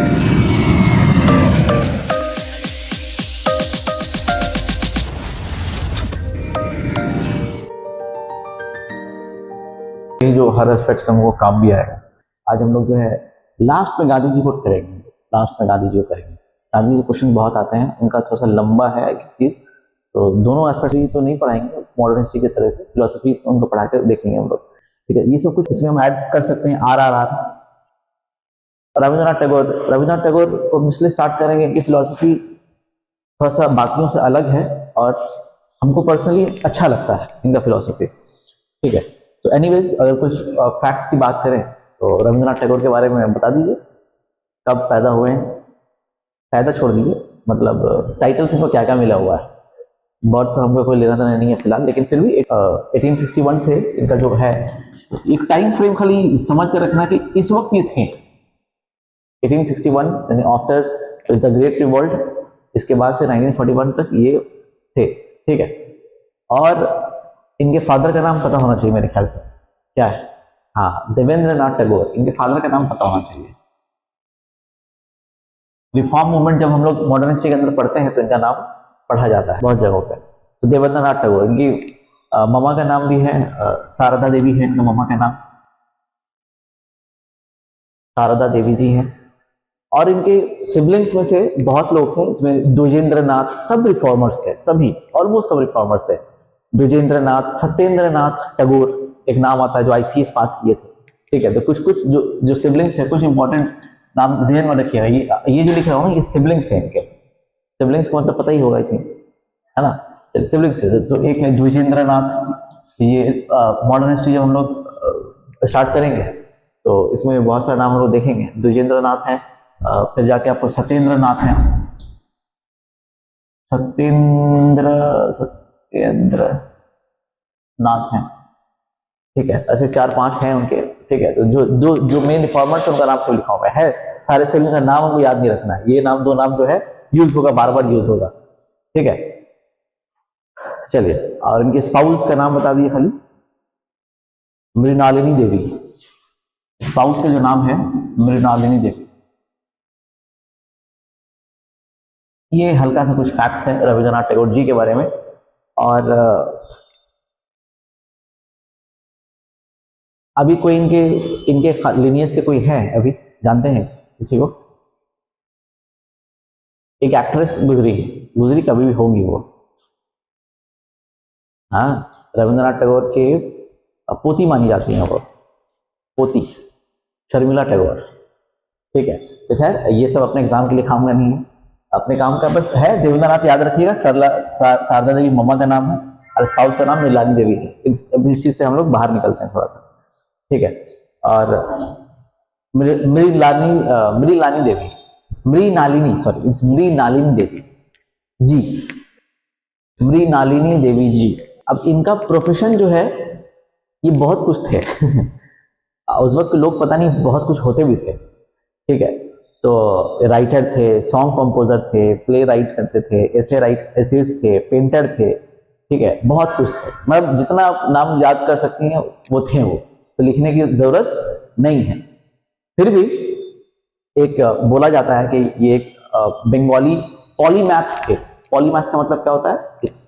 ये जो हर एस्पेक्ट से हमको काम भी आएगा। आज हम लोग जो है लास्ट में गांधी जी को करेंगे, लास्ट में गांधी जी को करेंगे। गांधी जी क्वेश्चन बहुत आते हैं, उनका थोड़ा सा लंबा है एक चीज़, तो दोनों एस्पेक्ट तो नहीं पढ़ाएंगे मॉडर्न हिस्ट्री की तरह से, फिलोसफी उनको पढ़ा कर देखेंगे हम लोग, ठीक है। ये सब कुछ इसमें हम ऐड कर सकते हैं। RRR रविंद्रनाथ टैगोर को इसलिए स्टार्ट करेंगे कि फिलोसफी थोड़ा सा बाकियों से अलग है और हमको पर्सनली अच्छा लगता है इनका फिलोसफी, ठीक है। तो एनीवेज अगर कुछ फैक्ट्स की बात करें तो रविंद्रनाथ टैगोर के बारे में बता दीजिए, कब पैदा हुए हैं, पैदा छोड़ दीजिए, मतलब टाइटल से इनको क्या क्या मिला हुआ है। बर्थ तो हमको कोई लेना देना नहीं है फिलहाल, लेकिन फिर भी 1861 से इनका जो है एक टाइम फ्रेम खाली समझ कर रखना कि इस वक्त ये थे 1861 यानी आफ्टर द ग्रेट रिवॉल्ट, इसके बाद से 1941 तक ये थे, ठीक है। और इनके फादर का नाम पता होना चाहिए मेरे ख्याल से, क्या है, हाँ, देवेंद्रनाथ टैगोर, इनके फादर का नाम पता होना चाहिए। रिफॉर्म मूवमेंट जब हम लोग मॉडर्न हिस्ट्री के अंदर पढ़ते हैं तो इनका नाम पढ़ा जाता है बहुत जगहों पे। तो देवेंद्रनाथ टैगोर, इनकी मम्मा का नाम भी है शारदा देवी है, इनका मम्मा का नाम शारदा देवी जी हैं। और इनके सिबलिंग्स में से बहुत लोग थे, इसमें द्विजेंद्रनाथ, सब रिफॉर्मर्स थे, सभी ऑलमोस्ट सब रिफॉर्मर्स थे। द्विजेंद्रनाथ, सत्येंद्रनाथ टैगोर एक नाम आता है जो ICS पास किए थे, ठीक है। तो कुछ कुछ जो सिबलिंग्स है, कुछ इंपॉर्टेंट नाम जहन में रखिएगा। ये जो लिख रहा हूँ ना, ये सिबलिंग्स है इनके, सिबलिंग्स का मतलब पता ही होगा, थी है ना, सिबलिंग्स है। तो एक है द्विजेंद्रनाथ, ये मॉडर्न हिस्ट्री जब हम लोग स्टार्ट करेंगे तो इसमें बहुत सारे नाम हम लोग देखेंगे। द्विजेंद्रनाथ है, फिर जाके आपको सत्येंद्रनाथ है, सत्येंद्र नाथ हैं, ठीक है। ऐसे 4-5 हैं उनके, ठीक है। तो जो मेन रिफॉर्मर्स उनका नाम सब लिखा हुआ है, सारे सिबलिंग का नाम हमको याद नहीं रखना है, ये नाम 2 नाम जो है यूज होगा, बार बार यूज होगा, ठीक है। चलिए, और इनके स्पाउस का नाम बता दिए खाली, मृणालिनी देवी, स्पाउस का जो नाम है मृणालिनी देवी। ये हल्का सा कुछ फैक्ट्स है रविंद्रनाथ टैगोर जी के बारे में। और अभी कोई इनके लिनियज से कोई है, अभी जानते हैं किसी को? एक एक्ट्रेस गुजरी कभी भी होगी वो, हाँ, रविंद्रनाथ टैगोर के पोती मानी जाती हैं वो, पोती शर्मिला टैगोर, ठीक है। तो खैर ये सब अपने एग्जाम के लिए काम का नहीं है, अपने काम का बस है। देवेंद्रनाथ याद रखिएगा, शारदा देवी मम्मा का नाम है और स्पाउस का नाम मृणालिनी देवी है। इस चीज से हम लोग बाहर निकलते हैं थोड़ा सा, ठीक है। और मृणालिनी देवी जी, मृणालिनी देवी जी। अब इनका प्रोफेशन जो है ये बहुत कुछ थे उस वक्त के लोग पता नहीं बहुत कुछ होते भी थे, ठीक है। तो राइटर थे, सॉन्ग कंपोजर थे, प्ले राइट करते थे, एसेज थे, पेंटर थे, ठीक है, बहुत कुछ थे। मतलब जितना नाम याद कर सकती हैं वो थे वो, तो लिखने की जरूरत नहीं है। फिर भी एक बोला जाता है कि ये एक बंगाली पॉलीमैथ थे। पॉलीमैथ का मतलब क्या होता है?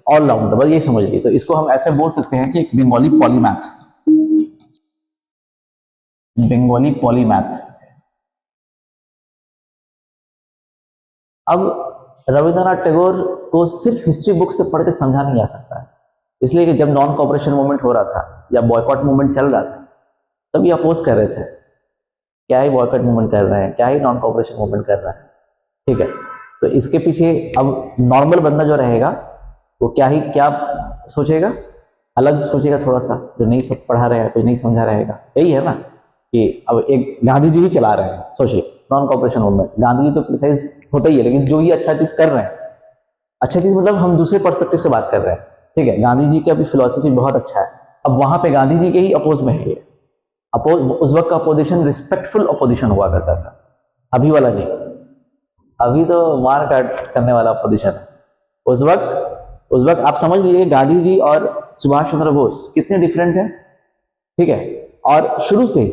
ऑलराउंडर, बस ये समझ लीजिए। तो इसको हम ऐसे बोल सकते हैं कि एक बंगाली पॉलीमैथ। अब रविंद्रनाथ टैगोर को सिर्फ हिस्ट्री बुक से पढ़ के समझा नहीं जा सकता है, इसलिए कि जब नॉन कॉपरेशन मूवमेंट हो रहा था या बॉयकॉट मूवमेंट चल रहा था तब ये अपोज कर रहे थे, क्या ही बॉयकॉट मूवमेंट कर रहे हैं, क्या ही नॉन कॉपरेशन मूवमेंट कर रहे हैं, ठीक है। तो इसके पीछे अब नॉर्मल बंदा जो रहेगा वो क्या सोचेगा, अलग सोचेगा थोड़ा सा, जो नहीं सब पढ़ा रहेगा, कुछ नहीं समझा रहेगा। यही है ना कि अब एक गांधी जी ही चला रहे हैं, सोचिए non cooperation movement, Gandhi ji तो क्रिटिसाइज होता ही है, लेकिन जो ये अच्छा चीज कर रहे हैं, अच्छा चीज मतलब हम दूसरे पर्सपेक्टिव से बात कर रहे हैं, ठीक है। गांधी जी का भी फिलोसफी बहुत अच्छा है। अब वहां पे गांधी जी के ही अपोज में है ये, उस वक्त का अपोजिशन रिस्पेक्टफुल अपोजिशन हुआ करता था, अभी वाला नहीं। अभी तो मार काट करने वाला अपोजिशन है। उस वक्त आप समझ लीजिए गांधी जी और सुभाष चंद्र बोस कितने डिफरेंट हैं, ठीक है, और शुरू से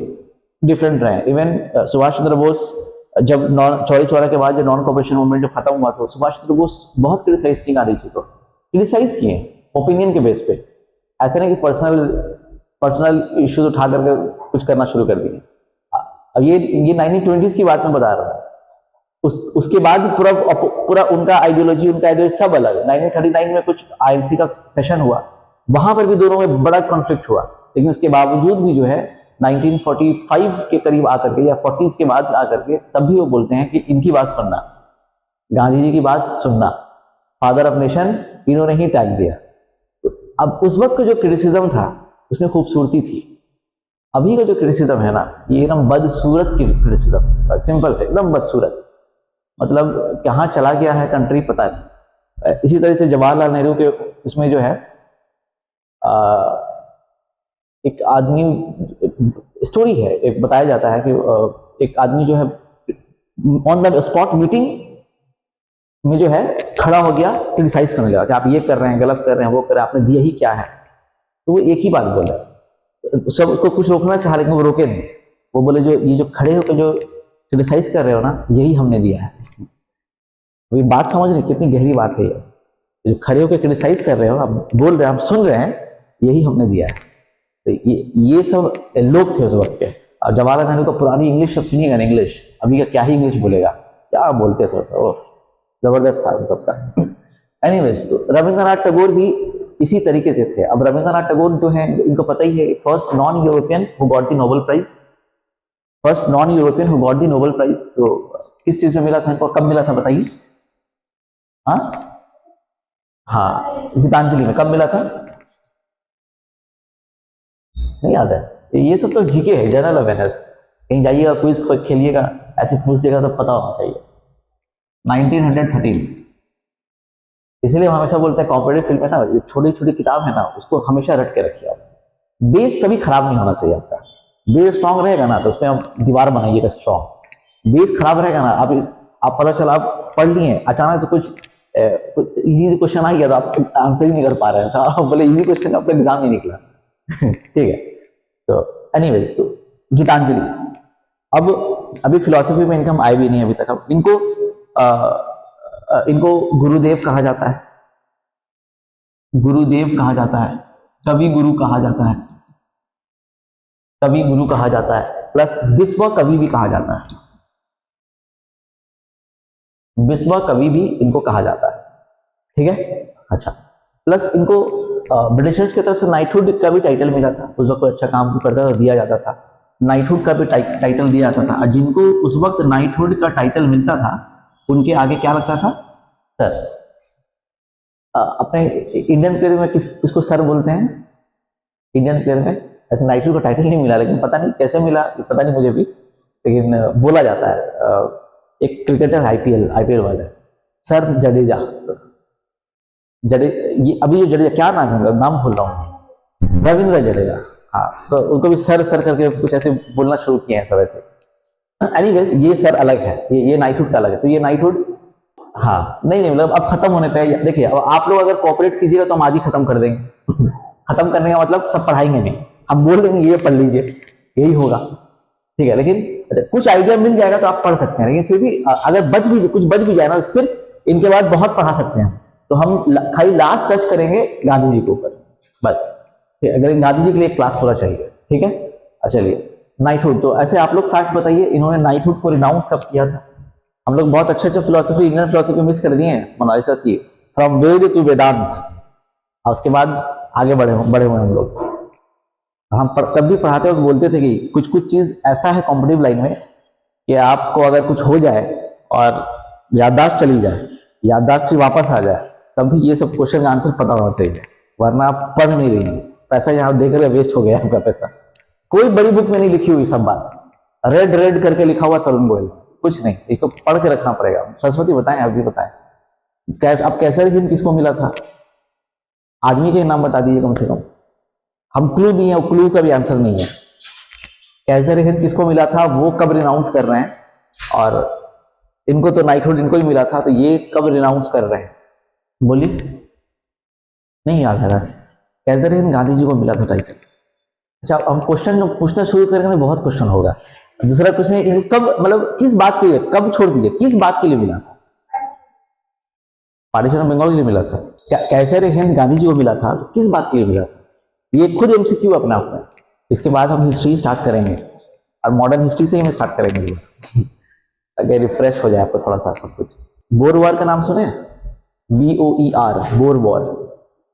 डिफरेंट रहे। इवन सुभाष चंद्र बोस जब चौरी चौरा के बाद जो नॉन कॉपरेशन मूवमेंट जब खत्म हुआ तो सुभाष चंद्र बोस बहुत क्रिटिसाइज किए गांधी जी को, क्रिटिसाइज किए ओपिनियन के बेस पे, ऐसे नहीं कि पर्सनल इश्यूज उठा करके कुछ करना शुरू कर दिए। अब ये 1920s की बात मैं बता रहा हूँ। उसके बाद पूरा उनका आइडियोलॉजी सब अलग। 1939 में कुछ आईएनसी का सेशन हुआ, वहां पर भी दोनों में बड़ा कॉन्फ्लिक्ट हुआ, लेकिन उसके बावजूद भी जो है 1945 के करीब आकर के या 40s के बाद आकर के तब भी वो बोलते हैं कि इनकी बात सुनना, गांधी जी की बात सुनना, फादर ऑफ नेशन इन्होंने ही टैग दिया। तो अब उस वक्त का जो क्रिटिसिज्म था उसमें खूबसूरती थी। अभी का जो क्रिटिसिज्म है ना, ये एकदम बदसूरत की क्रिटिसिज्म, सिंपल से एकदम बदसूरत, मतलब कहाँ चला गया है कंट्री पता नहीं। इसी तरह से जवाहरलाल नेहरू के इसमें जो है एक आदमी, स्टोरी है, एक बताया जाता है कि एक आदमी जो है ऑन द स्पॉट मीटिंग में जो है खड़ा हो गया, क्रिटिसाइज करने लगा कि आप ये कर रहे हैं, गलत कर रहे हैं, वो कर रहे हैं, आपने दिया ही क्या है। तो वो एक ही बात बोला, सब उसको कुछ रोकना चाहा लेकिन वो रोके नहीं। वो बोले जो ये जो खड़े होकर जो क्रिटिसाइज कर रहे हो ना, यही हमने दिया है। ये बात समझ रहे कितनी गहरी बात है ये, जो खड़े होकर क्रिटिसाइज कर रहे हो, आप बोल रहे हैं, आप सुन रहे हैं, यही हमने दिया है। तो ये सब लोग थे उस वक्त के। और जवाहरलाल नेहरू का पुरानी इंग्लिश सब सुनिएगा ना, इंग्लिश अभी का क्या ही इंग्लिश बोलेगा, क्या बोलते थे सब, जबरदस्त था सबका। एनीवेज, तो रविंद्रनाथ टैगोर भी इसी तरीके से थे। अब रविंद्रनाथ टैगोर जो है, इनको पता ही है, first non European who got the Nobel prize, first non European who got the Nobel prize. तो किस चीज में मिला था इनको, कब मिला था बताइए? हाँ, गीतांजलि में। कब मिला था? नहीं याद है? ये सब तो जीके है, जनरल अवेयरनेस। कहीं जाइएगा, क्विज खेलिएगा, ऐसे पूछ देगा तो पता होना चाहिए। 1913। इसलिए हम हमेशा बोलते हैं कॉम्पिटेटिव फील्ड में ना, छोटी छोटी किताब है ना, उसको हमेशा रट के रखिए आप। बेस कभी खराब नहीं होना चाहिए आपका। बेस स्ट्रांग रहेगा ना तो उसमें आप दीवार बनाइएगा स्ट्रांग। बेस खराब रहेगा ना, आप पता चला आप पढ़ लिए, अचानक से कुछ इजी क्वेश्चन आ गया तो आप आंसर ही नहीं कर पा रहे हैं, तो आप बोले इजी क्वेश्चन, आपका एग्जाम ही निकला। ठीक है, तो एनीवेज, तो गीतांजलि। अब अभी फिलॉसफी में इनका हम आए भी नहीं अभी तक। अब इनको गुरुदेव कहा जाता है, गुरुदेव कहा जाता है, कवि गुरु कहा जाता है, कवि गुरु कहा जाता है, प्लस विश्व कवि भी कहा जाता है, विश्व कवि भी इनको कहा जाता है। ठीक है, अच्छा, प्लस इनको ब्रिटिशर्स की तरफ से नाइटहुड का भी टाइटल मिला था। उस वक्त अच्छा काम करता था, दिया जाता था, नाइटहुड का भी टाइटल दिया जाता था। जिनको उस वक्त नाइटहुड का टाइटल मिलता था, उनके आगे क्या लगता था? सर। अपने इंडियन प्लेयर में किसको सर बोलते हैं? इंडियन प्लेयर में ऐसे नाइटहुड का टाइटल नहीं मिला, लेकिन पता नहीं कैसे मिला, पता नहीं मुझे भी, लेकिन बोला जाता है। एक क्रिकेटर आईपीएल वाले सर जडेजा, ये अभी जो जडेजा, क्या नाम है, नाम भूल रहा हूँ, रविंद्र जडेजा। हाँ, तो उनको भी सर करके कुछ ऐसे बोलना शुरू किए हैं सब ऐसे। एनीवेज, ये सर अलग है, ये नाइटहुड का अलग है। तो ये नाइटहुड, हाँ, नहीं मतलब अब खत्म होने पे। देखिए, अब आप लोग अगर कोऑपरेट कीजिएगा तो हम आज ही खत्म कर देंगे। खत्म करने का मतलब सब पढ़ाएंगे नहीं, हम बोल देंगे ये पढ़ लीजिए, यही होगा। ठीक है, लेकिन अच्छा, कुछ आइडिया मिल जाएगा तो आप पढ़ सकते हैं, लेकिन फिर भी अगर कुछ बच भी जाए ना, सिर्फ इनके बाद बहुत पढ़ा सकते हैं। तो हम खाली लास्ट टच करेंगे गांधी जी के ऊपर, बस। अगर गांधी जी के लिए एक क्लास पूरा चाहिए। ठीक है, चलिए, नाइटहुड। तो ऐसे आप लोग फैक्ट बताइए, इन्होंने नाइटहुड को रिनाउंस कब किया था? हम लोग बहुत अच्छे फिलोसफी, इंडियन फिलोसफी मिस कर दिए हैं। मोनालिसा थी फ्रॉम वेद टू वेदांत, और उसके बाद आगे बढ़े हुए हम लोग। हम तब भी पढ़ाते वक्त बोलते थे कि कुछ चीज ऐसा है कॉम्पिटिटिव लाइन में कि आपको अगर कुछ हो जाए और याददाश्त चली जाए, याददाश्त से वापस आ जाए, तब भी ये सब क्वेश्चन का आंसर पता होना चाहिए, वरना आप पढ़ नहीं रही हैं। पैसा यहाँ देकर वेस्ट हो गया आपका पैसा। कोई बड़ी बुक में नहीं लिखी हुई सब बात, रेड करके लिखा हुआ तरुण गोयल, कुछ नहीं, इसको पढ़ के रखना पड़ेगा। सरस्वती बताएं, आप भी बताएं, अब कैसर हिंद किसको मिला था? आदमी के नाम बता दीजिए कम से कम। हम क्लू दिए, क्लू का भी आंसर नहीं है। कैसर हिंद किसको मिला था, वो कब रिनाउंस कर रहे हैं? और इनको तो नाइटहुड इनको ही मिला था, तो ये कब रिनाउंस कर रहे हैं? बोलिए, नहीं याद है। कैसर हिंद गांधी जी को मिला था टाइटल। अच्छा, हम क्वेश्चन पूछना शुरू करेंगे तो बहुत क्वेश्चन होगा। दूसरा क्वेश्चन है इनको कब, मतलब किस बात के लिए, कब छोड़ दीजिए, किस बात के लिए मिला था? पार्टीशन ऑफ बंगाल के लिए मिला था क्या? कैसर हिंद गांधी जी को मिला था तो किस बात के लिए मिला था? ये खुद एमसीक्यू अपने आप में। इसके बाद हम हिस्ट्री स्टार्ट करेंगे और मॉडर्न हिस्ट्री से ही हम स्टार्ट करेंगे अगर रिफ्रेश हो जाए आपको थोड़ा सा सब कुछ। बोर वॉर का नाम सुने? BOER, bore war.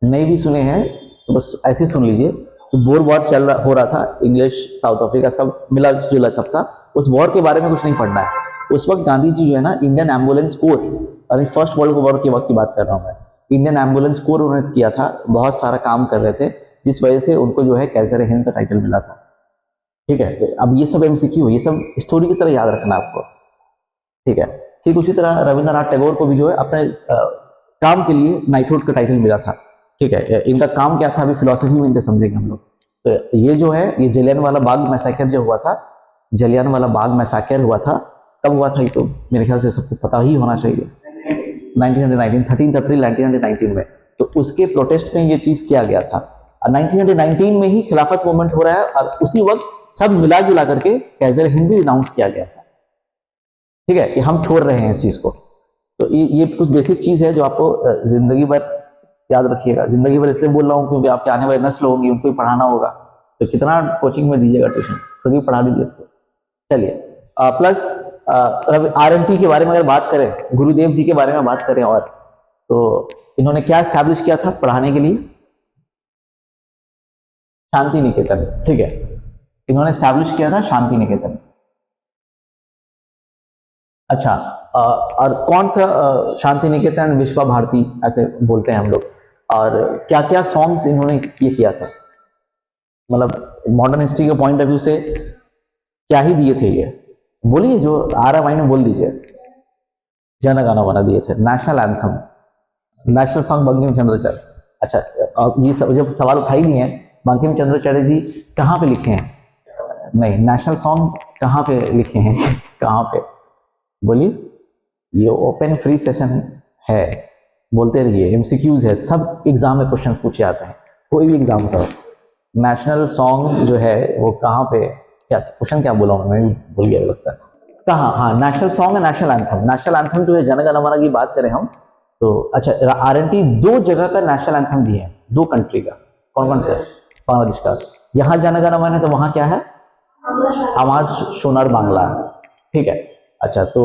नहीं भी सुने हैं तो बस ऐसे सुन लीजिए कि बोर वॉर हो रहा था, इंग्लिश साउथ अफ्रीका सब मिला जुला सब था। उस वॉर के बारे में कुछ नहीं पढ़ना है। उस वक्त गांधी जी जो है ना, इंडियन एम्बुलेंस कोर, अरे फर्स्ट वर्ल्ड वॉर के वक्त की बात कर रहा हूँ मैं, इंडियन एम्बुलेंस कोर उन्होंने किया था, बहुत सारा काम कर रहे थे, जिस वजह से उनको जो है कैसर हिंद का टाइटल मिला था। ठीक है, तो अब ये सब एमसीक्यू, ये सब स्टोरी की तरह याद रखना आपको। ठीक है, ठीक उसी तरह रविंद्रनाथ टैगोर को भी जो है अपने काम के लिए नाइटहुड का टाइटल मिला था। ठीक है, इनका काम क्या था अभी फिलोसफी में इनके समझेंगे हम लोग। तो ये जो है, ये जलियांवाला बाग मैसाकर जो हुआ था, जलियांवाला बाग मैसाकर हुआ था, कब हुआ था ये तो मेरे ख्याल से सबको पता ही होना चाहिए, 1919, 13 अप्रैल 1919 में। तो उसके प्रोटेस्ट में ये चीज किया गया था। 1919 में ही खिलाफत मूवमेंट हो रहा है और उसी वक्त सब मिला जुला करके कैसर हिंद भी अनाउंस किया गया था। ठीक है, कि हम छोड़ रहे हैं इस चीज को। तो ये कुछ बेसिक चीज है जो आपको जिंदगी भर याद रखिएगा। जिंदगी भर इसलिए बोल रहा हूँ क्योंकि आपके आने वाले नस्ल होंगी, उनको भी पढ़ाना होगा, तो कितना कोचिंग में दीजिएगा ट्यूशन, खुद ही पढ़ा लीजिए इसको। चलिए, प्लस RNT के बारे में अगर बात करें, गुरुदेव जी के बारे में बात करें, और तो इन्होंने क्या स्टैब्लिश किया था पढ़ाने के लिए? शांति निकेतन। ठीक है, इन्होंने स्टैब्लिश किया था शांति निकेतन। अच्छा, और कौन सा शांति निकेतन, विश्वा भारती ऐसे बोलते हैं हम लोग। और क्या क्या सॉन्ग्स इन्होंने ये किया था, मतलब मॉडर्न हिस्ट्री के पॉइंट ऑफ व्यू से क्या ही दिए थे ये? बोलिए, जो आ रहा माइंड में बोल दीजिए। जन गण मन दिए थे, national anthem, national song Bankim Chandra Chatterjee. अच्छा, अब ये सब जब सवाल उठाई नहीं है, बंकिम चंद्र चटर्जी कहाँ पे लिखे हैं? नहीं, नेशनल सॉन्ग कहाँ पे लिखे हैं कहाँ पे? बोलिए, ये ओपन फ्री सेशन है, बोलते रहिए। एमसीक्यूज है, सब एग्जाम में क्वेश्चन पूछे जाते हैं, कोई भी एग्जाम से। नेशनल सॉन्ग जो है वो कहाँ पे, क्या क्वेश्चन क्या बोला मैं भी भूल गया लगता है कहाँ। हाँ, नेशनल सॉन्ग है नेशनल एंथम। नेशनल एंथम जो है जन गण मन की बात करें हम तो, अच्छा, RNT 2 जगह का नेशनल एंथम दिए हैं, 2 कंट्री का। कौन कौन से? बांग्लादेश का। यहाँ जन गण मन है तो वहाँ क्या है? आवाज सोनार बांग्ला। ठीक है, अच्छा, तो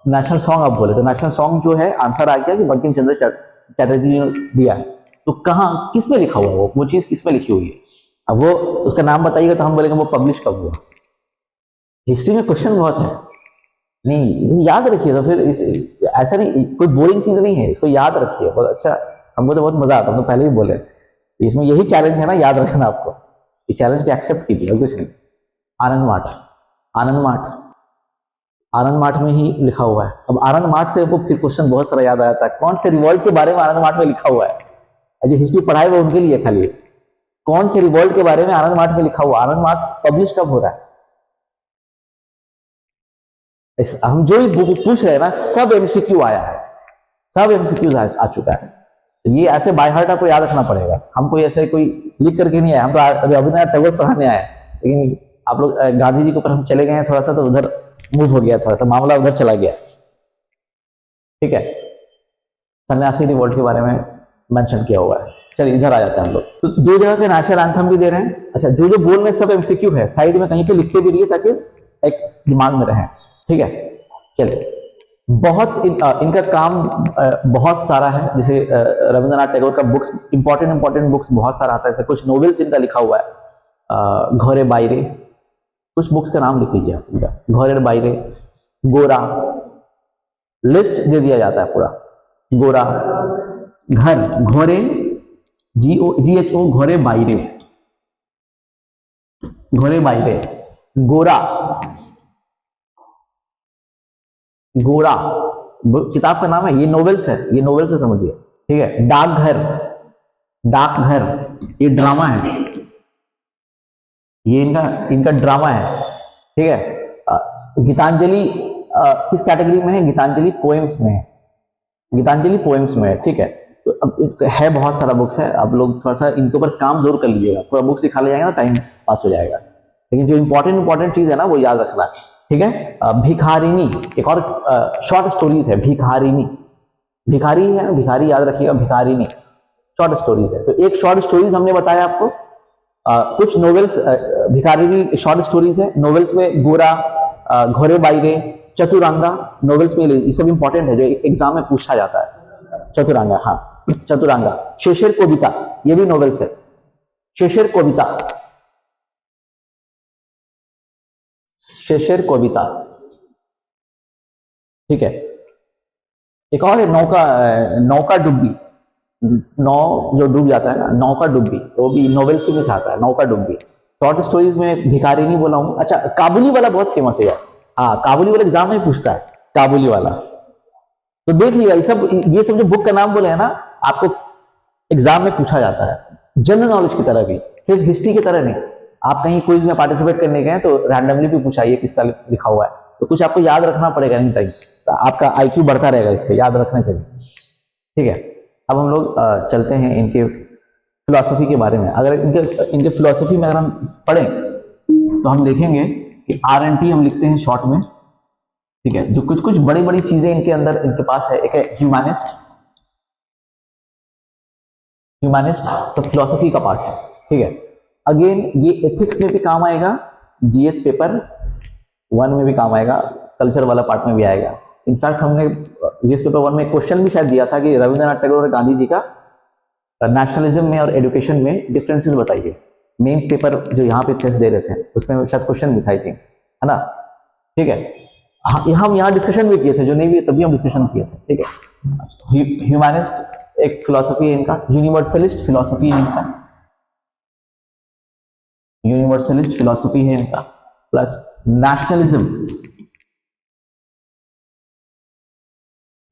नेशनल सॉन्ग आप बोले तो नेशनल सॉन्ग जो है आंसर आ गया कि बंकिम चंद्र चटर्जी ने दिया है। तो कहाँ, किस में लिखा हुआ वो चीज किस में लिखी हुई है? अब वो उसका नाम बताइएगा तो हम बोलेंगे वो पब्लिश कब हुआ। हिस्ट्री में क्वेश्चन बहुत है, नहीं याद रखिए। तो फिर ऐसा नहीं, कोई बोरिंग चीज नहीं है, इसको याद रखिए। बहुत अच्छा, हमको तो बहुत मजा आता है, हम तो पहले ही बोले। इसमें यही चैलेंज है ना, याद रखना आपको। इस चैलेंज को एक्सेप्ट कीजिए। कुछ नहीं, आनंद माठ, आनंद माठ, आनंद माठ में ही लिखा हुआ है। अब आनंद माठ से वो फिर क्वेश्चन बहुत सारा याद आता है, कौन से रिवॉल्ट के बारे में आनंद माठ में लिखा हुआ है? जो हिस्ट्री पढ़ाए वो उनके लिए खाली, कौन से रिवॉल्ट के बारे में आनंद माठ में लिखा हुआ? आनंद माठ पब्लिश कब हो रहा है? हम जो भी पूछ रहे हैं ना, सब एमसीक्यू आया है, सब एमसीक्यू आ चुका है। तो ये ऐसे बाय हार्ट आपको याद रखना पड़ेगा। हमको ऐसे कोई लिख करके नहीं आया, हम तो रविंद्रनाथ टैगोर पढ़ाने आए, लेकिन आप लोग गांधी जी के ऊपर हम चले गए हैं थोड़ा सा, तो उधर मूव हो गया, थोड़ा सा मामला उधर चला गया। ठीक है, सन्यासी रिवोल्ट के बारे में मेंशन किया हुआ है। चलिए इधर आ जाते हैं हम लोग। तो 2 जगह के नेशनल एंथम भी दे रहे हैं। अच्छा, जो जो बोल रहे हैं सब एमसीक्यू है, साइड में कहीं पे लिखते भी रहिए ताकि एक दिमाग में रहे। ठीक है, चलिए, बहुत इनका काम बहुत सारा है। जैसे रविंद्रनाथ टैगोर का बुक्स, इंपॉर्टेंट बुक्स बहुत सारा आता है। जैसे कुछ नोवेल्स इनका लिखा हुआ है, घोरे बायरे, कुछ बुक्स का नाम लिख लीजिए आप इनका, घोरे बायरे, गोरा, लिस्ट दे दिया जाता है पूरा। गोरा, घर, घोरे, GHO, घोरे बायरे, घोरे बायरे, गोरा, गोरा किताब का नाम है, ये नोवेल्स है, ये नोवेल्स है समझिए। ठीक है, डाकघर, डाकघर ये ड्रामा है, ये इनका ड्रामा है। ठीक है, गीतांजलि किस कैटेगरी में है? गीतांजलि पोएम्स में है, गीतांजलि पोएम्स में है। ठीक है, तो अब है बहुत सारा बुक्स है, आप लोग थोड़ा सा इनके ऊपर काम जरूर कर लीजिएगा। पूरा बुक सिखा ले जाएगा ना, टाइम पास हो जाएगा। लेकिन जो इंपॉर्टेंट चीज है ना वो याद रखना है, ठीक है। भिखारिनी एक और शॉर्ट स्टोरीज है, भिखारिनी, भिखारी है ना, भिखारी याद रखिएगा, भिखारिनी शॉर्ट स्टोरीज है। तो एक शॉर्ट स्टोरीज हमने बताया आपको, कुछ नॉवेल्स, भिखारिनी शॉर्ट स्टोरीज है। नॉवेल्स में गोरा, घोरे बाइरे, चतुरंगा, नॉवेल्स में ये सब इंपॉर्टेंट है जो एग्जाम में पूछा जाता है। चतुरंगा, हाँ चतुरंगा। शेषर कविता, ये भी नॉवेल्स है, शेषर कविता, शेषर कविता, ठीक है। एक और है नौका, नौका डुब्बी, नौ जो डूब जाता है ना, नौका डुब्बी, वो भी नॉवेल्स में से आता है, नौका डुब्बी। शॉर्ट स्टोरीज में भिखारी नहीं बोला हूं। अच्छा, काबुली वाला बहुत फेमस है यार, हाँ काबुली वाला एग्जाम में पूछता है, काबुली वाला। तो देख लिया, ये सब जो बुक का नाम बोले हैं ना, आपको एग्जाम में पूछा जाता है, जनरल नॉलेज की तरह भी, सिर्फ हिस्ट्री की तरह नहीं। आप कहीं क्विज में पार्टिसिपेट करने गए तो रैंडमली भी पूछाइए किसका लिखा हुआ है, तो कुछ आपको याद रखना पड़ेगा एनी टाइम, तो आपका आईक्यू बढ़ता रहेगा इससे, याद रखने से भी, ठीक है। अब हम लोग चलते हैं इनके फिलॉसफी के बारे में। अगर इनके फिलॉसफी में अगर हम पढ़ें तो हम देखेंगे कि RNT हम लिखते हैं शॉर्ट में, ठीक है। जो कुछ बड़ी बड़ी चीजें इनके अंदर इनके पास है। एक है ह्यूमैनिस्ट, ह्यूमैनिस्ट सब फिलॉसफी का पार्ट है, ठीक है। अगेन ये एथिक्स में भी काम आएगा, GS पेपर 1 में भी काम आएगा, कल्चर वाला पार्ट में भी आएगा। इनफैक्ट हमने GS पेपर 1 में क्वेश्चन भी शायद दिया था कि रविंद्रनाथ टैगोर और गांधी जी का नेशनलिज्म में और एजुकेशन में डिफरेंसेस बताइए। मेंस पेपर जो यहाँ पे टेस्ट दे रहे थे उसमें शायद क्वेश्चन भी था, आई थिंक, है ना, ठीक है। हम यहाँ डिस्कशन भी किए थे, जो नहीं भी तभी हम डिस्कशन किए थे, ठीक है। ह्यूमैनिस्ट एक फिलॉसफी है इनका, यूनिवर्सलिस्ट फिलॉसफी है इनका, यूनिवर्सलिस्ट फिलॉसफी है इनका, प्लस नेशनलिज्म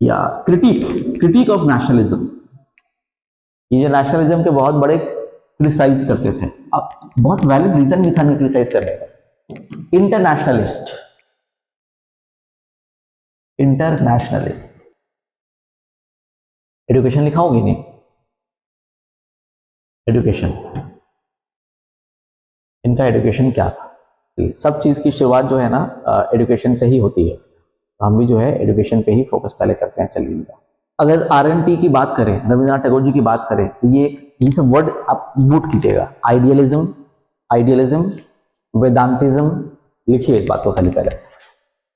या क्रिटिक ऑफ नेशनलिज्म। ये जो नेशनलिज्म के बहुत बड़े क्रिटिसाइज करते थे, अब बहुत वैलिड रीजन भी था इन्हें क्रिटिसाइज करने का। इंटरनेशनलिस्ट, इंटरनेशनलिस्ट, एजुकेशन लिखा होगी नहीं, एजुकेशन, इनका एजुकेशन क्या था। सब चीज की शुरुआत जो है ना एजुकेशन से ही होती है, तो हम भी जो है एजुकेशन पे ही फोकस पहले करते हैं। चलिए, अगर RNT की बात करें, रविंद्रनाथ टैगोर जी की बात करें, तो ये सब वर्ड आप नोट कीजिएगा। आइडियलिज्म, वेदांतिज्म, लिखिए इस बात को खाली पहले,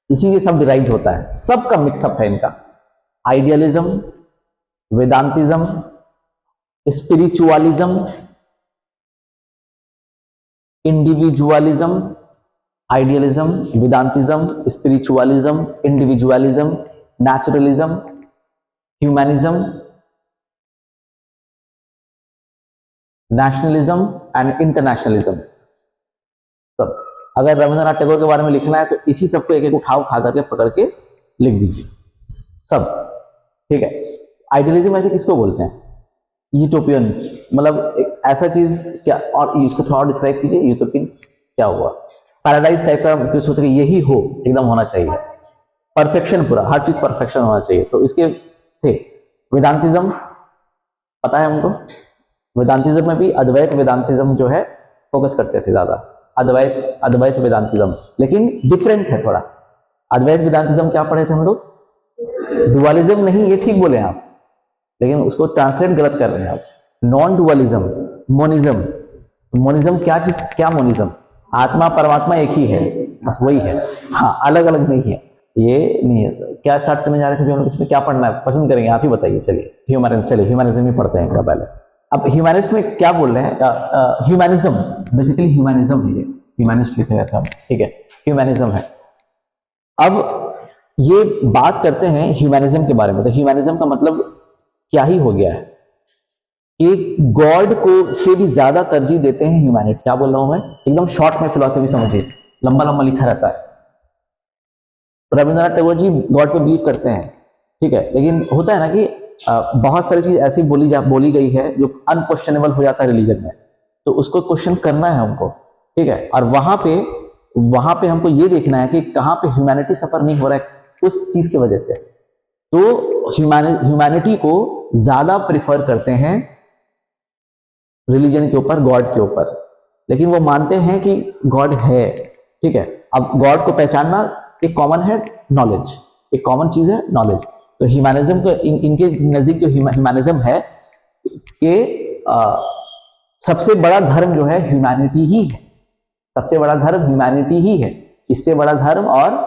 इसी से सब डिराइव होता है, सबका मिक्सअप है इनका। Idealism, vedantism, spiritualism, individualism, idealism, vedantism, spiritualism, individualism, naturalism, humanism, nationalism and internationalism. तो अगर रविंद्रनाथ टैगोर के बारे में लिखना है तो इसी सबको एक एक उठा करके पकड़ के लिख दीजिए सब, ठीक है। आइडियलिज्म ऐसे किसको बोलते हैं? यूटोपियंस, मतलब एक ऐसा चीज क्या, और इसको थोड़ा डिस्क्राइब कीजिए, यूटोपियंस क्या हुआ? पैराडाइज टाइप का कुछ होता है, यही हो एकदम होना चाहिए, परफेक्शन, पूरा हर चीज परफेक्शन होना चाहिए, तो इसके थे। वेदांतिज्म पता है हमको, वेदांतिज्म में भी अद्वैत वेदांतिज्म जो है फोकस करते थे ज्यादा, अद्वैत वेदांतिज्म, लेकिन डिफरेंट है थोड़ा। अद्वैत वेदांतिज्म क्या पढ़े थे हम लोग? डुअलिज्म नहीं, ये ठीक बोले आप, लेकिन उसको ट्रांसलेट गलत कर रहे हैं आप। नॉन डुअलिज्म, मोनिज्म क्या चीज, क्या मोनिज्म? आत्मा परमात्मा एक ही है, बस वही है, हाँ अलग अलग नहीं है, ये नहीं है। क्या स्टार्ट करने जा रहे थे हम लोग, इसमें क्या पढ़ना है पसंद करेंगे, आप ही बताइए। चलिए ह्यूमैनिज्म, चलिए ह्यूमैनिज्म ही पढ़ते हैं इनका पहले। अब ह्यूमैनिस्ट में क्या बोल रहे हैं? ह्यूमैनिज्म, बेसिकली ह्यूमैनिज्म है ये, ह्यूमैनिस्ट लिखे गए थे हम, ठीक है, ह्यूमैनिज्म है। अब ये बात करते हैं ह्यूमैनिज्म के बारे में, तो ह्यूमैनिज्म का मतलब क्या ही हो गया है कि गॉड को से भी ज्यादा तरजीह देते हैं ह्यूमैनिटी। क्या बोल रहा हूं मैं, एकदम शॉर्ट में फिलॉसफी समझिए, लंबा लंबा लिखा रहता है। रविंद्रनाथ टैगोर जी गॉड पे बिलीव करते हैं, ठीक है, लेकिन होता है ना कि बहुत सारी चीज ऐसी बोली गई है जो अनक्वेश्चनेबल हो जाता है रिलीजन में, तो उसको क्वेश्चन करना है हमको, ठीक है। और वहां पे हमको ये देखना है कि कहां पे ह्यूमैनिटी सफर नहीं हो रहा है उस चीज की वजह से। तो ह्यूमैनिटी को ज्यादा प्रिफर करते हैं रिलीजन के ऊपर, गॉड के ऊपर, लेकिन वो मानते हैं कि गॉड है। ठीक है, अब गॉड को पहचानना एक कॉमन है नॉलेज, एक कॉमन चीज है नॉलेज। तो ह्यूमैनिज्म को इनके नजदीक जो ह्यूमैनिज्म है कि सबसे बड़ा धर्म जो है ह्यूमैनिटी ही है, सबसे बड़ा धर्म ह्यूमैनिटी ही है, इससे बड़ा धर्म और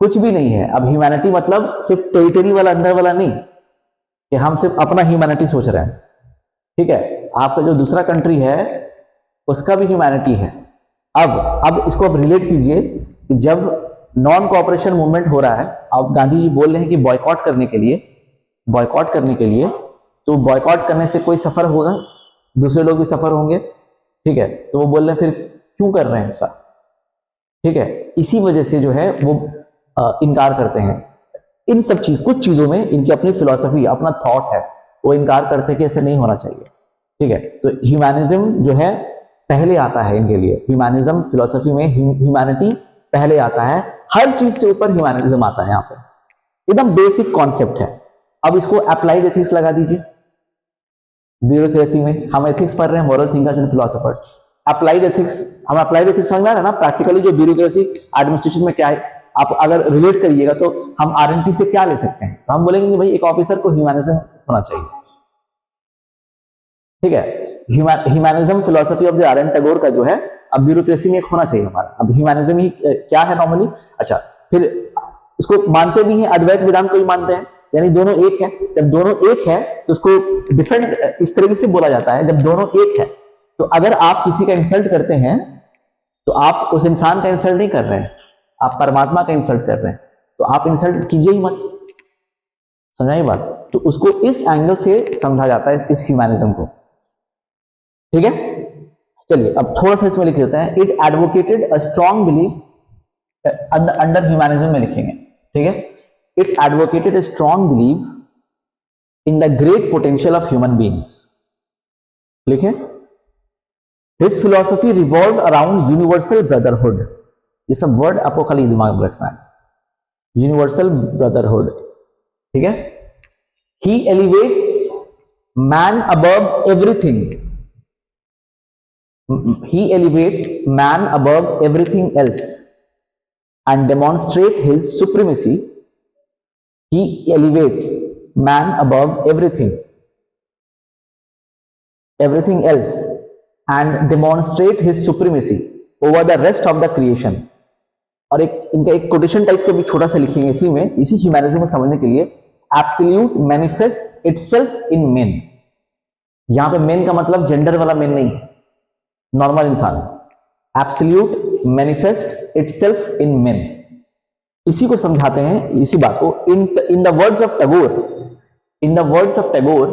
कुछ भी नहीं है। अब ह्यूमैनिटी मतलब सिर्फ टेरिटरी वाला अंदर वाला नहीं कि हम सिर्फ अपना ह्यूमैनिटी सोच रहे हैं। ठीक है, आपका जो दूसरा कंट्री है उसका भी ह्यूमैनिटी है। अब इसको आप रिलेट कीजिए कि जब नॉन कोऑपरेशन मूवमेंट हो रहा है, अब गांधी जी बोल रहे हैं कि बॉयकॉट करने के लिए, बॉयकॉट करने के लिए, तो बॉयकॉट करने से कोई सफर होगा, दूसरे लोग भी सफर होंगे। ठीक है, तो वो बोल रहे हैं फिर क्यों कर रहे हैं ऐसा। ठीक है, इसी वजह से जो है वो इनकार करते हैं इन सब चीज, कुछ चीजों में इनकी अपनी फिलॉसफी, अपना थॉट है, वो इनकार करते हैं कि ऐसे नहीं होना चाहिए। ठीक है, तो ह्यूमैनिज्म जो है पहले आता है इनके लिए, ह्यूमैनिज्म फिलॉसफी में ह्यूमैनिटी पहले आता है, हर चीज से ऊपर ह्यूमैनिज्म आता है। यहाँ पे एकदम बेसिक कॉन्सेप्ट है। अब इसको अप्लाइड एथिक्स लगा दीजिए, ब्यूरोक्रेसी में हम एथिक्स पढ़ रहे हैं, moral thinkers and philosophers. Applied ethics, हम अप्लाइड एथिक्स समझ में आ रहा है ना, प्रैक्टिकली जो ब्यूरोक्रेसी एडमिनिस्ट्रेशन में क्या है, आप अगर रिलेट करिएगा तो हम आरएनटी से क्या ले सकते हैं, तो हम बोलेंगे कि भाई एक ऑफिसर को ह्यूमैनिज्म होना चाहिए। ठीक है, humanism philosophy of the R N Tagore का जो है, अब ब्यूरोक्रेसी में एक होना चाहिए हमारा। अब ह्यूमैनिज्म ही क्या है नॉर्मली। अच्छा, फिर इसको मानते भी हैं, अद्वैत वेदांत को भी मानते हैं, यानी दोनों एक है। जब दोनों एक है तो उसको डिफरेंट इस तरीके से बोला जाता है, जब दोनों एक है। तो अगर आप किसी का इंसल्ट करते हैं तो आप उस इंसान का इंसल्ट नहीं कर रहे हैं, आप परमात्मा का इंसल्ट कर रहे हैं, तो आप इंसल्ट कीजिए ही मत। समझाइए बात। तो उसको इस एंगल से समझा जाता है, इस ह्यूमैनिज्म को। ठीक है, चलिए अब थोड़ा सा इसमें लिख लेते हैं। It advocated a strong belief, under humanism में लिखेंगे। ठीक है, it advocated a strong belief in the great potential of human beings. लिखें, his philosophy revolve around universal brotherhood. ये सब वर्ड आपको खाली दिमाग में रखना है, यूनिवर्सल ब्रदरहुड। ठीक है, he elevates man above everything, he elevates man above everything else and demonstrate his supremacy. He elevates man above everything else and demonstrate his supremacy over the rest of the creation. और एक इनका एक quotation type का भी छोटा सा लिखेंगे इसी में, इसी ह्यूमैनिज्म को समझने के लिए। एब्सोल्यूट मैनिफेस्ट्स इटसेल्फ इन मेन। यहां पे मेन का मतलब जेंडर वाला मेन नहीं है, नॉर्मल इंसान। एब्सोल्यूट मैनिफेस्ट्स इटसेल्फ इन मेन, इसी को समझाते हैं, इसी बात को। In the words of Tagore,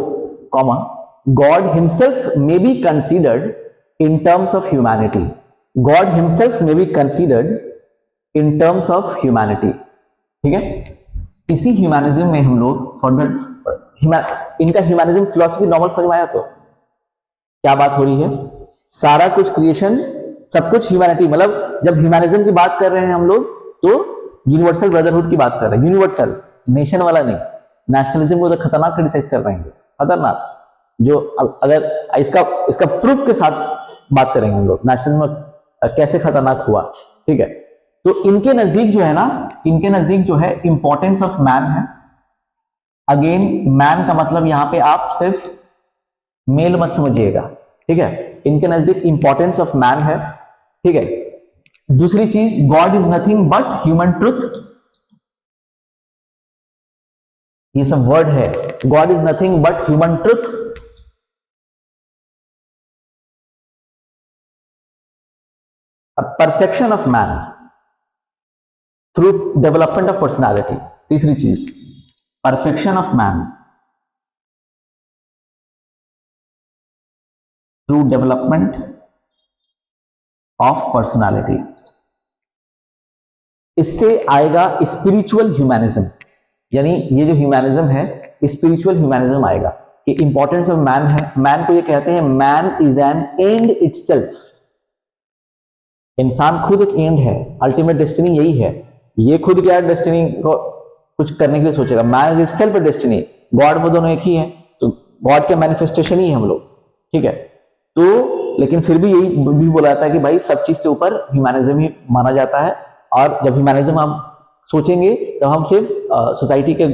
comma, God himself may be considered in terms of humanity. God himself may be considered in terms of humanity. ठीक है, इसी ह्यूमैनिज्म में हम लोग फॉर्मल, इनका ह्यूमैनिज्म फिलॉसफी नॉर्मल समझ में आया तो क्या बात हो रही है। सारा कुछ क्रिएशन, सब कुछ ह्यूमैनिटी, मतलब जब ह्यूमैनिज्म की बात कर रहे हैं हम लोग तो यूनिवर्सल ब्रदरहुड की बात कर रहे हैं, यूनिवर्सल, नेशन वाला नहीं। नेशनलिज्म को तो खतरनाक क्रिटिसाइज कर रहे हैं, खतरनाक, जो अगर इसका प्रूफ के साथ बात करेंगे हम लोग, नेशनलिज्म कैसे खतरनाक हुआ। ठीक है, तो इनके नजदीक जो है ना, इनके नजदीक जो है इंपॉर्टेंस ऑफ मैन है। अगेन मैन का मतलब यहां पे आप सिर्फ मेल मत समझिएगा। ठीक है, इनके नजदीक इंपॉर्टेंस ऑफ मैन है। ठीक है, दूसरी चीज, God is nothing but human truth. ये सब वर्ड है, God is nothing but human truth. Perfection of man through development of personality. तीसरी चीज, perfection of man through development of personality. इससे आएगा स्पिरिचुअल ह्यूमैनिज्म, यानी ये जो ह्यूमैनिज्म है स्पिरिचुअल ह्यूमैनिज्म आएगा कि इंपॉर्टेंस ऑफ मैन है। मैन को ये कहते हैं man is an and itself. इंसान खुद एक एंड है, अल्टीमेट डेस्टिनी यही है। ये खुद क्या डेस्टिनी को कुछ करने के लिए सोचेगा, man is itself a destiny. God वो दोनों एक ही है, तो गॉड के मैनिफेस्टेशन ही है हम लोग। ठीक है, तो लेकिन फिर भी यही भी बोला जाता है कि भाई सब चीज से ऊपर ह्यूमैनिज्म ही माना जाता है, और जब ह्यूमैनिज्म हम सोचेंगे तो हम सिर्फ सोसाइटी के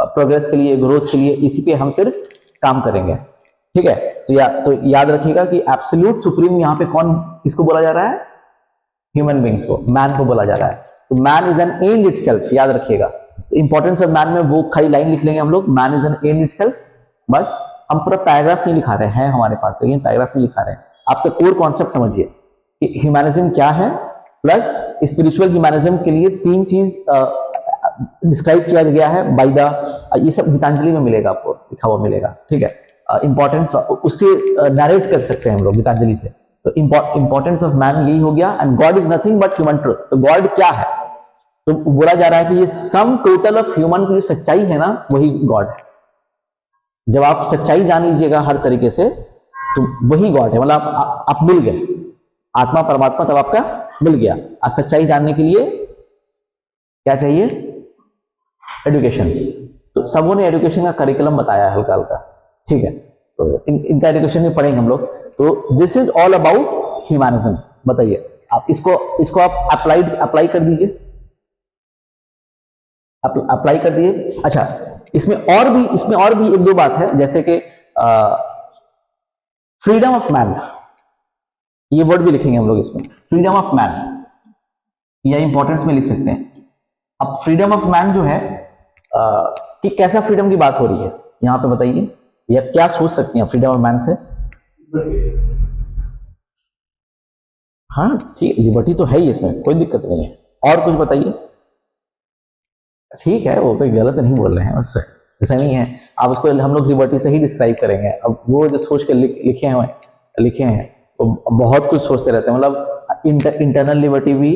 प्रोग्रेस के लिए, ग्रोथ के लिए इसी पे हम सिर्फ काम करेंगे। ठीक है, तो याद रखिएगा कि एब्सोल्यूट सुप्रीम यहाँ पे कौन, किसको बोला जा रहा है? ह्यूमन बींग्स को, मैन को बोला जा रहा है। तो man is an and itself, याद रखिएगा। तो इंपॉर्टेंस ऑफ मैन में वो खाली लाइन लिख लेंगे हम लोग, man is an and itself. बस हम पूरा पैराग्राफ नहीं लिखा रहे हैं हमारे पास, लेकिन पैराग्राफ नहीं लिखा रहे हैं। आप सब कोर कॉन्सेप्ट समझिए कि ह्यूमैनिज्म क्या है, प्लस स्पिरिचुअल ह्यूमैनिज्म के लिए तीन चीज डिस्क्राइब किया गया है बाय द, ये सब गीतांजलि में मिलेगा, आपको लिखा हुआ मिलेगा। ठीक है, इंपॉर्टेंस उससे नरेट कर सकते हैं हम लोग गीतांजलि से। तो इंपॉर्टेंस ऑफ मैन यही हो गया। And God is nothing but human truth. तो गॉड क्या है? तो बोला जा रहा है कि ये सम टोटल ऑफ ह्यूमन की जो सच्चाई है ना, वही गॉड है। जब आप सच्चाई जान लीजिएगा हर तरीके से, तो वही गॉड है। मतलब आप मिल गए, आत्मा परमात्मा तब आपका मिल गया। आज सच्चाई जानने के लिए क्या चाहिए? एजुकेशन। तो सबों ने एजुकेशन का करिकुलम बताया है हल्का हल्का। ठीक है, तो इनका एजुकेशन भी पढ़ेंगे हम लोग। तो this is all about humanism. बताइए आप इसको आप अप्लाई कर दीजिए, अप्लाई कर दिए। अच्छा, इसमें और भी एक दो बात है, जैसे कि फ्रीडम ऑफ मैन, ये वर्ड भी लिखेंगे हम लोग इसमें, फ्रीडम ऑफ मैन, या इंपॉर्टेंस में लिख सकते हैं। अब फ्रीडम ऑफ मैन जो है कि कैसा फ्रीडम की बात हो रही है यहां पे, बताइए, या क्या सोच सकती हैं फ्रीडम ऑफ मैन से? हाँ ठीक है, लिबर्टी तो है ही, इसमें कोई दिक्कत नहीं है। और कुछ बताइए। ठीक है, वो कोई गलत नहीं बोल रहे हैं, उससे ऐसा नहीं है। आप उसको हम लोग लिबर्टी से ही डिस्क्राइब करेंगे। अब वो जो सोच के लिखे हैं तो बहुत कुछ सोचते रहते हैं। मतलब इंटरनल लिबर्टी भी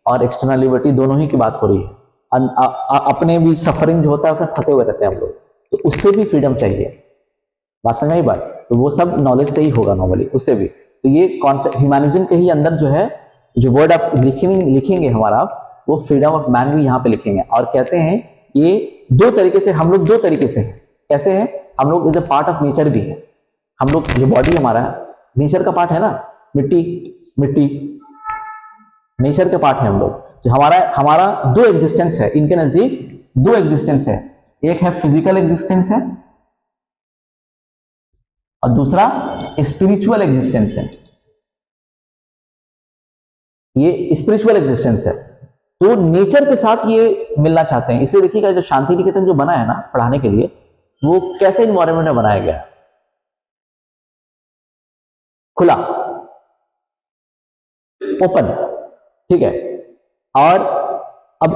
और एक्सटर्नल लिबर्टी दोनों ही की बात हो रही है। अपने भी सफरिंग जो होता है उसमें फंसे हुए रहते हैं हम लोग, तो उससे भी फ्रीडम चाहिए। बात समझ आई बात? तो वो सब नॉलेज से ही होगा नॉर्मली, उससे भी। तो ये कॉन्सेप्ट ह्यूमैनिज्म के ही अंदर जो है, जो वर्ड आप लिखेंगे हमारा, वो फ्रीडम ऑफ मैन भी यहाँ पे लिखेंगे। और कहते हैं ये दो तरीके से, हम लोग दो तरीके से हैं। कैसे हैं? हम लोग is a part of nature भी है। हम लोग जो बॉडी हमारा है, नेचर का पार्ट है ना, मिट्टी नेचर का पार्ट है हम लोग। जो हमारा दो एग्जिस्टेंस है, इनके नजदीक दो एग्जिस्टेंस है। एक है फिजिकल एग्जिस्टेंस है और दूसरा स्पिरिचुअल एग्जिस्टेंस है। ये स्पिरिचुअल एग्जिस्टेंस है। तो नेचर के साथ ये मिलना चाहते हैं। इसलिए देखिएगा, जो शांति निकेतन जो बना है ना पढ़ाने के लिए, वो कैसे इन्वायरमेंट में बनाया गया है? खुला, ओपन। ठीक है, और अब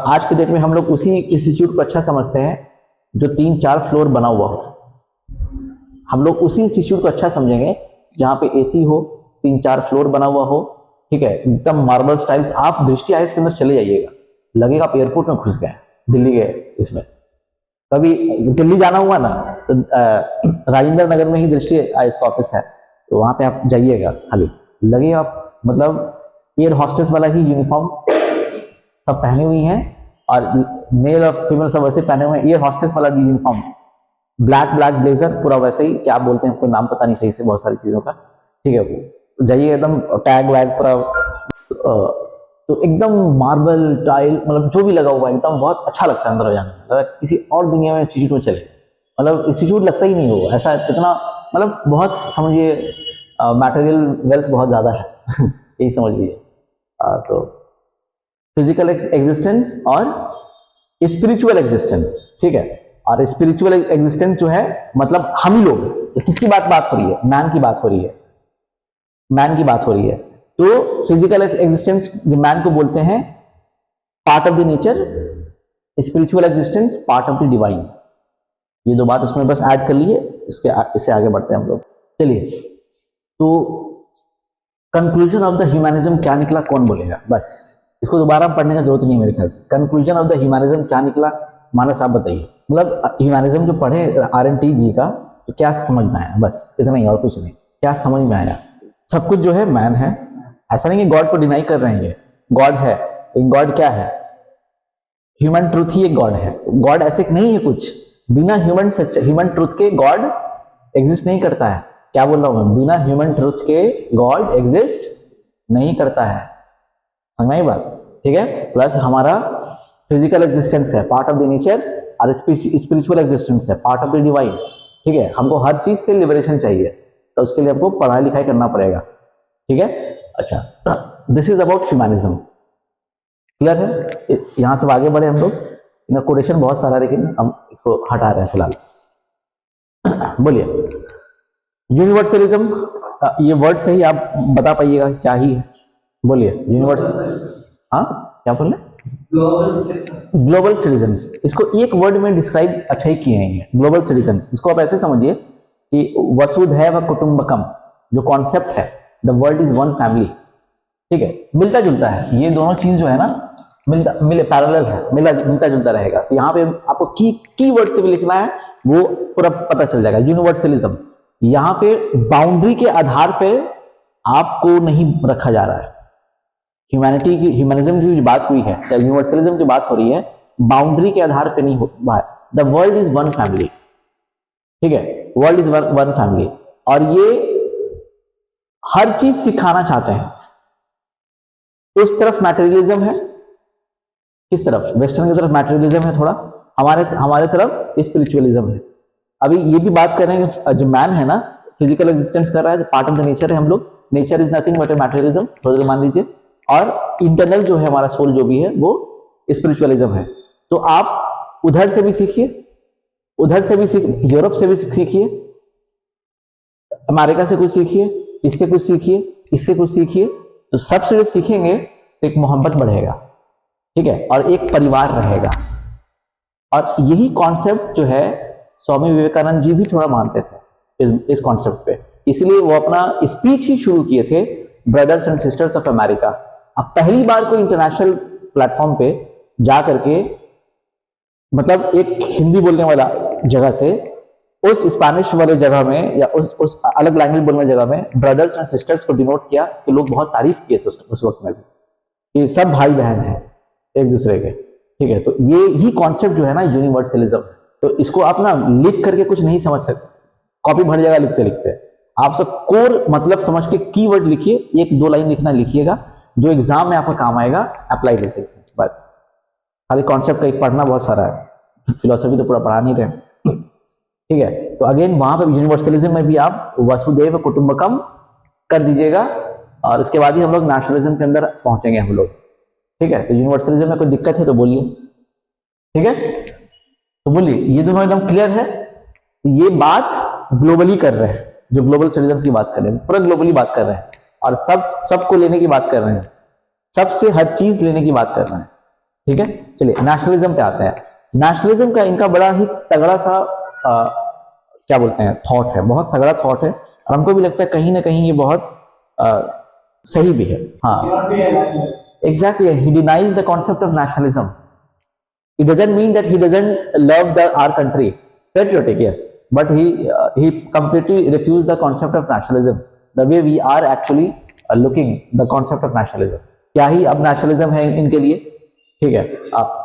आज के डेट में हम लोग उसी इंस्टीट्यूट को अच्छा समझते हैं जो 3-4 फ्लोर बना हुआ हो। हम लोग उसी इंस्टीट्यूट को अच्छा समझेंगे जहां पे एसी हो, 3-4 फ्लोर बना हुआ हो। ठीक है, एकदम मार्बल स्टाइल्स। आप दृष्टि आइस के अंदर चले जाइएगा, लगेगा आप एयरपोर्ट में घुस गए, दिल्ली गए। इसमें कभी दिल्ली जाना हुआ ना, तो राजेंद्र नगर में ही दृष्टि आइस का ऑफिस है, तो वहां पे आप जाइएगा, खाली लगेगा आप मतलब एयर हॉस्टेस वाला ही यूनिफॉर्म सब पहनी हुई हैं, और मेल और फीमेल सब वैसे पहने हुए हैं, एयर हॉस्टेस वाला यूनिफॉर्म, ब्लैक ब्लेजर पूरा वैसे ही। क्या बोलते हैं, कोई नाम पता नहीं सही से बहुत सारी चीजों का। ठीक है, जाइए एकदम टैग वैग पूरा, तो एकदम मार्बल टाइल, मतलब जो भी लगा हुआ है एकदम बहुत अच्छा लगता है अंदर जाने में। किसी और दुनिया में इंस्टीट्यूट में चले, मतलब इंस्टीट्यूट लगता ही नहीं होगा ऐसा। इतना मतलब बहुत समझिए मटेरियल वेल्थ बहुत ज्यादा है यही समझ लीजिए। तो फिजिकल एग्जिस्टेंस और स्पिरिचुअल एग्जिस्टेंस। ठीक है, और स्पिरिचुअल एग्जिस्टेंस जो है मतलब हम ही लोग। किसकी बात हो रही है? मैन की बात हो रही है, मैन की बात हो रही है। तो फिजिकल एग्जिस्टेंस मैन को बोलते हैं part of the nature, spiritual existence part of the divine. ये दो बात उसमें बस ऐड कर लिए, इससे आगे बढ़ते हैं हम लोग। चलिए, तो कंक्लूजन ऑफ द ह्यूमैनिज्म क्या निकला, कौन बोलेगा? बस इसको दोबारा पढ़ने का जरूरत नहीं मेरे ख्याल से। कंक्लूजन ऑफ द ह्यूमैनिज्म क्या निकला, मानस आप बताइए। मतलब ह्यूमैनिज्म जो पढ़े RNT जी का, तो क्या समझ में आया? बस इतना ही, और कुछ नहीं। क्या समझ में आया? सब कुछ जो है मैन है। ऐसा नहीं है गॉड को डिनाई कर रहे हैं, ये गॉड है, लेकिन गॉड क्या है? ह्यूमन ट्रूथ ही एक गॉड है। गॉड ऐसे नहीं है कुछ, बिना ह्यूमन ट्रूथ के गॉड एग्जिस्ट नहीं करता है। क्या बोल रहा हूं मैं, बिना ह्यूमन ट्रूथ के गॉड एग्जिस्ट नहीं करता है, समझ में बात, ठीक है। प्लस हमारा फिजिकल एग्जिस्टेंस है पार्ट ऑफ द नेचर, और स्पिरिचुअल एग्जिस्टेंस है पार्ट ऑफ द डिवाइन, ठीक है। हमको हर चीज से लिबरेशन चाहिए, तो उसके लिए हमको पढ़ाई लिखाई करना पड़ेगा, ठीक है। अच्छा, this is about humanism, clear है। यहां से आगे बढ़े हम लोग, इनका कोटेशन बहुत सारा, लेकिन हम इसको हटा रहे हैं फिलहाल। बोलिए, यूनिवर्सलिज्म, ये वर्ड से ही आप बता पाइएगा क्या ही है, बोलिए। यूनिवर्स, हाँ क्या बोल रहे, ग्लोबल सिटीजन्स, इसको एक वर्ड में डिस्क्राइब अच्छा ही किए हैं ग्लोबल सिटीजन्स। इसको आप ऐसे समझिए कि वसुधैव कुटुंबकम जो कॉन्सेप्ट है, the world is one family, ठीक है, मिलता जुलता है, ये दोनों चीज जो है ना पैरेलल है, मिलता जुलता रहेगा। तो यहाँ पे आपको की वर्ड से भी लिखना है, वो पूरा पता चल जाएगा। यूनिवर्सलिज्म, यहाँ पे बाउंड्री के आधार पे आपको नहीं रखा जा रहा है। ह्यूमैनिटी की, ह्यूमैनिज्म की जो बात हुई है या यूनिवर्सलिज्म की बात हो रही है, बाउंड्री के आधार पे नहीं हो रहा है। The world is one family, ठीक है, वर्ल्ड इज वन फैमिली, और ये हर चीज सिखाना चाहते हैं। उस तरफ मैटेरियलिज्म है, किस तरफ, वेस्टर्न की तरफ मैटेरियलिज्म है थोड़ा, हमारे तरफ स्पिरिचुअलिज्म है। अभी ये भी बात कर रहे हैं कि जो मैन है ना, फिजिकल एग्जिस्टेंस कर रहा है, पार्ट ऑफ द नेचर है हम लोग, nature is nothing but A materialism, थोड़ा मान लीजिए, और इंटरनल जो है हमारा सोल जो भी है वो स्पिरिचुअलिज्म है। तो आप उधर से भी सीखिए, उधर से भी सीखिए, यूरोप से भी सीखिए, अमेरिका से कुछ सीखिए, इससे कुछ सीखिए, इससे कुछ सीखिए, तो सबसे सीखेंगे तो एक मोहब्बत बढ़ेगा, ठीक है, और एक परिवार रहेगा। और यही कॉन्सेप्ट जो है स्वामी विवेकानंद जी भी थोड़ा मानते थे इस कॉन्सेप्ट पे, इसलिए वो अपना स्पीच ही शुरू किए थे, brothers and sisters of America. अब पहली बार कोई इंटरनेशनल प्लेटफॉर्म पे जा करके, मतलब एक हिंदी बोलने वाला जगह से उस स्पेनिश वाले जगह में या उस अलग लैंग्वेज बोलने वाली जगह में ब्रदर्स एंड सिस्टर्स को डिनोट किया, तो लोग बहुत तारीफ किए थे उस वक्त में भी, कि सब भाई बहन हैं एक दूसरे के, ठीक है। तो ये ही कॉन्सेप्ट जो है ना यूनिवर्सलिज्म, तो इसको आप ना लिख करके कुछ नहीं समझ सकते, कॉपी भर जाएगा लिखते लिखते। आप सब कोर मतलब समझ के कीवर्ड लिखिए, एक दो लाइन लिखना लिखिएगा, जो एग्जाम में आपका काम आएगा अप्लाइड एथिक्स में, बस। खाली कॉन्सेप्ट का एक पढ़ना बहुत सारा है, फिलोसफी तो पूरा पढ़ा नहीं रहे, ठीक है। तो अगेन वहां पर यूनिवर्सलिज्म में भी आप वसुधैव कुटुंबकम कर दीजिएगा, और इसके बाद ही हम लोग नेशनलिज्म के अंदर पहुंचेंगे हम लोग, ठीक है। तो यूनिवर्सलिज्म में कोई दिक्कत है तो बोलिए, ठीक है, तो बोलिए, ये दोनों एकदम क्लियर है। तो ये बात ग्लोबली कर रहे हैं, जो ग्लोबल सिटीजन्स की बात कर रहे हैं, पूरा ग्लोबली बात कर रहे हैं, और सबको लेने की बात कर रहे हैं, सबसे हर चीज लेने की बात कर रहे हैं, ठीक है। चलिए नेशनलिज्म पे आते हैं। नेशनलिज्म का इनका बड़ा ही तगड़ा सा क्या बोलते हैं थॉट है, बहुत तगड़ा थॉट है, और हमको भी लगता है कहीं ना कहीं ये बहुत सही भी है। हाँ exactly, he denies the concept of nationalism. It doesn't mean that he doesn't love our country. Patriotic, yes, but he completely refused the concept of nationalism. The way we are actually looking the concept of nationalism. क्या ही अब nationalism है इनके लिए, ठीक है।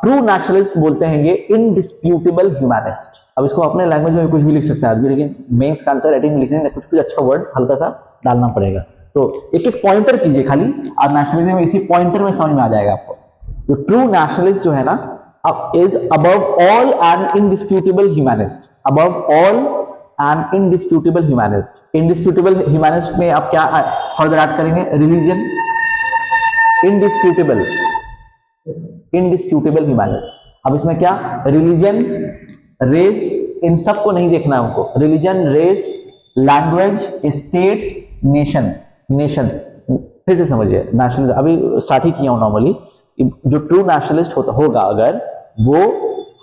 True nationalist बोलते हैं ये इंडिस्प्यूटेबल ह्यूमैनिस्ट। अब इसको अपने लैंग्वेज में कुछ भी लिख सकता है आदमी, लेकिन मेंस का आंसर राइटिंग में लिखने में कुछ अच्छा वर्ड हल्का सा डालना पड़ेगा। तो एक एक पॉइंटर कीजिए खाली, और नेशनलिज्म इसी पॉइंटर में समझ में आ जाएगा आपको। जो ट्रू नेशनलिस्ट जो है ना, is above all an indisputable humanist, above all an indisputable humanist। indisputable humanist में आप क्या फर्दर ऐड करेंगे, रिलीजन, indisputable humanist। अब इसमें क्या, रिलीजन, रेस, इन सबको नहीं देखना है हमको, religion, race, language, state, nation. फिर से समझिए, नेशनलिज्म अभी स्टार्ट ही किया हूं नॉर्मली। जो ट्रू नेशनलिस्ट होगा अगर, वो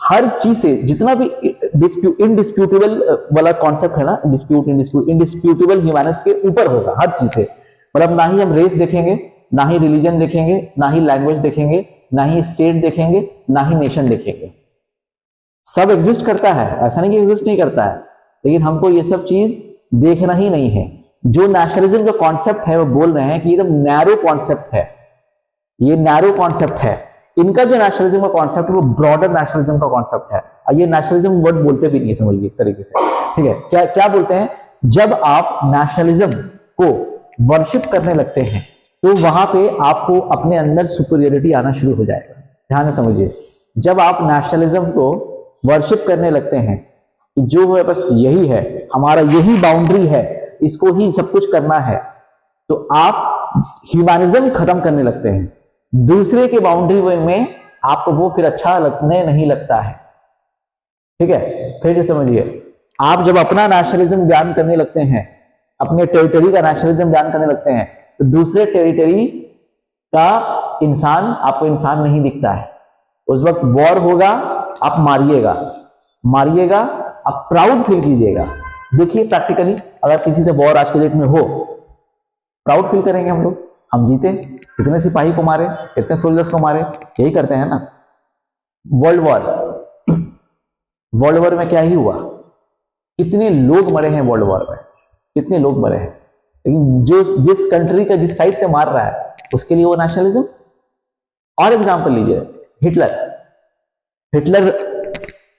हर चीज से, जितना भी इंडिस्प्यूटेबल वाला कॉन्सेप्ट है ना, इंडिस्प्यूटेबल ह्यूमैनिस्ट के ऊपर होगा हर चीज से। मतलब ना ही हम रेस देखेंगे, ना ही रिलीजन देखेंगे, ना ही लैंग्वेज देखेंगे, ना ही स्टेट देखेंगे, ना ही नेशन देखेंगे। सब एग्जिस्ट करता है, ऐसा नहीं कि एग्जिस्ट नहीं करता है, लेकिन हमको ये सब चीज देखना ही नहीं है। जो नेशनलिज्म जो कॉन्सेप्ट है वो बोल रहे हैं कि एकदम नैरो कॉन्सेप्ट है, ये नैरो कॉन्सेप्ट है। इनका जो नेशनलिज्म का कॉन्सेप्ट है वो ब्रॉडर नेशनलिज्म का कॉन्सेप्ट है। और ये नेशनलिज्म वर्ड बोलते भी नहीं है, समझ लीजिए एक तरीके से, ठीक है। क्या क्या बोलते हैं जब आप नेशनलिज्म को वर्शिप करने लगते हैं तो वहां पे आपको अपने अंदर सुपीरियरिटी आना शुरू हो जाएगा। ध्यान से समझिए, जब आप नेशनलिज्म को वर्शिप करने लगते हैं कि जो है बस यही है, हमारा यही बाउंड्री है, इसको ही सब कुछ करना है, तो आप ह्यूमैनिज्म खत्म करने लगते हैं। दूसरे के बाउंड्री में आपको वो फिर अच्छा लगने नहीं लगता है। ठीक है, फिर समझिए, आप जब अपना नेशनलिज्म बयान करने लगते हैं, अपने टेरिटरी का नेशनलिज्म बयान करने लगते हैं, तो दूसरे टेरिटरी का इंसान आपको इंसान नहीं दिखता है। उस वक्त वॉर होगा, आप मारिएगा, आप प्राउड फील कीजिएगा। देखिए प्रैक्टिकली, अगर किसी से वॉर आज के डेट में हो, प्राउड फील करेंगे हम लोग, हम जीते, इतने सिपाही को मारे, इतने सोल्जर्स को मारे, यही करते हैं ना। वर्ल्ड वॉर में क्या ही हुआ, कितने लोग मरे हैं वर्ल्ड वॉर में, कितने लोग मरे हैं, लेकिन जो जिस कंट्री का जिस साइड से मार रहा है उसके लिए वो नेशनलिज्म। और एग्जांपल लीजिए, हिटलर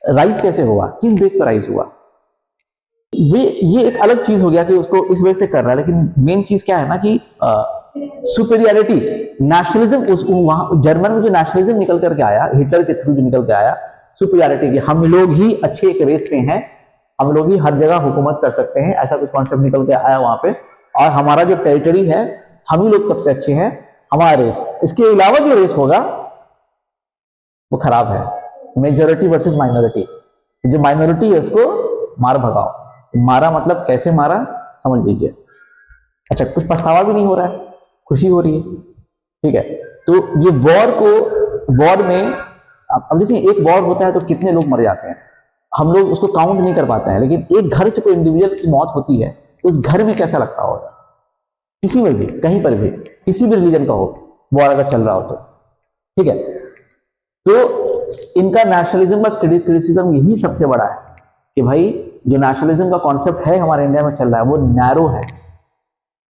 राइज कैसे हुआ, किस बेस पर राइज हुआ, ये एक अलग चीज हो गया कि उसको इस वजह से कर रहा है, लेकिन मेन चीज क्या है ना कि सुपेरियरिटी, नेशनलिज्म, वहां जर्मन में जो नेशनलिज्म निकल करके आया, हिटलर के थ्रू जो निकल के आया, सुपेरियरिटी की, हम लोग ही अच्छे एक रेस से हैं, हम लोग ही हर जगह हुकूमत कर सकते हैं, ऐसा कुछ कॉन्सेप्ट निकल के आया वहां पे, और हमारा जो टेरिटरी है, हम ही लोग सबसे अच्छे हैं, हमारा रेस। इसके अलावा जो रेस होगा वो खराब है, मेजॉरिटी वर्सेस माइनॉरिटी। जो माइनॉरिटी है उसको मार भगाओ। मारा मतलब कैसे मारा समझ लीजिए। अच्छा, कुछ पछतावा भी नहीं हो रहा है, खुशी हो रही है। ठीक है, तो ये वॉर में अब देखिए, एक वॉर होता है तो कितने लोग मर जाते हैं, हम लोग उसको काउंट नहीं कर पाते हैं, लेकिन एक घर से कोई इंडिविजुअल की मौत होती है, उस घर में कैसा लगता होगा, किसी में भी, कहीं पर भी, किसी भी रिलीजन का हो, वॉर अगर चल रहा हो तो। ठीक है, तो इनका नेशनलिज्म का क्रिटिसिज्म यही सबसे बड़ा है कि भाई जो नेशनलिज्म का कॉन्सेप्ट है हमारे इंडिया में चल रहा है वो नैरो है,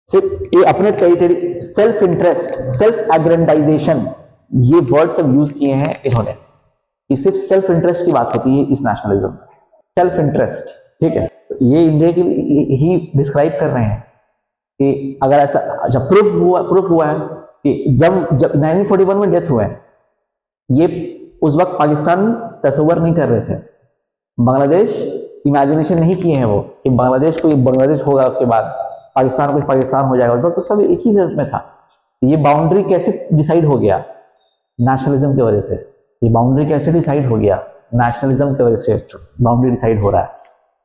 सिर्फ ये अपने टेरिटरी, सेल्फ इंटरेस्ट, सेल्फ एग्रेंडाइजेशन, ये वर्ड सब यूज किए हैं इन्होंने, कि सिर्फ सेल्फ इंटरेस्ट की बात होती है इस नेशनलिज्म में, सेल्फ इंटरेस्ट। ठीक है, ये इंडिया के लिए ही डिस्क्राइब कर रहे हैं कि अगर ऐसा, जब प्रूफ हुआ है कि जब 1941 में डेथ हुआ है, ये उस वक्त पाकिस्तान तस्वर नहीं कर रहे थे, बांग्लादेश इमेजिनेशन नहीं किए हैं वो कि बांग्लादेश कोई बांग्लादेश होगा, उसके बाद पाकिस्तान कुछ पाकिस्तान हो जाएगा, उस वक्त तो सब एक ही में था। ये बाउंड्री कैसे डिसाइड हो गया, नेशनलिज्म की वजह से। ये बाउंड्री कैसे डिसाइड हो गया, नेशनलिज्म की वजह से बाउंड्री डिसाइड हो रहा है।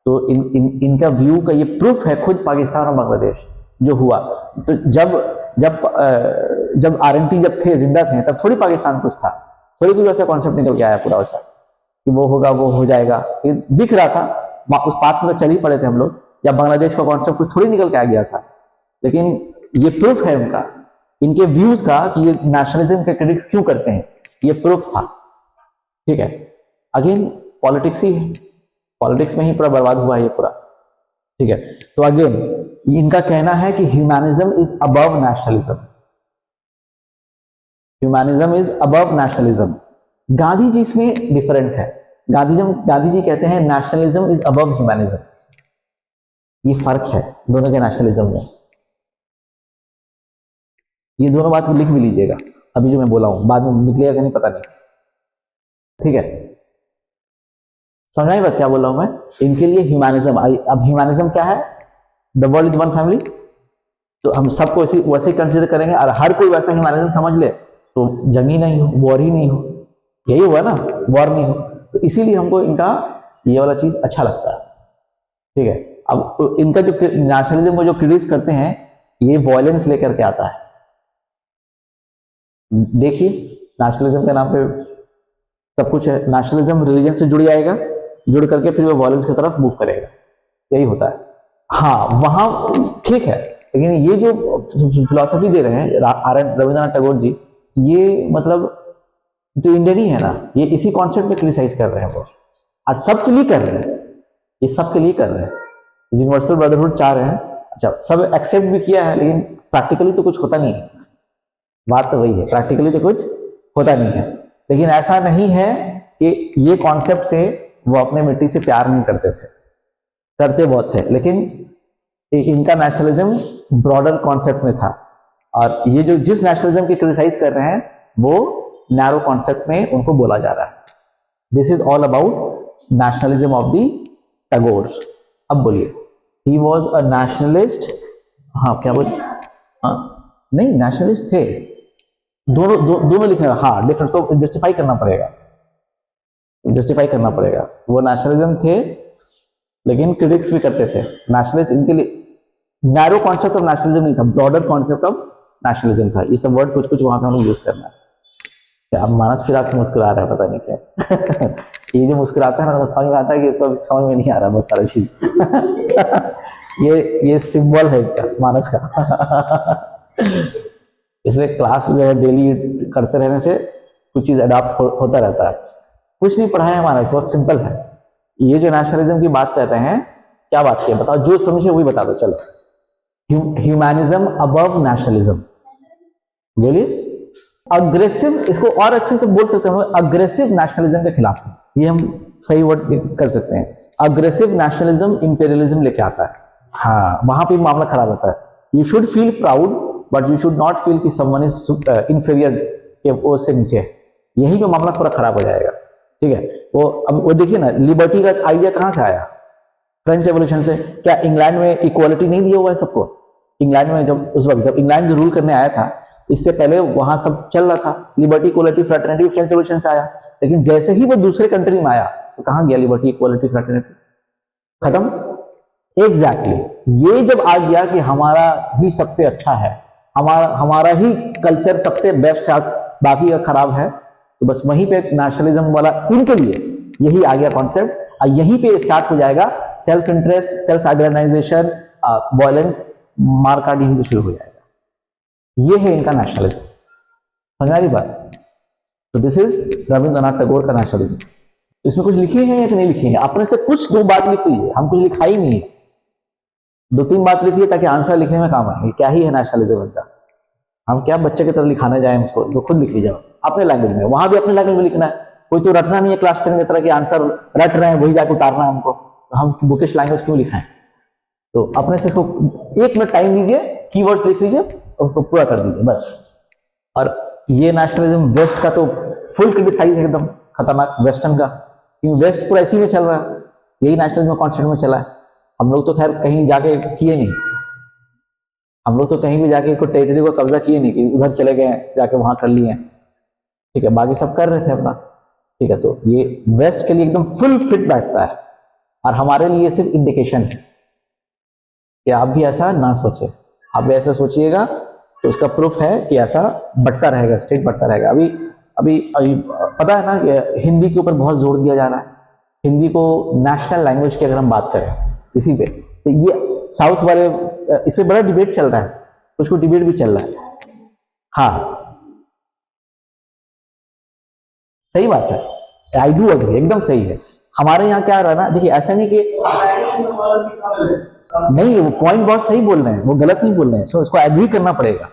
तो इनका व्यू का ये प्रूफ है खुद पाकिस्तान और बांग्लादेश जो हुआ। तो जब आरएनटी जब थे, जिंदा थे, तब थोड़ी पाकिस्तान कुछ था, थोड़ी कुछ वैसा कॉन्सेप्ट निकल के आया पूरा वैसा कि वो होगा वो हो जाएगा, ये दिख रहा था, उस पाथ में तो चल ही पड़े थे हम लोग, या बांग्लादेश का कॉन्सेप्ट कुछ थोड़ी निकल के आ गया था। लेकिन ये प्रूफ है उनका, इनके व्यूज का कि ये नेशनलिज्म के क्रिटिक्स क्यों करते हैं, ये प्रूफ था। ठीक है, अगेन पॉलिटिक्स ही है, पॉलिटिक्स में ही पूरा बर्बाद हुआ है ये पूरा। ठीक है, तो अगेन इनका कहना है कि humanism is above nationalism, humanism is above nationalism. Gandhi ji इसमें डिफरेंट है, गांधी जी कहते हैं नेशनलिज्म इज अबव ह्यूमैनिज्म। ये फर्क है दोनों के नेशनलिज्म में, ये दोनों बात लिख भी लीजिएगा, अभी जो मैं बोला हूं, बाद में निकलेगा कि नहीं पता नहीं। ठीक है, समझाई बात क्या बोल रहा हूं मैं। इनके लिए ह्यूमैनिज्म, अब ह्यूमैनिज्म क्या है, the world is one family, तो हम सबको वैसे ही कंसिडर करेंगे, और हर कोई वैसा ह्यूमैनिज्म समझ ले तो जंग ही नहीं हो, वॉर ही नहीं हो, यही हुआ ना, वॉर नहीं हो। तो इसीलिए हमको इनका ये वाला चीज अच्छा लगता है। ठीक है, अब इनका जो नेशनलिज्म को जो क्रिटिसाइज करते हैं, ये वॉयलेंस लेकर के आता है। देखिए, नेशनलिज्म के नाम पे सब कुछ है, नेशनलिज्म रिलीजन से जुड़ जाएगा, जुड़ करके फिर वो वॉयलेंस की तरफ मूव करेगा, यही होता है। हाँ, वहां ठीक है, लेकिन ये जो फिलॉसफी दे रहे हैं रविंद्रनाथ टैगोर जी, ये मतलब जो इंडियन ही है ना, ये इसी कॉन्सेप्ट में क्रिटिसाइज कर रहे हैं वो, और सबके लिए कर रहे हैं, ये सबके लिए कर रहे हैं, यूनिवर्सल ब्रदरहुड चाह रहे हैं। अच्छा, सब एक्सेप्ट भी किया है, लेकिन प्रैक्टिकली तो कुछ होता नहीं है, बात तो वही है, प्रैक्टिकली तो कुछ होता नहीं है। लेकिन ऐसा नहीं है कि ये कॉन्सेप्ट से वो अपने मिट्टी से प्यार नहीं करते थे, करते बहुत थे, लेकिन इनका नेशनलिज्म ब्रॉडर कॉन्सेप्ट में था, और ये जो जिस नेशनलिज्म की क्रिटिसाइज कर रहे हैं वो नैरो कॉन्सेप्ट में उनको बोला जा रहा है। This is all about nationalism of the Tagore. अब बोलिए, ही वॉज अ नेशनलिस्ट। हाँ क्या बोलिए? हाँ नहीं, नेशनलिस्ट थे, दोनों लिखने का, हाँ डिफरेंस को जस्टिफाई करना पड़ेगा, जस्टिफाई करना पड़ेगा। वो नेशनलिज्म थे लेकिन क्रिटिक्स भी करते थे। नेशनलिस्ट इनके लिए नैरो कॉन्सेप्ट ऑफ नेशनलिज्म नहीं था, ब्रॉडर कॉन्सेप्ट ऑफ नेशनलिज्म था। ये सब वर्ड कुछ कुछ वहां पे हम लोग यूज करना है। अब मानस फिर से मुस्कुरा रहा है, पता नहीं क्या। ये जो मुस्कुराता है ना, तो समझ में आता है कि इसको अभी समझ में नहीं आ रहा बहुत सारा चीज। ये सिंबल है इसका, मानस का। इसलिए क्लास जो है डेली करते रहने से कुछ चीज अडॉप्ट होता रहता है। कुछ नहीं पढ़ाया है मानस, बहुत सिंपल है। ये जो नेशनलिज्म की बात कर रहे हैं, क्या बात की बताओ, जो समझे वही बता दो। चलो, ह्यूमैनिज्म अबव नेशनलिज्म, बोलिए। अग्रेसिव, इसको और अच्छे से बोल सकते हैं, अग्रेसिव नेशनलिज्म के खिलाफ, ये हम सही वर्ड कर सकते हैं। अग्रेसिव नेशनलिज्म इंपीरियलिज्म लेके आता है, हाँ वहां पे मामला खराब होता है। You should feel proud but you should not feel कि समवन इज इंफीरियर के उससे नीचे है, यहीं पे मामला पूरा खराब हो जाएगा। ठीक है, वो अब वो देखिए ना, लिबर्टी का आइडिया कहां से आया? फ्रेंच रेवोल्यूशन से। क्या इंग्लैंड में इक्वालिटी नहीं दिया हुआ है सबको? इंग्लैंड में जब उस वक्त जब इंग्लैंड जो रूल करने आया था, इससे पहले वहां सब चल रहा था, liberty equality fraternity French revolution से आया। लेकिन जैसे ही वो दूसरे कंट्री में आया तो कहां गया लिबर्टी इक्वालिटी फ्रेटर्निटी? खत्म। एग्जैक्टली ये जब आ गया कि हमारा ही सबसे अच्छा है, हमारा ही कल्चर सबसे बेस्ट है, बाकी का खराब है, तो बस वहीं पे नेशनलिज्म वाला इनके लिए यही आ गया कॉन्सेप्ट, और यहीं पे स्टार्ट हो जाएगा सेल्फ इंटरेस्ट, सेल्फ एग्रेनाइजेशन, वायलेंस, मारकाट, यहीं से शुरू हो जाएगा। ये है इनका नेशनलिज्म। समझ आ रही बात? तो दिस इज रविंद्रनाथ टैगोर का नेशनलिज्म। इसमें कुछ लिखे हैं या नहीं लिखे हैं? अपने से कुछ दो बात लिख लीजिए, हम कुछ लिखा ही नहीं है, दो तीन बात लिखिए ताकि आंसर लिखने में काम आए। क्या ही है नेशनलिज्म का? हम क्या बच्चे की तरह लिखाने जाए उसको? तो खुद लिख लीजिए अपने लैंग्वेज में, वहां भी अपने लैंग्वेज में लिखना है। कोई तो रटना नहीं है क्लास 10 की तरह कि आंसर रट रहे हैं वही जाकर उतारना है हमको, तो हम बुकिश लैंग्वेज क्यों लिखाएं? तो अपने से इसको 1 मिनट टाइम लीजिए, कीवर्ड्स लिख लीजिए और उसको पूरा कर दीजिए बस। और ये नेशनलिज्म वेस्ट का तो फुल क्रिटिसाइज है, एकदम खतरनाक वेस्टर्न का, क्योंकि वेस्ट पूरा इसी में चल रहा है, यही नेशनलिज्म कॉन्सेप्ट में चला है। हम लोग तो खैर कहीं जाके किए नहीं, हम लोग तो कहीं भी जाके कोई टेरिटरी को कब्जा किए नहीं कि उधर चले गए जाके वहां कर लिए, ठीक है, बाकी सब कर रहे थे अपना। ठीक है, तो ये वेस्ट के लिए एकदम फुल फिट बैठता है, और हमारे लिए सिर्फ इंडिकेशन है कि आप भी ऐसा ना सोचे। आप भी ऐसा सोचिएगा तो उसका प्रूफ है कि ऐसा बढ़ता रहेगा, स्टेट बढ़ता रहेगा। अभी अभी पता है ना कि हिंदी के ऊपर बहुत जोर दिया जा रहा है, हिंदी को नेशनल लैंग्वेज की अगर हम बात करें इसी पे, तो ये साउथ वाले इस पे बड़ा डिबेट चल रहा है, कुछ डिबेट भी चल रहा है। हाँ सही बात है, आई डू अग्री, एकदम सही है। हमारे यहाँ क्या रहा ना, देखिए ऐसा नहीं कि नहीं, वो पॉइंट बहुत सही बोल रहे हैं, वो गलत नहीं बोल रहे हैं, सो इसको एग्री करना पड़ेगा।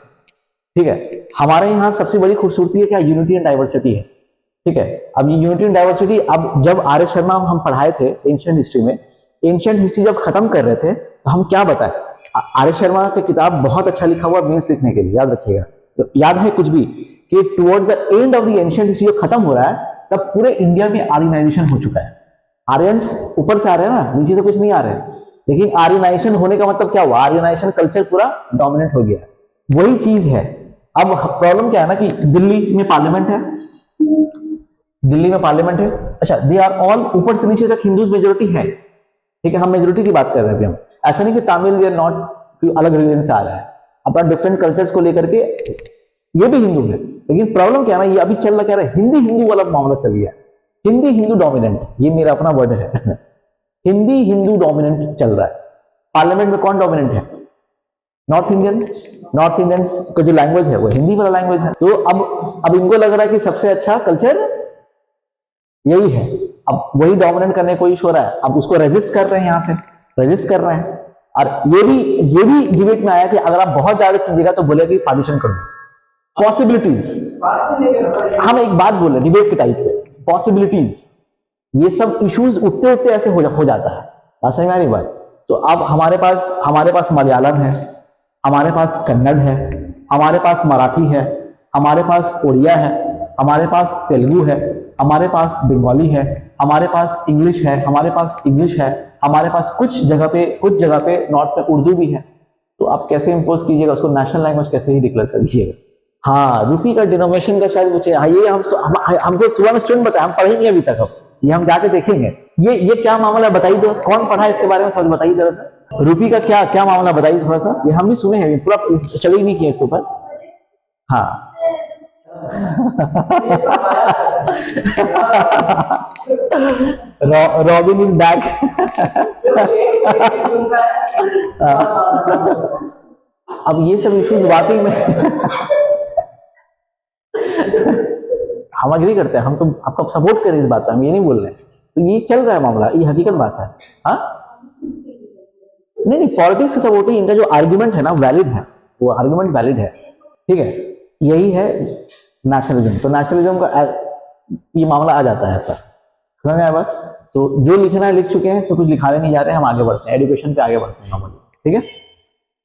ठीक है, हमारे यहाँ सबसे बड़ी खूबसूरती है क्या? यूनिटी एंड डाइवर्सिटी है। ठीक है, अब ये यूनिटी एंड डाइवर्सिटी, अब जब आर एस शर्मा हम पढ़ाए थे एंशिएंट हिस्ट्री में, एंशिएंट हिस्ट्री जब खत्म कर रहे थे तो हम क्या बताएं, आर एस शर्मा की किताब बहुत अच्छा लिखा हुआ मीन्स लिखने के लिए, याद रखिएगा। तो याद है कुछ भी कि towards the end of the ancient history जब खत्म हो रहा है तब पूरे इंडिया में आर्यनाइजेशन हो चुका है। आर्यंस ऊपर से आ रहे हैं ना, नीचे से कुछ नहीं आ रहे हैं, लेकिन आर्यनाइजेशन होने का मतलब क्या हुआ? आर्यनाइजेशन कल्चर पूरा डोमिनेट हो गया, वही चीज है। अब प्रॉब्लम क्या है ना कि दिल्ली में पार्लियामेंट है, दिल्ली में पार्लियामेंट है, अच्छा दे आर ऑल, ऊपर से नीचे तक हिंदूज मेजोरिटी है। ठीक है, हम मेजोरिटी की बात कर रहे हैं अभी हम, ऐसा नहीं कि तमिल वी आर नॉट, अलग रीजन से आ रहा है, अपना डिफरेंट कल्चर्स को लेकर के ये भी हिंदू है। लेकिन प्रॉब्लम क्या है ना, ये अभी चल रहा क्या है, हिंदी हिंदू वाला मामला चल गया, हिंदी हिंदू डोमिनेंट, ये मेरा अपना वर्ड है। हिंदी हिंदू डोमिनेंट चल रहा है। पार्लियामेंट में कौन डोमिनेंट है? North Indians. नॉर्थ इंडियंस का जो लैंग्वेज है वो हिंदी वाला लैंग्वेज है। तो अब इनको लग रहा है कि सबसे अच्छा कल्चर यही है, अब वही डोमिनेट करने की कोशिश हो रहा है, अब उसको रेजिस्ट कर रहे हैं, यहां से रेजिस्ट कर रहे हैं। और ये भी डिबेट में आया कि अगर आप बहुत ज्यादा कीजिएगा तो बोले कि पार्टीशन कर दो। पॉसिबिलिटीज, हम एक बात बोले डिबेट के टाइप पे, पॉसिबिलिटीज, ये सब इश्यूज उठते उठते ऐसे हो जाता है। समझ में आ रही बात? तो अब हमारे पास मलयालम है, हमारे पास कन्नड़ है, हमारे पास मराठी है, हमारे पास उड़िया है, हमारे पास तेलुगु है, हमारे पास बंगाली है, हमारे पास इंग्लिश है, हमारे पास इंग्लिश है, हमारे पास कुछ जगह पे नॉर्थ में उर्दू भी है। तो आप कैसे इंपोज कीजिएगा उसको, नेशनल लैंग्वेज कैसे ही डिक्लेयर कर दीजिएगा। हाँ, रुपी का डिनोमिनेशन का शायद पूछे। हाँ, ये हमको सुबह में स्टूडेंट बताया, हम पढ़ेंगे अभी तक, ये हम जाके देखेंगे। ये क्या मामला बताइए, दो कौन पढ़ा है इसके बारे में, समझ बताइए जरा सा। रुपी का क्या मामला बताइए थोड़ा सा, ये हम भी सुने हैं, पूरा स्टडी नहीं किया इसके ऊपर। हाँ रॉबिन इज बैक। अब ये सब इश्यूज वाकई में हम अग्री करते हैं, हम तो आपका सपोर्ट करें इस बात पे, हम ये नहीं बोल रहे हैं। तो ये चल रहा है मामला, ये हकीकत बात है। हाँ नहीं, पॉलिटिक्स से सपोर्ट नहीं, इनका जो आर्ग्यूमेंट है ना वैलिड है, वो आर्ग्यूमेंट वैलिड है, ठीक है। यही है नेशनलिज्म। तो नेशनलिज्म का ये मामला आ जाता है ऐसा, समझ में आया बात। तो जो लिखना है लिख चुके हैं, इसमें कुछ लिखाने नहीं जा रहे हैं, हम आगे बढ़ते हैं, एजुकेशन पे आगे बढ़ते हैं नॉर्मली, ठीक है।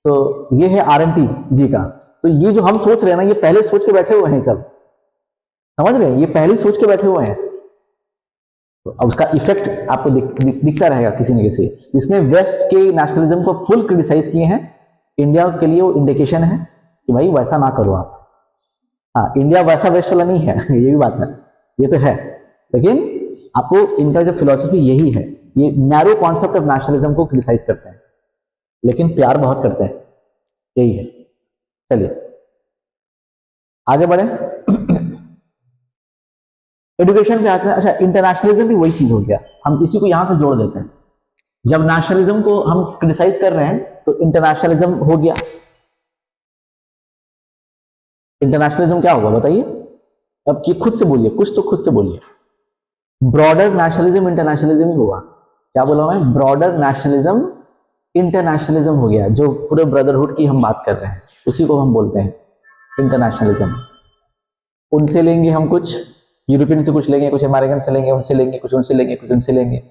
तो ये है आरएनटी जी का। तो ये जो हम सोच रहे हैं ना, ये पहले सोच के बैठे हुए हैं सब, समझ रहे हैं, ये पहले सोच के बैठे हुए हैं। तो अब उसका इफेक्ट आपको दिखता रहेगा किसी न किसी। इसमें वेस्ट के नेशनलिज्म को फुल क्रिटिसाइज किए हैं, इंडिया के लिए वो इंडिकेशन है कि भाई वैसा ना करो आप। हाँ, इंडिया वैसा वेस्ट वाला नहीं है ये भी बात है, ये तो है। लेकिन आपको इनका जो फिलॉसफी यही है, ये नैरो कॉन्सेप्ट ऑफ नेशनलिज्म को क्रिटिसाइज करते हैं, लेकिन प्यार बहुत करते हैं, यही है। चलिए आगे बढ़े। एजुकेशन पे आते हैं। अच्छा, इंटरनेशनलिज्म भी वही चीज हो गया, हम इसी को यहां से जोड़ देते हैं। जब नेशनलिज्म को हम क्रिटिसाइज कर रहे हैं तो इंटरनेशनलिज्म हो गया। इंटरनेशनलिज्म क्या होगा बताइए, अब ये खुद से बोलिए, कुछ तो खुद से बोलिए। ब्रॉडर नेशनलिज्म इंटरनेशनलिज्म ही होगा। क्या बोला मैं, ब्रॉडर नेशनलिज्म इंटरनेशनलिज्म हो गया। जो पूरे ब्रदरहुड की हम बात कर रहे हैं उसी को हम बोलते हैं इंटरनेशनलिज्म। उनसे लेंगे हम कुछ, यूरोपियन से कुछ लेंगे, कुछ अमेरिकन से लेंगे, उनसे लेंगे कुछ, उनसे लेंगे कुछ, उनसे लेंगे,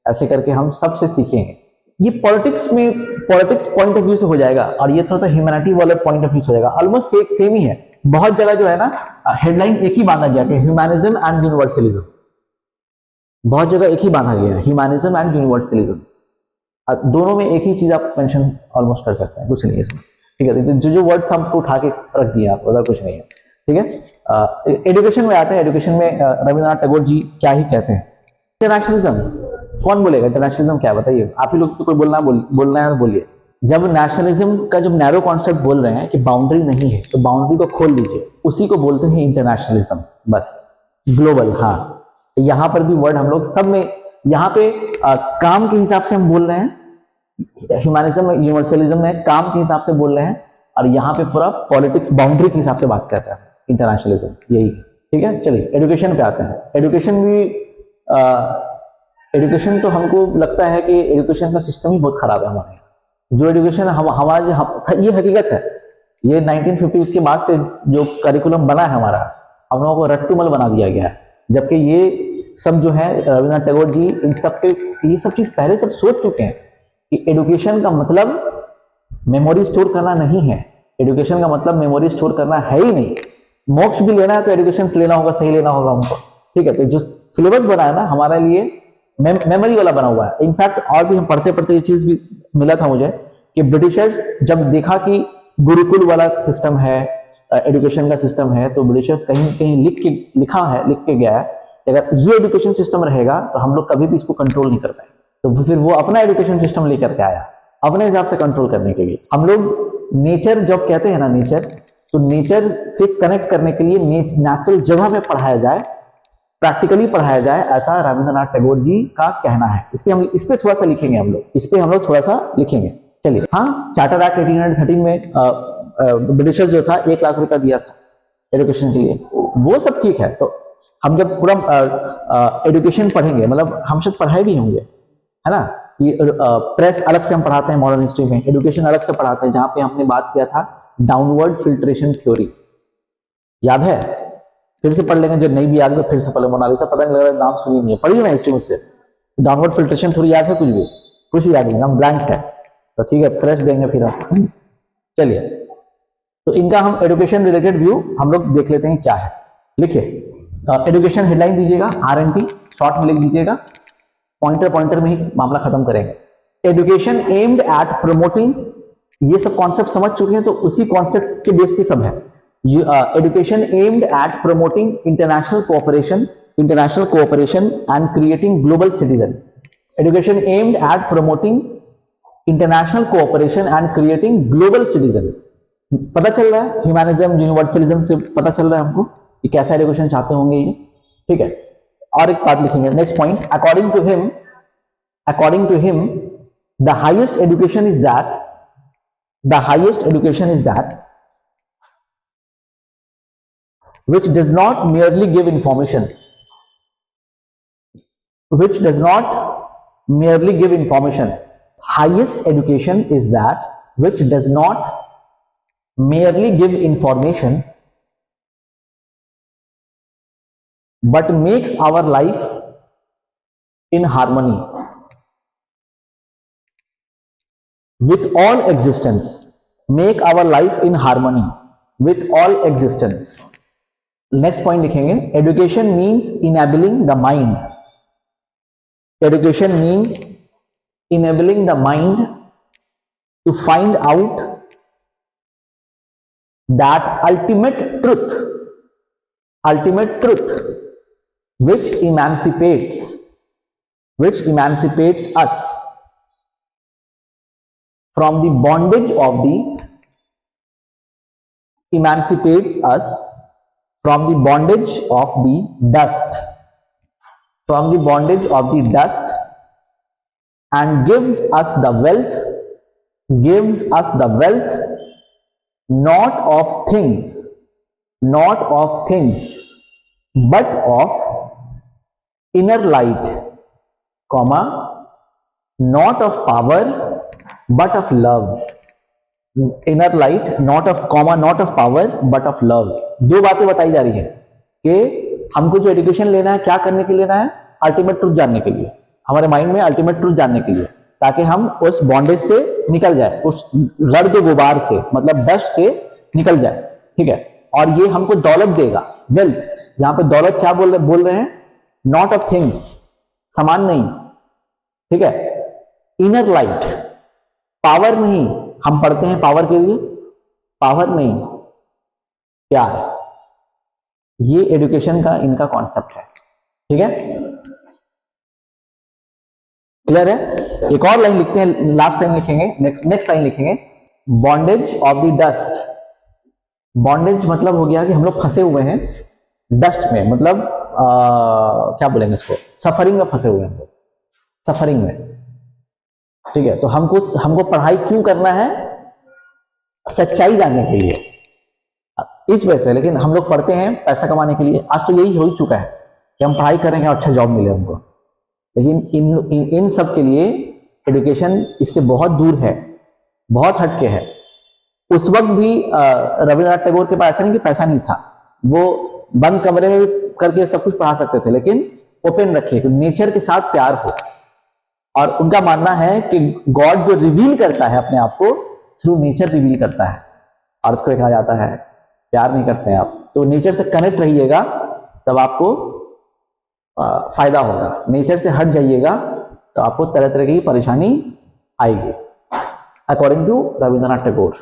ऐसे करके हम सबसे सीखेंगे। ये पॉलिटिक्स पॉइंट ऑफ व्यू से हो जाएगा, और ये थोड़ा सा ह्यूमैनिटी वाले पॉइंट ऑफ व्यू से हो जाएगा। ऑलमोस्ट सेम ही है। बहुत जगह जो है ना, हेडलाइन एक ही बांधा गया कि ह्यूमैनिज्म एंड यूनिवर्सलिज्म, बहुत जगह एक ही बांधा गया है, ह्यूमैनिज्म एंड यूनिवर्सलिज्म। दोनों में एक ही चीज आप मेंशन ऑलमोस्ट कर सकते हैं, कुछ नहीं है इसमें, ठीक है। तो जो वर्ड था हमको उठा के रख दिया आप, उधर कुछ नहीं है, ठीक है। एजुकेशन में आते हैं। एजुकेशन में रविन्द्रनाथ टैगोर जी क्या ही कहते हैं। इंटरनेशनलिज्म कौन बोलेगा, इंटरनेशनलिज्म क्या बताइए, आप ही लोग तो कोई बोलना है तो बोलिए। जब नेशनलिज्म का जब नैरो कॉन्सेप्ट बोल रहे हैं कि बाउंड्री नहीं है, तो बाउंड्री को खोल दीजिए, उसी को बोलते हैं इंटरनेशनलिज्म, बस ग्लोबल। हाँ, यहां पर भी वर्ड हम लोग सब में, यहाँ पे काम के हिसाब से हम बोल रहे हैं, ह्यूमैनिज्म यूनिवर्सलिज्म में काम के हिसाब से बोल रहे हैं, और यहाँ पे पूरा पॉलिटिक्स बाउंड्री के हिसाब से बात कर रहे हैं, इंटरनेशनलिज्म यही है, ठीक है। चलिए एजुकेशन पे आते हैं। एजुकेशन तो हमको लगता है कि एजुकेशन का सिस्टम ही बहुत खराब है हमारे यहाँ। जो एजुकेशन ये हकीकत है, ये 1950 के बाद से जो करिकुलम बना है हमारा, हम लोगों को रट्टूमल बना दिया गया है। जबकि ये सब जो है रविन्द्रनाथ टैगोर जी इन सब के ये सब चीज पहले सब सोच चुके हैं कि एजुकेशन का मतलब मेमोरी स्टोर करना नहीं है। एजुकेशन का मतलब मेमोरी स्टोर करना है ही नहीं। मोक्ष भी लेना है तो एजुकेशन लेना होगा, सही लेना होगा हमको, ठीक है। तो जो सिलेबस बना है ना हमारे लिए मेमोरी वाला बना हुआ है। इनफैक्ट और भी हम पढ़ते पढ़ते ये चीज भी मिला था मुझे कि ब्रिटिशर्स जब देखा कि गुरुकुल वाला सिस्टम है, एजुकेशन का सिस्टम है, तो ब्रिटिशर्स कहीं कहीं लिख के गया है अगर ये एजुकेशन सिस्टम रहेगा तो हम लोग कभी भी इसको कंट्रोल नहीं कर पाएंगे। तो फिर वो अपना एजुकेशन सिस्टम लेकर के आया अपने हिसाब से कंट्रोल करने के लिए। हम लोग नेचर जब कहते हैं ना, नेचर, तो नेचर से कनेक्ट करने के लिए नेचुरल जगह में पढ़ाया जाए, प्रैक्टिकली पढ़ाया जाए, ऐसा रविन्द्रनाथ टैगोर जी का कहना है। इस पे थोड़ा सा लिखेंगे हम लोग, इस पे हम लोग थोड़ा सा लिखेंगे। चलिए, हाँ, चार्टर एक्ट 1813 में ब्रिटिशर्स जो था 1 लाख रुपया दिया था एजुकेशन के लिए, वो सब ठीक है। तो हम जब पूरा एजुकेशन पढ़ेंगे, मतलब हम सब पढ़ाए भी होंगे, है ना, कि प्रेस अलग से हम पढ़ाते हैं मॉडर्न हिस्ट्री में, एजुकेशन अलग से पढ़ाते हैं, जहां पे हमने बात किया था डाउनवर्ड फिल्ट्रेशन थ्योरी, याद है? फिर से पढ़ लेंगे, जो नहीं भी याद है तो फिर से पढ़ लेंगे। मोनालिसा पता नहीं लग रहा है, नाम सुनी नहीं है, पढ़िए ना हिस्ट्री मुझसे। डाउनवर्ड फिल्ट्रेशन थ्योरी याद है कुछ भी? कुछ याद नहीं, हम ब्लैंक है, तो ठीक है फ्रेश देंगे फिर हम। चलिए, तो इनका हम एजुकेशन रिलेटेड व्यू हम लोग देख लेते हैं क्या है। लिखिए, एजुकेशन हेडलाइन दीजिएगा, RNT शॉर्ट में लिख दीजिएगा, पॉइंटर में ही मामला खत्म करेंगे। एजुकेशन एम्ड एट प्रोमोटिंग, ये सब कॉन्सेप्ट समझ चुके हैं, तो उसी कॉन्सेप्ट के बेस पे सब है। Education aimed at promoting international cooperation and creating global citizens. Education aimed at promoting international cooperation and creating global citizens. पता चल रहा है, ह्यूमैनिज्म यूनिवर्सलिज्म से पता चल रहा है हमको कि कैसा एजुकेशन चाहते होंगे ये, ठीक है। और एक बात लिखेंगे, next point, according to him the highest education is that which does not merely give information, highest education is that which does not merely give information but makes our life in harmony with all existence, make our life in harmony with all existence। Next point लिखेंगे, education means enabling the mind, education means enabling the mind to find out that ultimate truth which emancipates us from the bondage of the dust, and gives us the wealth not of things but of inner light, not of power but of love। Inner light not of power but of love। दो बातें बताई जा रही है कि हमको जो education लेना है, क्या करने के लिए लेना है, अल्टीमेट ट्रूथ जानने के लिए, हमारे माइंड में अल्टीमेट ट्रूथ जानने के लिए, ताकि हम उस बॉन्डेज से निकल जाए, उस गर्द गुबार से, मतलब डस्ट से निकल जाए, ठीक है। और ये हमको दौलत देगा, वेल्थ। यहां पे दौलत क्या बोल रहे हैं, नॉट ऑफ थिंग्स, सामान नहीं, ठीक है। इनर लाइट, पावर नहीं, हम पढ़ते हैं पावर के लिए, पावर नहीं, प्यार। ये एजुकेशन का इनका कॉन्सेप्ट है, ठीक है, क्लियर है। एक और लाइन लिखते हैं, लास्ट लाइन लिखेंगे, नेक्स्ट लाइन लिखेंगे, bondage of the dust. Bondage मतलब हो गया कि हम लोग फंसे हुए हैं डस्ट में, मतलब क्या बोलेंगे इसको, सफरिंग में फंसे हुए हैं, सफरिंग में, ठीक है। तो हमको पढ़ाई क्यों करना है, सच्चाई जानने के लिए, इस वजह से। लेकिन हम लोग पढ़ते हैं पैसा कमाने के लिए, आज तो यही हो ही चुका है कि हम पढ़ाई करेंगे और अच्छा जॉब मिले हमको। लेकिन इन सब के लिए एजुकेशन इससे बहुत दूर है, बहुत हटके है। उस वक्त भी रविंद्रनाथ टैगोर के पास ऐसा नहीं कि पैसा नहीं था, वो बंद कमरे में भी करके सब कुछ पढ़ा सकते थे, लेकिन ओपन रखिए, नेचर के साथ प्यार हो। और उनका मानना है कि गॉड जो रिवील करता है अपने आप को, थ्रू नेचर रिवील करता है। अर्थ को कहा जाता है, प्यार नहीं करते हैं आप, तो नेचर से कनेक्ट रहिएगा, तब आपको फायदा होगा। नेचर से हट जाइएगा तो आपको तरह तरह की परेशानी आएगी, अकॉर्डिंग टू रविंद्रनाथ टैगोर,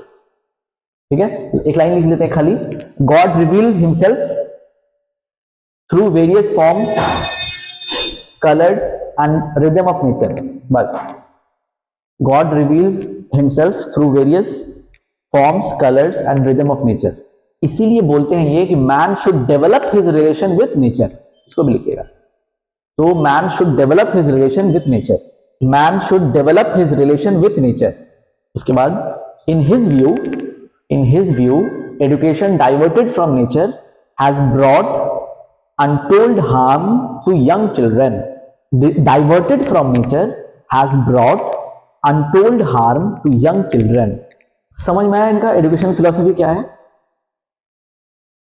ठीक है। एक लाइन लिख लेते हैं खाली, God revealed himself through various forms, colours and rhythm of nature. बस, God reveals himself through various forms, colours and rhythm of nature. इसीलिए बोलते हैं ये कि man should develop his relation with nature, इसको भी लिखिएगा। तो man should develop his relation with nature, man should develop his relation with nature. उसके बाद, in his view education diverted from nature has brought untold harm to young children। Diverted from nature has brought untold harm to young children। समझ में आया इनका education philosophy क्या है?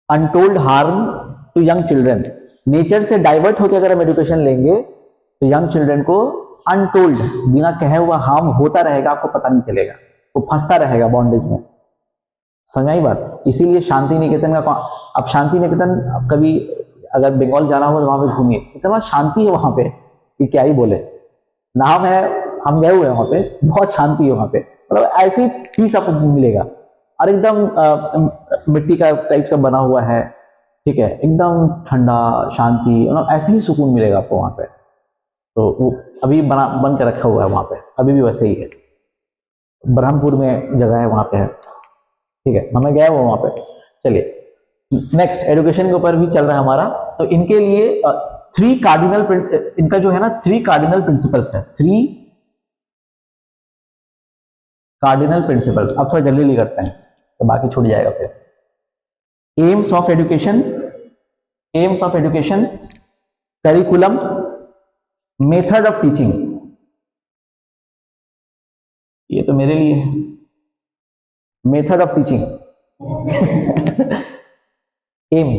Untold harm to young children. Nature से divert होकर अगर हम एजुकेशन लेंगे तो यंग चिल्ड्रन को अनटोल्ड, बिना कहे हुआ हार्म होता रहेगा, आपको पता नहीं चलेगा, वो फंसता रहेगा बॉन्डेज में। समझाई बात। इसीलिए शांति निकेतन का, अब शांति निकेतन अब कभी अगर बंगाल जाना हो तो वहां पे घूमिए, इतना शांति है वहां पे कि क्या ही बोले। नाम है, हम गए हुए हैं वहां पे, बहुत शांति है वहां पे, मतलब ऐसे ही पीस आपको मिलेगा। और एकदम मिट्टी का टाइप से बना हुआ है, ठीक है, एकदम ठंडा शांति, मतलब ऐसे ही सुकून मिलेगा आपको वहां पे। तो वो अभी बन के रखा हुआ है वहां पे, अभी भी वैसे ही है। ब्रह्मपुर में जगह है वहां पे है, ठीक है, हमें गया हुआ वहां पे। चलिए नेक्स्ट, एजुकेशन के ऊपर भी चल रहा है हमारा। तो इनके लिए थ्री कार्डिनल, इनका जो है ना 3 कार्डिनल प्रिंसिपल्स है, 3 कार्डिनल प्रिंसिपल्स। अब थोड़ा जल्दी करते हैं तो बाकी छूट जाएगा फिर। AIIMS of education, AIIMS of education, curriculum, method of teaching. ये तो मेरे लिए है, मेथड ऑफ टीचिंग। एम,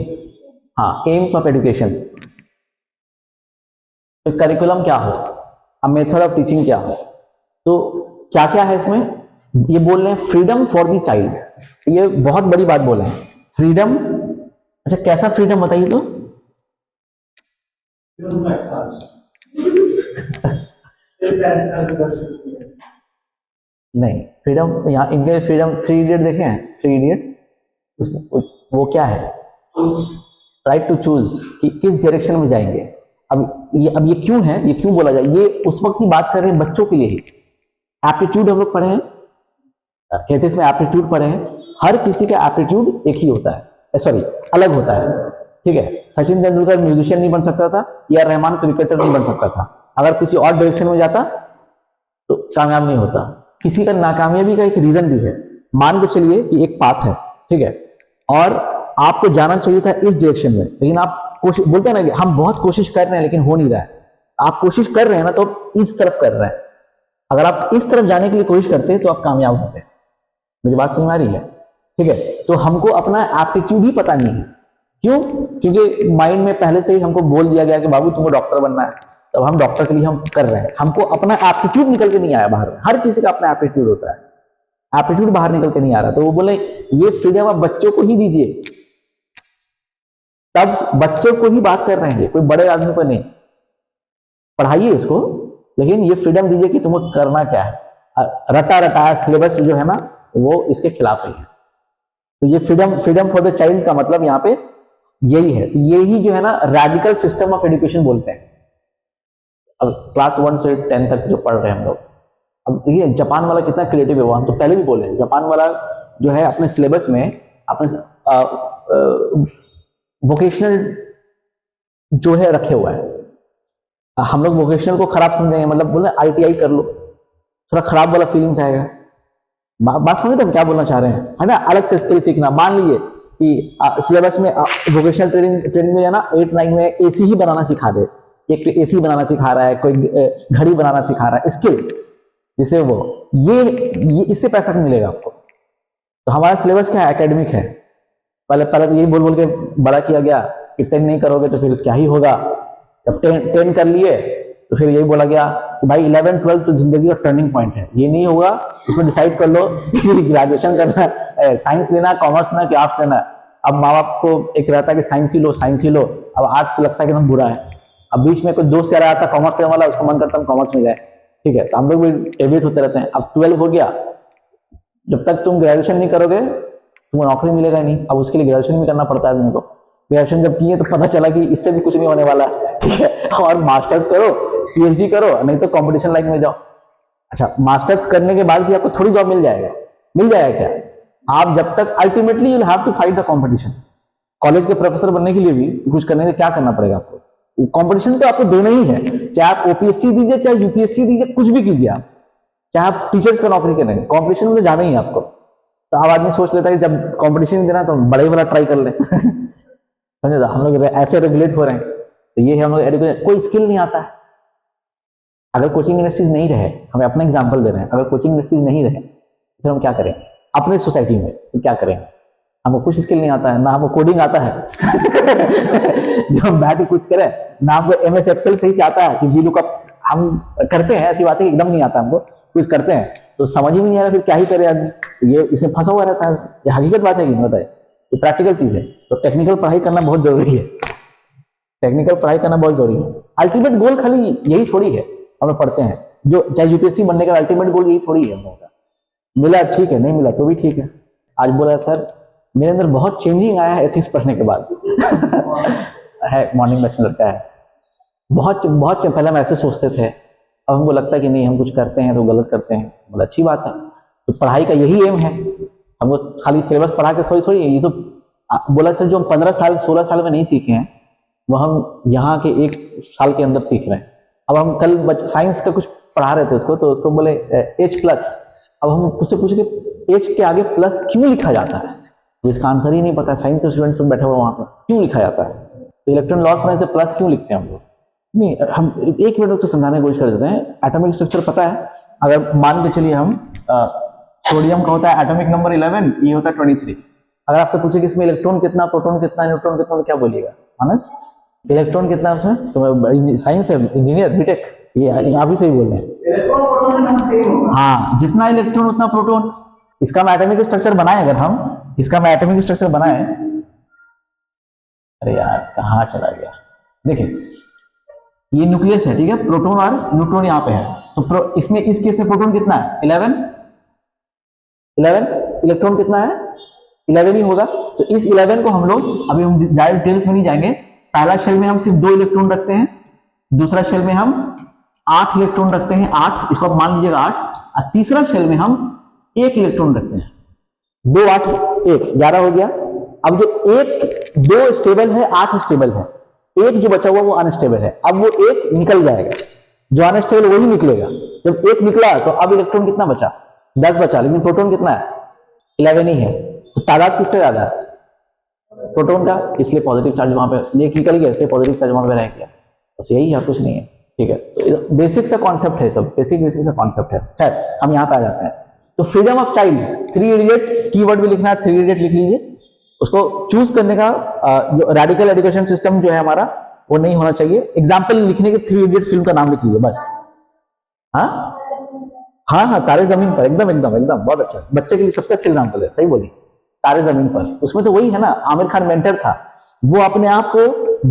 हाँ, एम्स ऑफ एजुकेशन, तो करिकुलम क्या हो, अब मेथड ऑफ टीचिंग क्या हो। तो क्या क्या है इसमें, ये बोल रहे हैं फ्रीडम फॉर द चाइल्ड, ये बहुत बड़ी बात बोले हैं, फ्रीडम। अच्छा कैसा फ्रीडम बताइए तो। नहीं, फ्रीडम यहाँ इनके फ्रीडम 3 इडियट देखे हैं, 3 इडियट, उसमें वो क्या है, राइट टू चूज कि किस डायरेक्शन में जाएंगे। अब ये क्यों है, ये क्यों बोला जाए, ये उस वक्त की बात कर रहे हैं बच्चों के लिए ही। एप्टीट्यूड हम लोग पढ़े हैं, एथिक्स में एप्टीट्यूड पढ़े हैं, हर किसी का एप्टीट्यूड एक ही होता है, सॉरी अलग होता है, ठीक है। सचिन तेंदुलकर म्यूजिशियन नहीं बन सकता था, या रहमान क्रिकेटर नहीं बन सकता था, अगर किसी और डायरेक्शन में जाता तो कामयाब नहीं होता। किसी का नाकामयाबी का एक रीजन भी है, मान के चलिए कि एक पाथ है, ठीक है, और आपको जाना चाहिए था इस डायरेक्शन में, लेकिन आप कोशिश, बोलते हैं ना कि हम बहुत कोशिश कर रहे हैं लेकिन हो नहीं रहा है। आप कोशिश कर रहे हैं ना, तो आप इस तरफ कर रहे हैं, अगर आप इस तरफ जाने के लिए कोशिश करते हैं तो आप कामयाब होते हैं। मेरी बात समझ में आ रही है, ठीक है। तो हमको अपना एप्टीट्यूड ही पता नहीं है, क्यों, क्योंकि माइंड में पहले से ही हमको बोल दिया गया कि बाबू तुमको डॉक्टर बनना है, तब हम डॉक्टर के लिए हम कर रहे हैं, हमको अपना एप्टीट्यूड निकल के नहीं आया बाहर। हर किसी का अपना एप्टीट्यूड होता है, एप्टीट्यूड बाहर निकल के नहीं आ रहा, तो वो बोले ये फ्रीडम आप बच्चों को ही दीजिए, तब बच्चों को ही बात कर रहे हैं, कोई बड़े आदमी को नहीं। पढ़ाइए इसको, लेकिन ये फ्रीडम दीजिए कि तुमको करना क्या है। रटा रटाया सिलेबस जो है ना, वो इसके खिलाफ है। तो ये फ्रीडम फॉर द चाइल्ड का मतलब यहाँ पे यही है। तो यही जो है ना रेडिकल सिस्टम ऑफ एजुकेशन बोलते हैं। अब क्लास 1 से 10 तक जो पढ़ रहे हैं हम लोग, अब देखिए जापान वाला कितना क्रिएटिव है, वो हम तो पहले भी बोले, जापान वाला जो है अपने सिलेबस में अपने वोकेशनल जो है रखे हुआ है। हम लोग वोकेशनल को खराब समझेंगे, मतलब बोले ITI कर लो, थोड़ा खराब वाला फीलिंग्स आएगा। बात समझे तो हम क्या बोलना चाह रहे हैं, है ना, अलग से स्किल सीखना। मान लीजिए कि सिलेबस में वोकेशनल ट्रेनिंग में है ना 8-9 में AC ही बनाना सिखा दे, एक AC बनाना सिखा रहा है, कोई घड़ी बनाना सिखा रहा है, स्किल्स जिसे वो ये इससे पैसा मिलेगा आपको। तो हमारा सिलेबस क्या है, एकेडमिक है। पहले तो यही बोल के बड़ा किया गया कि 10 नहीं करोगे तो फिर क्या ही होगा। जब 10 कर लिए तो फिर यही बोला गया कि भाई 11-12 तो जिंदगी का टर्निंग पॉइंट है, ये नहीं होगा इसमें डिसाइड कर लो कि ग्रेजुएशन करना है, साइंस लेना, कॉमर्स लेना कि आर्ट्स लेना। अब माँ बाप को एक रहता है कि साइंस ही लो, साइंस ही लो, अब आर्ट्स को लगता है कि एकदम बुरा है। अब बीच में कोई दोस्त यार आता कॉमर्स लेने वाला, उसको मन करता है कॉमर्स में जाए, ठीक है, तो हम लोग भी एविएट होते रहते हैं। अब 12 हो गया, जब तक तुम ग्रेजुएशन नहीं करोगे तुमको नौकरी मिलेगा नहीं। अब उसके लिए ग्रेजुएशन भी करना पड़ता है आदमी को। ग्रेजुएशन जब किए तो पता चला कि इससे भी कुछ नहीं होने वाला, ठीक है, और मास्टर्स करो, PhD करो, नहीं तो कंपटीशन लाइन में जाओ। अच्छा, मास्टर्स करने के बाद भी आपको थोड़ी जॉब मिल जाएगा क्या, आप जब तक ultimately you will have to fight the competition. College के प्रोफेसर बनने के लिए भी कुछ करने के क्या करना पड़ेगा आपको, कंपटीशन तो आपको देना ही है, चाहे आप OPSC दीजिए, चाहे UPSC दीजिए, कुछ भी कीजिए आप, चाहे आप टीचर्स का नौकरी करेंगे, कंपटीशन में तो जाना ही है आपको। तो अब आदमी सोच लेता है कि जब कंपटीशन देना तो बड़े वाला ट्राई कर ले। समझे, हम लोग ऐसे रेगुलेट हो रहे हैं। तो ये है हम लोग एजुकेशन, कोई स्किल नहीं आता है। अगर कोचिंग इंडस्ट्रीज नहीं रहे, हमें अपना एग्जांपल दे रहे हैं, अगर कोचिंग इंडस्ट्रीज नहीं रहे तो फिर हम क्या करें अपने सोसाइटी में, तो क्या करें, हमको कुछ स्किल नहीं आता है, ना हमको कोडिंग आता है जो हम बैठ के कुछ करें, ना हमको MS Excel सही से आता है कि VLOOKUP हम करते हैं, ऐसी बातें एकदम नहीं आता हमको, कुछ करते हैं तो समझ ही नहीं आ रहा, फिर क्या ही करे आदमी, तो ये इसमें फंसा हुआ रहता है। ये हकीकत बात है कि नहीं बताए, ये प्रैक्टिकल चीज है। तो टेक्निकल पढ़ाई करना बहुत जरूरी है, टेक्निकल पढ़ाई करना बहुत जरूरी है। अल्टीमेट गोल खाली यही थोड़ी है, हम लोग पढ़ते हैं जो चाहे यूपीएससी बनने का अल्टीमेट गोल यही थोड़ी है हम लोगों का। मिला ठीक है, नहीं मिला तो भी ठीक है। आज बोला सर मेरे अंदर बहुत चेंजिंग आया है एथिक्स पढ़ने के बाद है, मॉर्निंग में लड़का है, बहुत बहुत पहले हम ऐसे सोचते थे, अब हमको लगता है कि नहीं हम कुछ करते हैं तो गलत करते हैं। बोला अच्छी बात है, तो पढ़ाई का यही एम है, हमको खाली सिलेबस पढ़ा के थोड़ी थोड़ी, ये तो बोला सर जो हम 15 साल 16 साल में नहीं सीखे हैं वो हम यहाँ के 1 साल के अंदर सीख रहे हैं। अब हम कल साइंस का कुछ पढ़ा रहे थे उसको, तो उसको बोले H+, अब हम उससे पूछे कि H के आगे प्लस क्यों लिखा जाता है, तो इसका आंसर ही नहीं पता। साइंस के स्टूडेंट सब बैठे हुए वहां पर, क्यों लिखा जाता है, तो इलेक्ट्रॉन लॉस में से प्लस क्यों लिखते हैं हम लोग? नहीं, हम 1 मिनट उसको समझाने की कोशिश कर देते हैं। एटॉमिक स्ट्रक्चर पता है, अगर मान के चलिए हम सोडियम का होता है एटॉमिक नंबर 11, ये होता है 23। अगर आपसे पूछे कि इसमें इलेक्ट्रॉन कितना, प्रोटॉन कितना, न्यूट्रॉन कितना, तो क्या बोलिएगा? मानस इलेक्ट्रॉन कितना है उसमें? तो साइंस है, इंजीनियर, बीटेक, ये आप ही सही बोल रहे हैं। इलेक्ट्रॉन प्रोटॉन हाँ, जितना इलेक्ट्रॉन उतना प्रोटॉन। इसका हम एटॉमिक स्ट्रक्चर बनाए, अगर हम इसका हम एटॉमिक स्ट्रक्चर बनाए, अरे यार कहाँ चला गया, देखिए ये न्यूक्लियस है, ठीक है, प्रोटॉन और न्यूट्रॉन यहाँ पे है, तो इसमें इस केस में प्रोटॉन कितना है? 11। इलेक्ट्रॉन कितना है? 11 ही होगा। तो इस 11 को हम लोग, अभी हम ज्यादा डिटेल्स में नहीं जाएंगे, पहला शेल में हम सिर्फ 2 इलेक्ट्रॉन रखते हैं, दूसरा शेल में हम 8 इलेक्ट्रॉन रखते हैं, 8, इसको आप मान लीजिएगा 8, और तीसरा शेल में हम 1 इलेक्ट्रॉन रखते हैं। 2 8 1 11 हो गया। अब जो 1 2 स्टेबल है, 8 स्टेबल है, 1 जो बचा हुआ वो अनस्टेबल है। अब वो 1 निकल जाएगा, जो अनस्टेबल वही निकलेगा। जब 1 निकला तो अब इलेक्ट्रॉन कितना बचा? 10 बचा, लेकिन प्रोटॉन कितना है? 11 ही है। तो तादाद किसका ज्यादा है? प्रोटॉन का, इसलिए पॉजिटिव चार्ज वहां पे निकल गया, इसलिए पॉजिटिव चार्ज वहां पे रह गया। बस यही है, कुछ नहीं है, ठीक है। तो बेसिक सा कॉन्सेप्ट है, सब बेसिक सा कॉन्सेप्ट है। खैर हम यहाँ पे आ जाते हैं। तो freedom of child, 3 idiot keyword भी लिखना है, 3 इडियट लिख लीजिए। उसको चूज करने का जो रेडिकल एजुकेशन सिस्टम जो है हमारा, वो नहीं होना चाहिए। एग्जाम्पल लिखने के 3 इडियट फिल्म का नाम लिख लीजिए बस। हाँ हाँ हाँ, तारे जमीन पर, एकदम एकदम एकदम, बहुत अच्छा, बच्चे के लिए सबसे अच्छा एग्जाम्पल है, सही बोली, तारे जमीन पर। उसमें तो वही है ना, आमिर खान मेंटर था, वो अपने आप को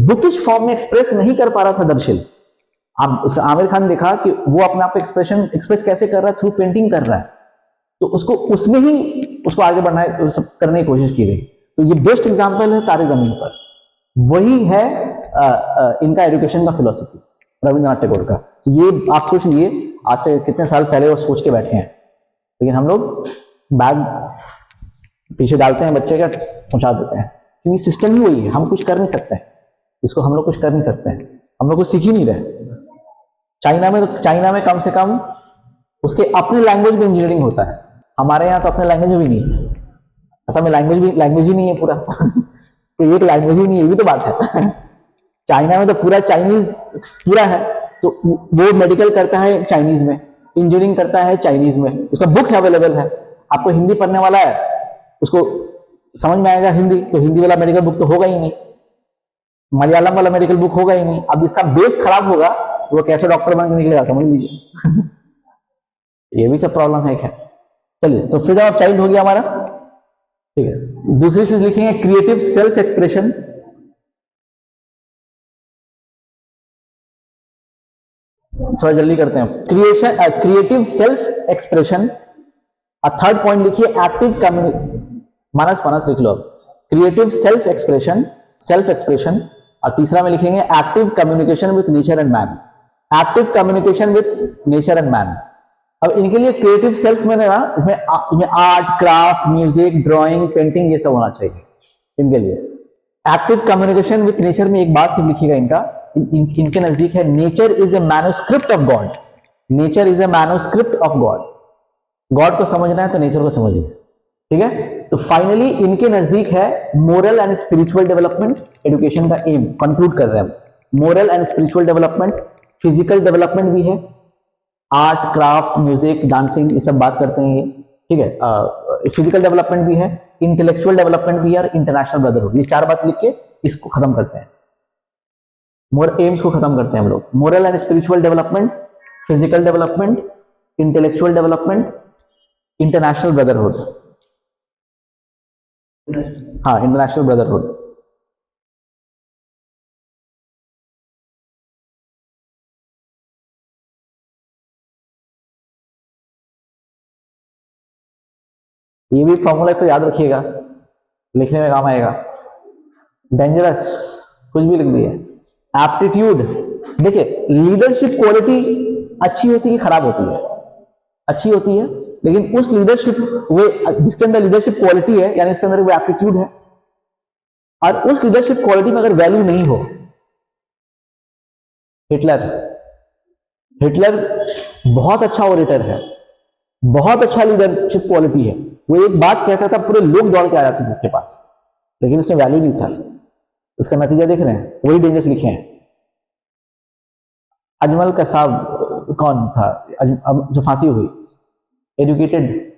बुकिश फॉर्म में एक्सप्रेस नहीं कर पा रहा था दरअसल। आप उसका आमिर खान देखा कि वो अपने आप एक्सप्रेस कैसे कर रहा है, थ्रू पेंटिंग कर रहा है, तो उसको उसमें ही उसको आगे बढ़ना करने की कोशिश की गई। तो ये बेस्ट एग्जाम्पल है तारे जमीन पर। वही है इनका एजुकेशन का फिलोसफी, रविंद्रनाथ टैगोर का। तो ये आप सोच लीजिए, आज से कितने साल पहले वो सोच के बैठे हैं, लेकिन हम लोग बैग पीछे डालते हैं, बच्चे का पहुंचा देते हैं, क्योंकि सिस्टम ही वही है। हम कुछ कर नहीं सकते हैं, इसको हम लोग कुछ कर नहीं सकते हैं, हम लोग कुछ सीख ही नहीं रहे। चाइना में कम से कम उसके अपने लैंग्वेज में इंजीनियरिंग होता है, हमारे यहाँ तो अपने लैंग्वेज में भी नहीं है। असम में लैंग्वेज ही नहीं है पूरा तो एक लैंग्वेज ही नहीं है, ये भी तो बात है चाइना में तो पूरा चाइनीज पूरा है, तो वो मेडिकल करता है चाइनीज में, इंजीनियरिंग करता है चाइनीज में, उसका बुक अवेलेबल है। आपको हिंदी पढ़ने वाला है, उसको समझ में आएगा हिंदी, तो हिंदी वाला मेडिकल बुक तो होगा ही नहीं, मलयालम वाला मेडिकल बुक होगा ही नहीं। अब इसका बेस खराब होगा तो वो कैसे डॉक्टर बन के निकलेगा, समझ लीजिए ये भी सब प्रॉब्लम है। क्या, चलिए, तो फ्रीडम ऑफ चाइल्ड हो गया हमारा, ठीक है। दूसरी चीज लिखेंगे क्रिएटिव सेल्फ एक्सप्रेशन। थोड़ा जल्दी करते हैं। Creative self expression. Third point लिखिए एक्टिव मानस लिख लो अब, क्रिएटिव सेल्फ एक्सप्रेशन। और तीसरा में लिखेंगे active communication with nature and man. Active communication with nature and man. अब इनके लिए क्रिएटिव सेल्फ में ना, इसमें art, craft, music, drawing, painting, ये सब होना चाहिए इनके लिए। एक्टिव कम्युनिकेशन विथ नेचर में एक बात सिर्फ लिखिएगा इनका, इनके नजदीक है nature is a manuscript of God. Nature is a manuscript of God. God को समझना है तो नेचर को समझिए, ठीक है। तो फाइनली इनके नजदीक है moral and spiritual development. Education का एम कंक्लूड कर रहे हैं, moral and spiritual development, physical development भी है, आर्ट, क्राफ्ट, म्यूजिक, डांसिंग, ये सब बात करते हैं ये, ठीक है। फिजिकल डेवलपमेंट भी है, इंटेलेक्चुअल डेवलपमेंट भी है, और इंटरनेशनल ब्रदरहुड। ये 4 बात लिख के इसको खत्म करते हैं, एम्स को खत्म करते हैं हम लोग। Moral and spiritual development, physical development, intellectual development, international brotherhood. हाँ, इंटरनेशनल ब्रदरहुड। ये भी फॉर्मूला तो याद रखिएगा, लिखने में काम आएगा। डेंजरस, कुछ भी लिख दिए। एप्टीट्यूड, देखिए लीडरशिप क्वालिटी अच्छी होती है कि खराब होती है? अच्छी होती है, लेकिन उस लीडरशिप वो जिसके अंदर लीडरशिप क्वालिटी है, यानी इसके अंदर वो एप्टीट्यूड है, और उस लीडरशिप क्वालिटी में अगर वैल्यू नहीं हो, हिटलर बहुत अच्छा ओरेटर है, बहुत अच्छा लीडरशिप क्वालिटी है। वो एक बात कहता था, पूरे लोग दौड़ के आ जाते थे उसके पास, लेकिन उसमें वैल्यू नहीं था। इसका नतीजा देख रहे हैं, वही डेंजर्स लिखे हैं। अजमल कसाब कौन था जो फांसी हुई? एजुकेटेड,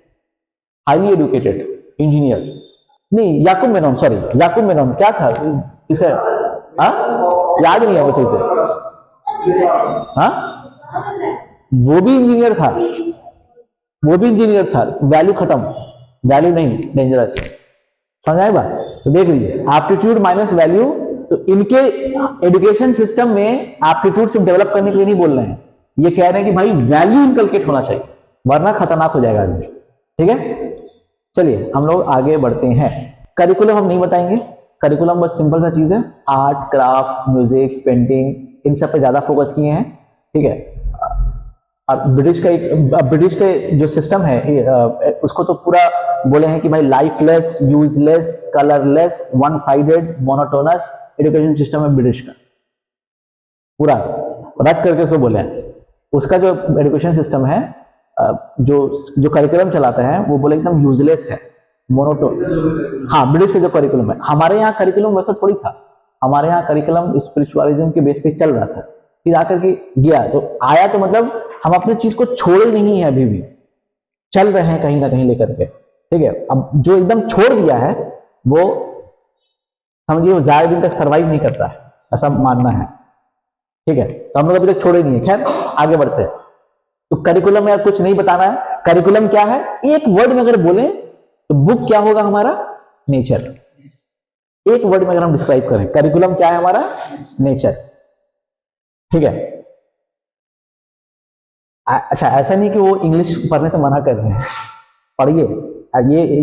हाईली एजुकेटेड इंजीनियर, नहीं याकूब मेनन, सॉरी याकूब मेनन, क्या था इसका? याद नहीं है वो सही से। वो भी इंजीनियर था, वैल्यू खत्म, वैल्यू नहीं, डेंजरस। समझाए बात? तो देख लीजिए, एप्टीट्यूड माइनस वैल्यू। तो इनके एजुकेशन सिस्टम में एप्टीट्यूड सिर्फ डेवलप करने के लिए नहीं बोल रहे हैं, ये कह रहे हैं कि भाई वैल्यू इनकलकेट होना चाहिए, वरना खतरनाक हो जाएगा आदमी। ठीक है, चलिए हम लोग आगे बढ़ते हैं। करिकुलम हम नहीं बताएंगे, करिकुलम बस सिंपल सा चीज है, आर्ट, क्राफ्ट, म्यूजिक, पेंटिंग, इन सब पे ज्यादा फोकस किए हैं। ठीक है, और ब्रिटिश का जो सिस्टम है उसको तो पूरा बोले हैं कि भाई lifeless, useless, colourless, one sided, monotonous education system है ब्रिटिश का, पूरा रट करके उसको बोले हैं। उसका जो एजुकेशन सिस्टम है, जो करिकुलम चलाते हैं, वो बोले एकदम यूजलेस है, मोनोटोन। हाँ, ब्रिटिश का जो करिकुलम है। हमारे यहाँ करिकुलम वैसा थोड़ी था, हमारे यहाँ करिकुलम स्पिरिचुअलिज्म के बेस पे चल रहा था, फिर आकर के गया तो आया, तो मतलब हम अपनी चीज को छोड़े नहीं है, अभी भी चल रहे हैं कहीं ना कहीं लेकर के। ठीक है, अब जो एकदम छोड़ दिया है वो समझिए वो ज्यादा दिन तक सरवाइव नहीं करता है, ऐसा मानना है। ठीक है, तो हम लोग अभी तक छोड़े नहीं है। खैर आगे बढ़ते हैं। तो करिकुलम में यार कुछ नहीं बताना है। करिकुलम क्या है, एक वर्ड में अगर बोले तो बुक क्या होगा हमारा? नेचर। एक वर्ड में अगर हम डिस्क्राइब करें, करिकुलम क्या है हमारा? नेचर। ठीक है, अच्छा ऐसा नहीं कि वो इंग्लिश पढ़ने से मना कर रहे हैं, पढ़िए,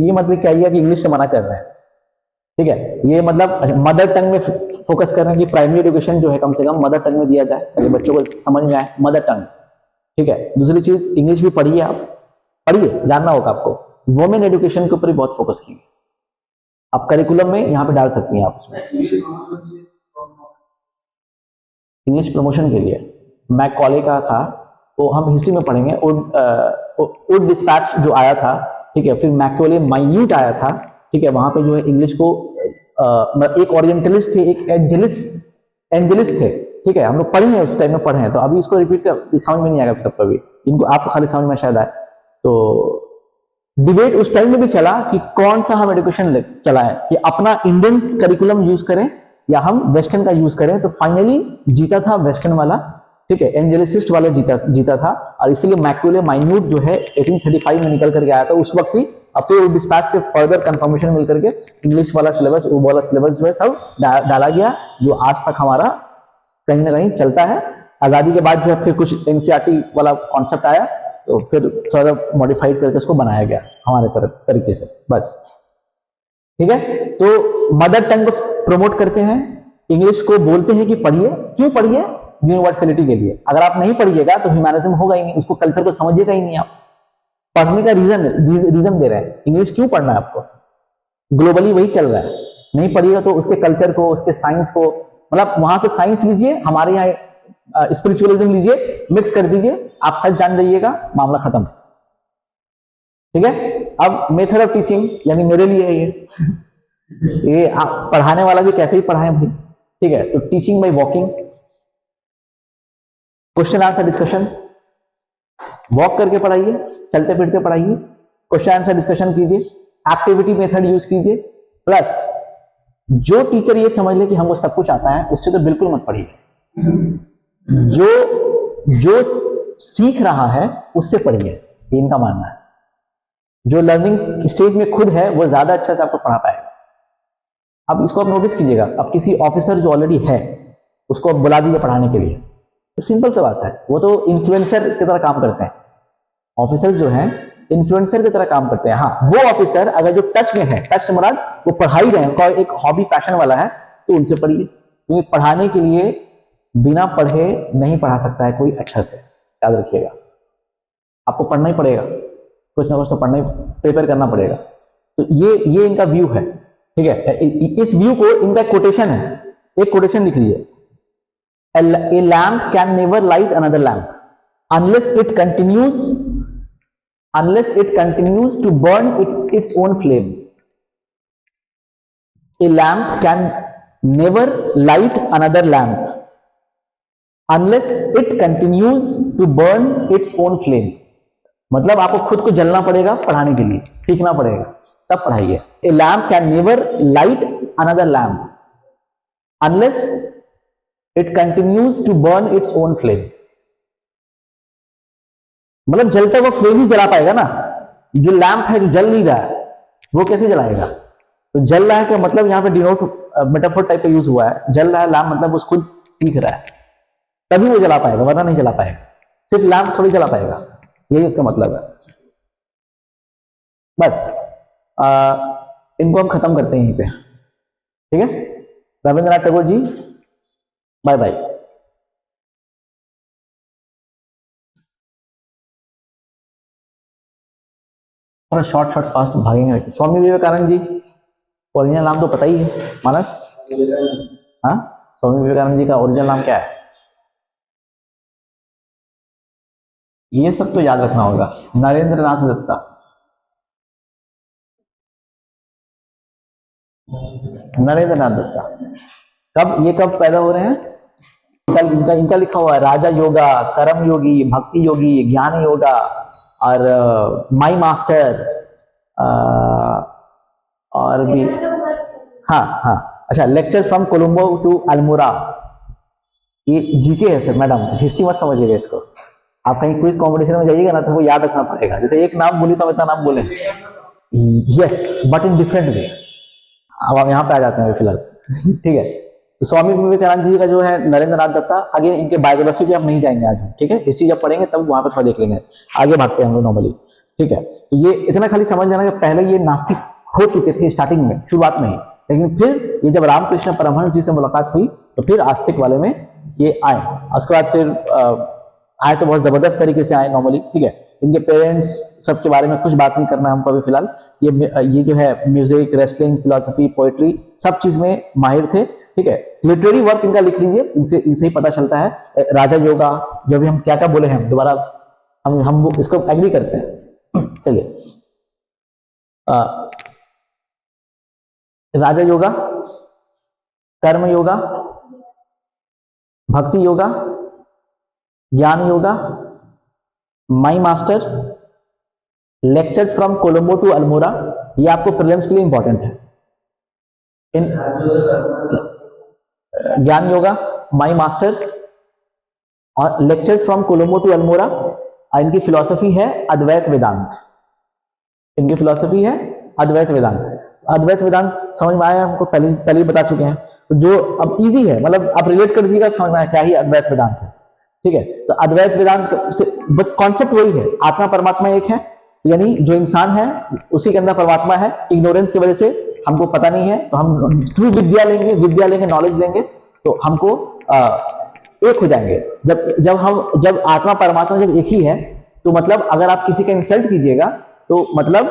ये मतलब क्या है कि इंग्लिश से मना कर रहे हैं। ठीक है, ये मतलब मदर टंग में फोकस कर रहे हैं कि प्राइमरी एजुकेशन जो है कम से कम मदर टंग में दिया जाए ताकि बच्चों को समझ में आए, मदर टंग। ठीक है, दूसरी चीज इंग्लिश भी पढ़िए, आप पढ़िए, जानना होगा आपको। वुमेन एजुकेशन के ऊपर भी बहुत फोकस कीजिए, आप करिकुलम में यहाँ पे डाल सकती हैं आप उसमें। इंग्लिश प्रमोशन के लिए मैकॉले का था, तो हम हिस्ट्री में पढ़ेंगे। वुड डिस्पैच जो आया था, ठीक है, फिर मैकॉले माइन्यूट आया था। ठीक है, वहां पे जो है इंग्लिश को एक ओरिएंटलिस्ट थे, एक एंजलिस्ट थे। ठीक है, हम लोग पढ़े हैं, उस टाइम में पढ़े हैं, तो अभी इसको रिपीट कर समझ में नहीं आएगा सबको, भी इनको आपको खाली समझ में शायद आए। तो डिबेट उस टाइम में भी चला कि कौन सा हम एजुकेशन चलाएं, कि अपना इंडियन करिकुलम यूज करें या हम वेस्टर्न का यूज करें। तो फाइनली जीता था वेस्टर्न वाला। ठीक है, एंजेलिसिस्ट वाले जीता था, और इसीलिए मैकॉले माइन्यूट जो है 1835 में निकल करके आया था उस वक्त ही। और फिर डिस्पैच से फर्दर कंफर्मेशन मिल करके इंग्लिश वाला सिलेबस, वो वाला सिलेबस जो है सब डाला गया, जो आज तक हमारा कहीं ना कहीं चलता है। आजादी के बाद जो है फिर कुछ एनसीईआरटी वाला कॉन्सेप्ट आया, तो फिर थोड़ा मॉडिफाइड करके उसको बनाया गया हमारे तरफ तरीके से, बस। ठीक है, तो मदर टंग को प्रमोट करते हैं, इंग्लिश को बोलते हैं कि पढ़िए। क्यों पढ़िए? यूनिवर्सलिटी के लिए। अगर आप नहीं पढ़िएगा तो ह्यूमैनिज्म होगा ही नहीं, उसको कल्चर को समझिएगा ही नहीं आप। पढ़ने का रीजन दे रहे हैं, इंग्लिश क्यों पढ़ना है आपको? ग्लोबली वही चल रहा है, नहीं पढ़िएगा तो उसके कल्चर को, उसके साइंस को, मतलब वहां से साइंस लीजिए, हमारे यहाँ स्पिरिचुअलिज्म लीजिए, मिक्स कर दीजिए, आप सच जान जाइएगा, मामला खत्म। ठीक है, अब मेथड ऑफ टीचिंग यानी मेरे लिए है ये आप पढ़ाने वाला भी कैसे ही पढ़ाएं भाई। ठीक है, तो teaching by walking, question answer discussion, walk करके पढ़ाइए, चलते फिरते पढ़ाइए, क्वेश्चन आंसर डिस्कशन कीजिए, एक्टिविटी मेथड यूज कीजिए। प्लस जो टीचर ये समझ ले कि हमको सब कुछ आता है, उससे तो बिल्कुल मत पढ़िए। जो सीख रहा है उससे पढ़िए, ये इनका मानना है। जो लर्निंग स्टेज में खुद है वो ज्यादा अच्छा से आपको पढ़ा पाएगा। अब इसको आप नोटिस कीजिएगा, अब किसी ऑफिसर जो ऑलरेडी है उसको आप बुला दीजिए पढ़ाने के लिए, तो सिंपल सा बात है, वो तो इन्फ्लुएंसर की तरह काम करते हैं। ऑफिसर्स जो हैं इन्फ्लुएंसर की तरह काम करते हैं। हाँ, वो ऑफिसर अगर जो टच में है, टच से मुराद वो पढ़ा ही रहे हैं, उनका एक हॉबी पैशन वाला है, तो उनसे पढ़िए, क्योंकि पढ़ाने के लिए बिना पढ़े नहीं पढ़ा सकता है कोई अच्छा से, याद रखिएगा। आपको पढ़ना ही पड़ेगा, कुछ ना कुछ तो पढ़ना ही, प्रिपेयर करना पड़ेगा। तो ये इनका व्यू है, ठीक है। इस व्यू को इनका कोटेशन है, एक कोटेशन लिख लीजिए, ए lamp can never light another lamp unless it continues to burn its own flame. A lamp can never light another lamp unless it continues to burn its own flame. मतलब आपको खुद को जलना पड़ेगा पढ़ाने के लिए, सीखना पड़ेगा, तब पढ़ाइए। A lamp can never light another lamp unless it continues to burn its own flame. मतलब जलता हुआ फ्लेम ही जला पाएगा ना। जो लैंप है जो जल नहीं रहा है वो कैसे जलाएगा? तो जल रहा है का मतलब यहाँ पे डिनोट मेटाफोर टाइप का यूज हुआ है। जल रहा है लैंप मतलब वो खुद सीख रहा है, तभी वो जला पाएगा, वरना नहीं जला पाएगा। सिर्फ लैंप थोड़ी जला पाएगा, यही उसका मतलब है। बस इनको हम खत्म करते हैं यहीं पे, ठीक है। Rabindranath Tagore ji, bye bye. थोड़ा शॉर्ट फास्ट भागेंगे। स्वामी विवेकानंद जी, ओरिजिनल नाम तो पता ही है, मानस। हाँ, स्वामी विवेकानंद जी का ओरिजिनल नाम क्या है? ये सब तो याद रखना होगा। नरेंद्रनाथ दत्ता। नरेंद्रनाथ दत्ता कब पैदा हो रहे हैं? इनका लिखा हुआ है राजा योगा, कर्म योगी, भक्ति योगी, ज्ञान योगा और माई मास्टर और भी। हाँ, अच्छा, lecture from Colombo to Almora, ये जीके है सर। मैडम हिस्ट्री मत समझिएगा इसको। आप कहीं क्विज कंपटीशन में जाइएगा ना तो वो याद रखना पड़ेगा। जैसे एक नाम बोली तो हम इतना नाम बोले, yes but in different way. अब हम यहाँ पे आ जाते हैं फिलहाल, ठीक है। तो स्वामी विवेकानंद जी का जो है नरेंद्रनाथ दत्ता, आगे इनके बायोग्राफी पे हम नहीं जाएंगे आज हम, ठीक है। हिस्ट्री जब पढ़ेंगे तब वहां पे थोड़ा देख लेंगे, आगे भागते हैं हम लोग नॉर्मली, ठीक है। तो ये इतना खाली समझ जाना कि पहले ये नास्तिक हो चुके थे स्टार्टिंग में, शुरुआत में ही, लेकिन फिर ये जब रामकृष्ण परमहंस जी से मुलाकात हुई तो फिर आस्तिक वाले में ये आए। उसके बाद फिर आए तो बहुत जबरदस्त तरीके से आए नॉर्मली, ठीक है। इनके पेरेंट्स सबके बारे में कुछ बात नहीं करना हमको अभी फिलहाल। ये जो है म्यूजिक, रेसलिंग, फिलोसफी, पोएट्री सब चीज में माहिर थे, ठीक है। लिटरेरी वर्क इनका लिख लीजिए, इनसे ही पता चलता है। राजा योगा, जो भी हम क्या बोले हैं दोबारा हम इसको एग्री करते हैं। चलिए, राजा योगा, कर्म yoga, Bhakti yoga, Jnana yoga, my master, lectures from Colombo to Almora, ये आपको प्रीलिम्स के लिए इंपॉर्टेंट है। इन ज्ञान योगा, माई मास्टर और lectures from Colombo to Almora. इनकी फिलॉसफी है अद्वैत वेदांत। इनकी फिलॉसफी है अद्वैत वेदांत। अद्वैत वेदांत समझ में आया हमको, पहले बता चुके हैं। तो जो अब इजी है, मतलब आप रिलेट कर दीजिएगा, समझ में आया क्या ही अद्वैत वेदांत है, ठीक है। तो अद्वैत वेदांत कॉन्सेप्ट वही है, आत्मा परमात्मा एक है, यानी जो इंसान है उसी के अंदर परमात्मा है। इग्नोरेंस की वजह से हमको पता नहीं है, तो हम ट्रू विद्या लेंगे, नॉलेज लेंगे तो हमको एक हो जाएंगे। जब आत्मा परमात्मा जब एक ही है, तो मतलब अगर आप किसी का इंसल्ट कीजिएगा तो मतलब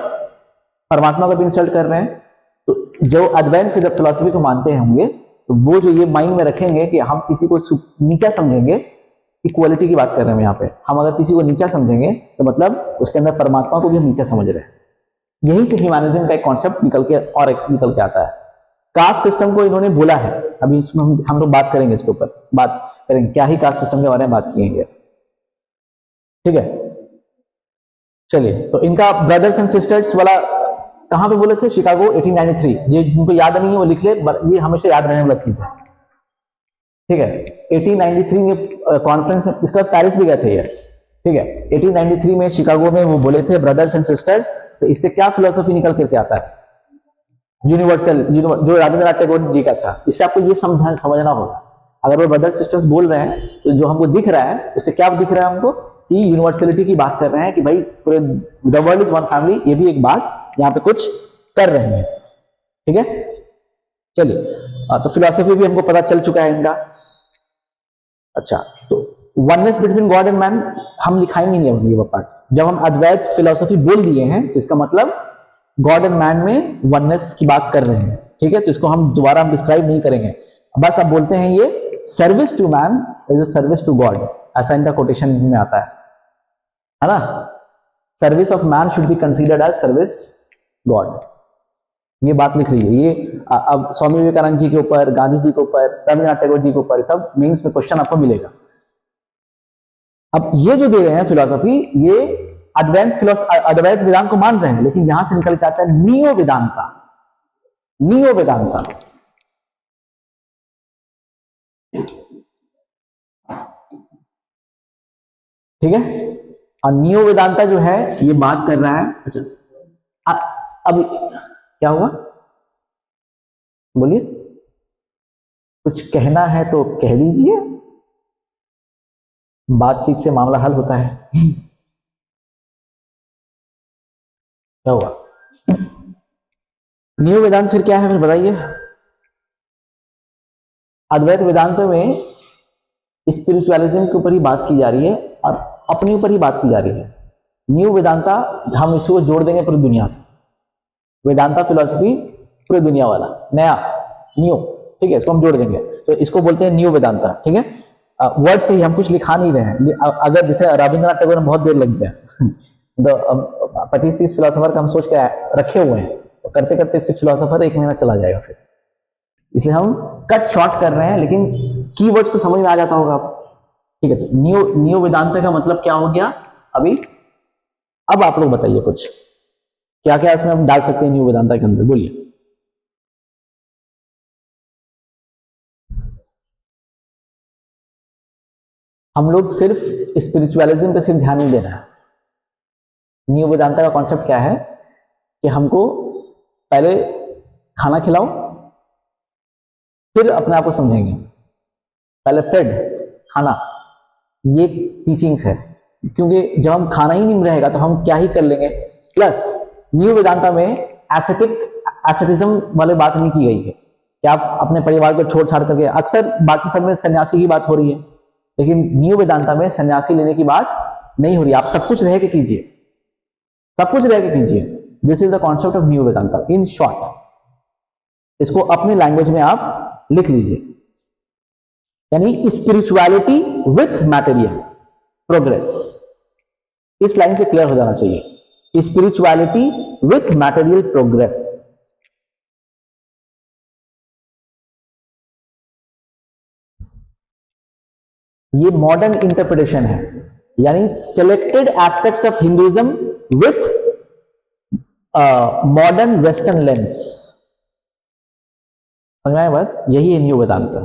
परमात्मा का भी इंसल्ट कर रहे हैं। तो जो अद्वैत फिलोसफी को मानते होंगे तो वो जो ये माइंड में रखेंगे कि हम किसी को नीचा समझेंगे, इक्वालिटी की बात कर रहे हैं यहाँ पे, हम अगर किसी को नीचा समझेंगे तो मतलब उसके अंदर परमात्मा को भी हम नीचा समझ रहे हैं। यही से ह्यूमैनिज्म का एक कॉन्सेप्ट निकल के आता है। कास्ट सिस्टम को इन्होंने बोला है, अभी इसमें हम लोग बात करेंगे, इसके ऊपर बात करेंगे, क्या ही कास्ट सिस्टम के बारे में बात किएंगे, ठीक है। चलिए, तो इनका ब्रदर्स एंड सिस्टर्स वाला कहां पे बोले थे? शिकागो 1893। ये जिनको याद नहीं है वो लिख ले, ये हमेशा याद रहने वाला चीज है, ठीक है। 1893 में कॉन्फ्रेंस में, इसका पेरिस भी गए थे ये, ठीक है। 1893 में शिकागो में वो बोले थे ब्रदर्स एंड सिस्टर्स, तो इससे क्या फिलोसफी निकल करके आता है? यूनिवर्सल, जो रविंद्रनाथ टैगोर जी का था। इससे आपको ये समझना होगा, अगर वो ब्रदर्स सिस्टर्स बोल रहे हैं तो जो हमको दिख रहा है इससे क्या दिख रहा है हमको कि यूनिवर्सलिटी की बात कर रहे हैं कि भाई पूरे the world is one family, ये भी एक बात यहाँ पे कुछ कर रहे हैं, ठीक है। चलिए, तो फिलोसफी भी हमको पता चल चुका है इनका। अच्छा, तो oneness between God and man हम लिखाएंगे नहीं अब ये पार्ट। जब हम अद्वैत फिलोसफी बोल दिए हैं तो इसका मतलब गॉड एंड मैन में वननेस की बात कर रहे हैं, ठीक है। तो इसको हम दोबारा डिस्क्राइब नहीं करेंगे, बस अब बोलते हैं ये service to man is a service to God, ऐसा इनका कोटेशन में आता है ना। Service of man should be considered as service God, ये बात लिख रही है। ये अब स्वामी विवेकानंद जी के ऊपर, गांधी जी के ऊपर, रविन्द्रनाथ टैगोर जी के ऊपर सब मेंस में क्वेश्चन आपको मिलेगा। अब ये जो दे रहे हैं फिलोसफी, ये अद्वैत वेदांत को मान रहे हैं, लेकिन यहां से निकल के आता है नियो वेदांता। नियो वेदांता ठीक है। और नियो वेदांता जो है ये बात कर रहा है, अच्छा अब क्या हुआ, बोलिए, कुछ कहना है तो कह दीजिए, बातचीत से मामला हल होता है। क्या हुआ? नियो वेदांत फिर क्या है, फिर बताइए। अद्वैत वेदांत में स्पिरिचुअलिज्म के ऊपर ही बात की जा रही है और अपने ऊपर ही बात की जा रही है। न्यू वेदांता हम इसको जोड़ देंगे पूरी दुनिया से, वेदांता फिलोसफी पूरी दुनिया वाला नया न्यू, ठीक है, इसको हम जोड़ देंगे तो इसको बोलते हैं न्यू वेदांता, ठीक है। वर्ड से ही हम कुछ लिखा नहीं रहे हैं। अगर जैसे रविंद्रनाथ टैगोर में बहुत देर लग गया, 25-30 फिलोसफर का हम सोच के रखे हुए हैं, तो करते करते इससे फिलोसफर 1 महीना चला जाएगा फिर, इसलिए हम कट शॉर्ट कर रहे हैं, लेकिन कीवर्ड्स तो समझ में आ जाता होगा आपको, ठीक है। तो न्यू वेदांता का मतलब क्या हो गया अभी, अब आप लोग बताइए कुछ क्या क्या इसमें हम डाल सकते हैं न्यू वेदांता के अंदर, बोलिए। हम लोग सिर्फ स्पिरिचुअलिज्म पे सिर्फ ध्यान नहीं देना है। न्यू वेदांता का कॉन्सेप्ट क्या है कि हमको पहले खाना खिलाओ फिर अपने आप को समझेंगे, पहले फेड खाना, ये टीचिंग्स है। क्योंकि जब हम खाना ही नहीं रहेगा तो हम क्या ही कर लेंगे। प्लस न्यू वेदांता में एसेटिज्म वाली बात नहीं की गई है कि आप अपने परिवार को छोड़ छाड़ करके, अक्सर बाकी सब में सन्यासी की बात हो रही है, लेकिन न्यू वेदांता में सन्यासी लेने की बात नहीं हो रही। आप सब कुछ रह के कीजिए, सब कुछ रह के कीजिए। This is the concept of new Vedanta in short. इसको अपने लैंग्वेज में आप लिख लीजिए, यानी स्पिरिचुअलिटी विथ मैटेरियल प्रोग्रेस। इस लाइन से क्लियर हो जाना चाहिए, स्पिरिचुअलिटी विथ मैटेरियल प्रोग्रेस। ये मॉडर्न इंटरप्रिटेशन है, यानी selected aspects of Hinduism with modern western lens. समझ में आया बात? यही है न्यू वेदांत।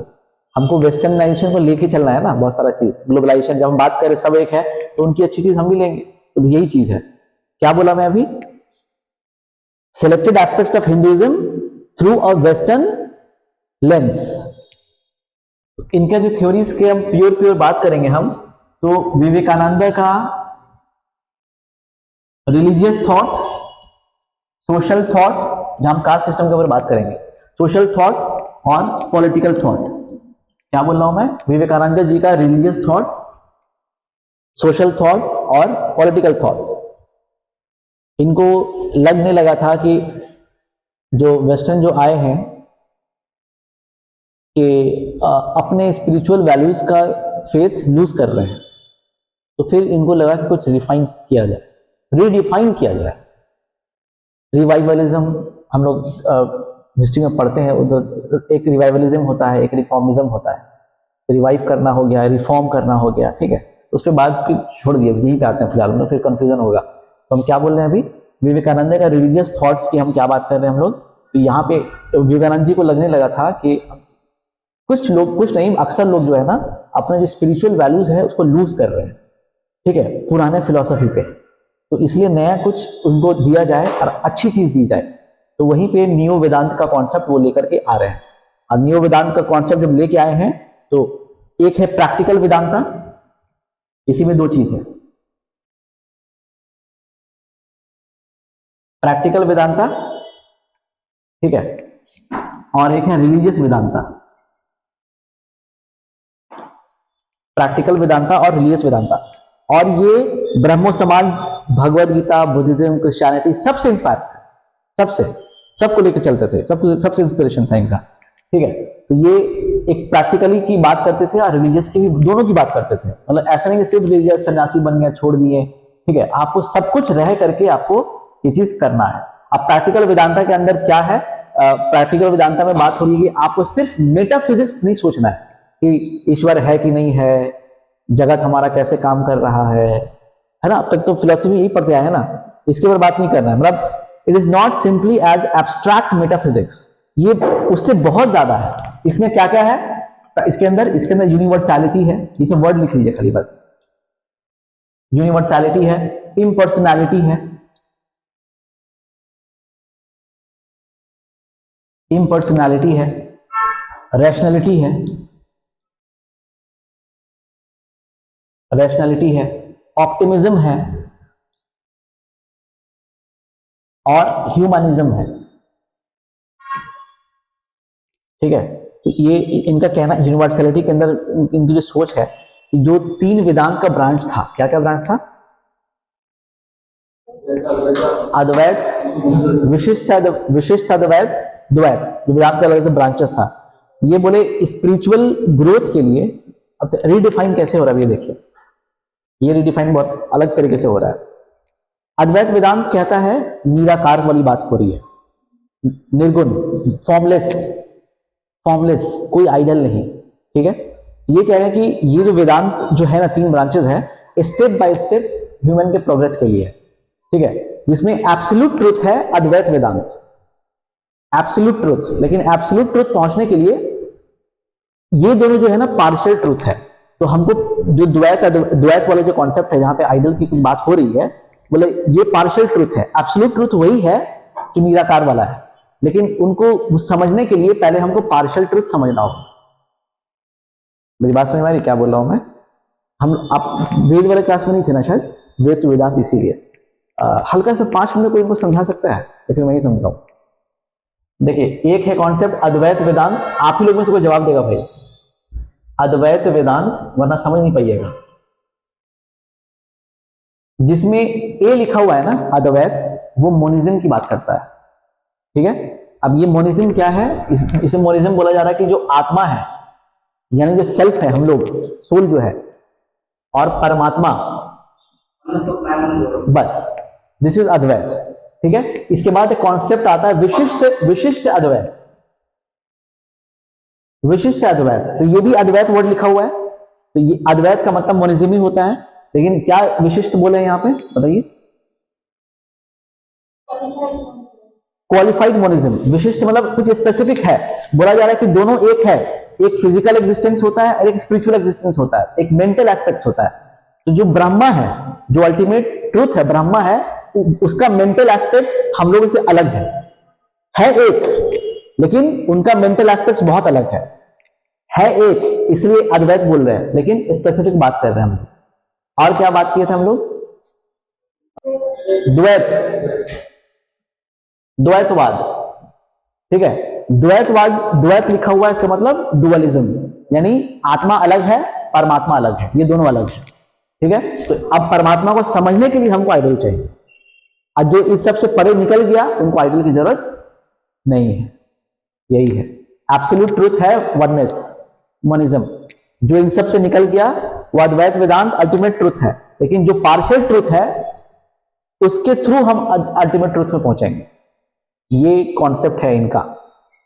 हमको वेस्टर्नाइजेशन को लेके चलना है ना, बहुत सारा चीज, ग्लोबलाइजेशन। जब हम बात करें सब एक है तो उनकी अच्छी चीज हम भी लेंगे, तो यही चीज है। क्या बोला मैं अभी? Selected aspects of Hinduism through a western lens. इनका जो थ्योरीज के हम प्योर बात करेंगे हम, तो विवेकानंद का रिलीजियस थॉट, सोशल थॉट, जहां हम कास्ट सिस्टम के ऊपर बात करेंगे, सोशल थॉट और पॉलिटिकल थॉट। क्या बोल रहा हूं मैं? विवेकानंद जी का रिलीजियस थॉट, सोशल थॉट्स और पॉलिटिकल थॉट्स। इनको लगने लगा था कि जो वेस्टर्न जो आए हैं कि अपने स्पिरिचुअल वैल्यूज का फेथ लूज कर रहे हैं, तो फिर इनको लगा कि कुछ रिफाइन किया जाए, रीडिफाइन किया जाए। रिवाइवलिज्म हम लोग हिस्ट्री में पढ़ते हैं, उधर एक रिवाइवलिज्म होता है, एक रिफॉर्मिज्म होता है। रिवाइव करना हो गया, रिफॉर्म करना हो गया, ठीक है। उसके बाद फिर छोड़ दिया, यहीं पे आते हैं फिलहाल में, फिर कंफ्यूजन होगा। तो हम क्या बोल रहे हैं अभी? विवेकानंद का रिलीजियस थॉट्स की हम क्या बात कर रहे हैं हम लोग? तो यहाँ पे विवेकानंद जी को लगने लगा था कि कुछ लोग, कुछ नहीं, अक्सर लोग जो है ना, अपने जो स्पिरिचुअल वैल्यूज है उसको लूज कर रहे हैं। ठीक है, पुराने फिलॉसफी पे। तो इसलिए नया कुछ उनको दिया जाए और अच्छी चीज दी जाए, तो वहीं पे नियो वेदांत का कॉन्सेप्ट वो लेकर के आ रहे हैं। और नियो वेदांत का कॉन्सेप्ट जब लेके आए हैं तो एक है प्रैक्टिकल वेदांता, इसी में दो चीज है, प्रैक्टिकल वेदांता, ठीक है, और एक है रिलीजियस वेदांता। प्रैक्टिकल वेदांता और रिलीजियस वेदांता, और ये ब्रह्मो समाज, भगवद गीता, बुद्धिज्म, क्रिश्चियनिटी सबसे इंस्पायर थे, सबको लेकर चलते थे, सबसे इंस्पिरेशन था इनका, ठीक है। तो ये एक प्रैक्टिकली की बात करते थे और रिलीजियस की भी, दोनों की बात करते थे। मतलब ऐसा नहीं कि सिर्फ रिलीजियस सन्यासी बन गया छोड़ दिए, ठीक है, आपको सब कुछ रह करके आपको ये चीज करना है। अब प्रैक्टिकल वेदांता के अंदर क्या है, प्रैक्टिकल वेदांता में बात हो रही है कि आपको सिर्फ मेटाफिजिक्स नहीं सोचना है कि ईश्वर है कि नहीं है, जगत हमारा कैसे काम कर रहा है ना। अब तक तो फिलोसफी यही पढ़ते आए हैं ना, इसके ऊपर बात नहीं करना है। मतलब it is not simply as abstract metaphysics, ये उससे बहुत ज्यादा है। इसमें क्या क्या है, इसके अंदर यूनिवर्सैलिटी है, ये सब वर्ड लिख लीजिए खाली बस। यूनिवर्सैलिटी है, इम्पर्सनैलिटी है, इम्पर्सनैलिटी है, रैशनैलिटी है, ऑप्टिमिज्म है और ह्यूमनिज्म है, ठीक है। तो ये इनका कहना, यूनिवर्सैलिटी के अंदर इनकी जो सोच है कि जो तीन वेदांत का ब्रांच था, क्या क्या ब्रांच था, अद्वैत, विशिष्ट अद्वैत, द्वैत, जो वेदांत के अलग से ब्रांचेस था। ये बोले स्पिरिचुअल ग्रोथ के लिए, अब तो रीडिफाइन कैसे हो रहा है ये देखिए, ये रीडिफाइन बहुत अलग तरीके से हो रहा है। अद्वैत वेदांत कहता है निराकार वाली बात हो रही है, निर्गुण, फॉर्मलेस, कोई आइडल नहीं, ठीक है। ये कह रहे हैं कि ये जो वेदांत जो है ना, तीन ब्रांचेस है, स्टेप बाय स्टेप ह्यूमन के प्रोग्रेस के लिए, ठीक है, जिसमें एब्सोल्यूट ट्रुथ है अद्वैत वेदांत, एब्सोल्यूट ट्रुथ। लेकिन एब्सोल्यूट ट्रुथ पहुंचने के लिए ये दोनों जो है ना पार्शियल ट्रुथ है। तो हमको जो द्वैत वाले जो कॉन्सेप्ट है, जहां पे आइडल की कुछ बात हो रही है, बोले ये पार्शियल ट्रुथ है, एब्सोल्यूट ट्रुथ वही है जो निराकार वाला है। लेकिन उनको समझने के लिए पहले हमको पार्शियल ट्रुथ समझना होगा। मेरी बात समझ में आ रही क्या बोल रहा हूं मैं? आप वेद वाले क्लास में नहीं थे ना शायद, वेद तो वेदांत, इसीलिए हल्का सा 5 मिनट कोई इनको समझा सकता है, इसलिए मैं ही समझ रहा हूं। देखिए, एक है कॉन्सेप्ट अद्वैत वेदांत, आप ही लोग में से कोई जवाब देगा भाई अद्वैत वेदांत, वरना समझ नहीं पाइएगा। जिसमें ए लिखा हुआ है ना अद्वैत, वो मोनिज्म की बात करता है, ठीक है। अब ये मोनिज्म क्या है, इसे मोनिज्म बोला जा रहा है कि जो आत्मा है, यानी जो सेल्फ है, हम लोग सोल जो है, और परमात्मा, बस दिस इज अद्वैत, ठीक है। इसके बाद एक कॉन्सेप्ट आता है विशिष्ट अद्वैत, तो ये भी अद्वैत वर्ड लिखा हुआ है। तो ये अद्वैत का मतलब मोनिज्म ही होता है, लेकिन क्या विशिष्ट बोले हैं यहां पे, बताइए? Qualified monism. विशिष्ट मतलब कुछ स्पेसिफिक है, बोला जा रहा है कि दोनों एक है, एक फिजिकल एग्जिस्टेंस होता है और एक स्पिरिचुअल एग्जिस्टेंस होता है, एक मेंटल एस्पेक्ट्स होता है। तो जो ब्रह्मा है, जो अल्टीमेट ट्रूथ है, ब्रह्मा है, उसका मेंटल एस्पेक्ट्स हम लोगों से अलग है एक, लेकिन उनका मेंटल एस्पेक्ट्स बहुत अलग है एक, इसलिए अद्वैत बोल रहे हैं, लेकिन स्पेसिफिक बात कर रहे हैं हम लोग। और क्या बात किए थे हम लोग? द्वैतवाद, ठीक है। द्वैत लिखा हुआ है, इसका मतलब डुअलिज्म, यानी आत्मा अलग है, परमात्मा अलग है, ये दोनों अलग है, ठीक है। तो अब परमात्मा को समझने के लिए हमको आइडल चाहिए, और जो इस सबसे परे निकल गया उनको आइडल की जरूरत नहीं है। यही है एब्सोल्यूट ट्रूथ, है वननेस, मोनिज्म। जो इन सब से निकल गया वो अद्वैत वेदांत अल्टीमेट ट्रूथ है, लेकिन जो पार्शियल ट्रूथ है उसके थ्रू हम अल्टीमेट ट्रूथ में पहुंचेंगे। ये कॉन्सेप्ट है इनका,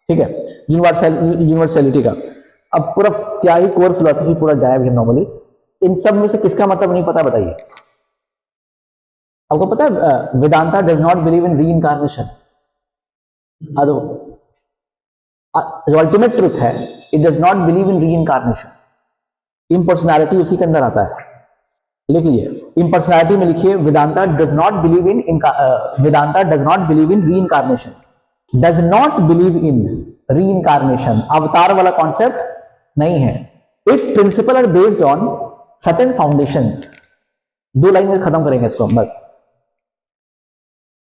ठीक है, यूनिवर्सैलिटी का। अब पूरा क्या ही कोर फिलोसफी पूरा जाए भी नॉर्मली, इन सब में से किसका मतलब नहीं पता, बताइए? आपको पता है Vedanta does not believe in री इनकारनेशन, जो अल्टीमेट ट्रूथ है, it does not believe in री इनकारनेशन। इम्पर्सनैलिटी उसी के अंदर आता है, लिख लीजिए, इम्पर्सनैलिटी में लिखिए Vedanta does not believe in Vedanta does not believe in reincarnation, does not believe in reincarnation, अवतार वाला कॉन्सेप्ट नहीं है। Its principle are based on certain foundations, 2 line में खत्म करेंगे इसको बस।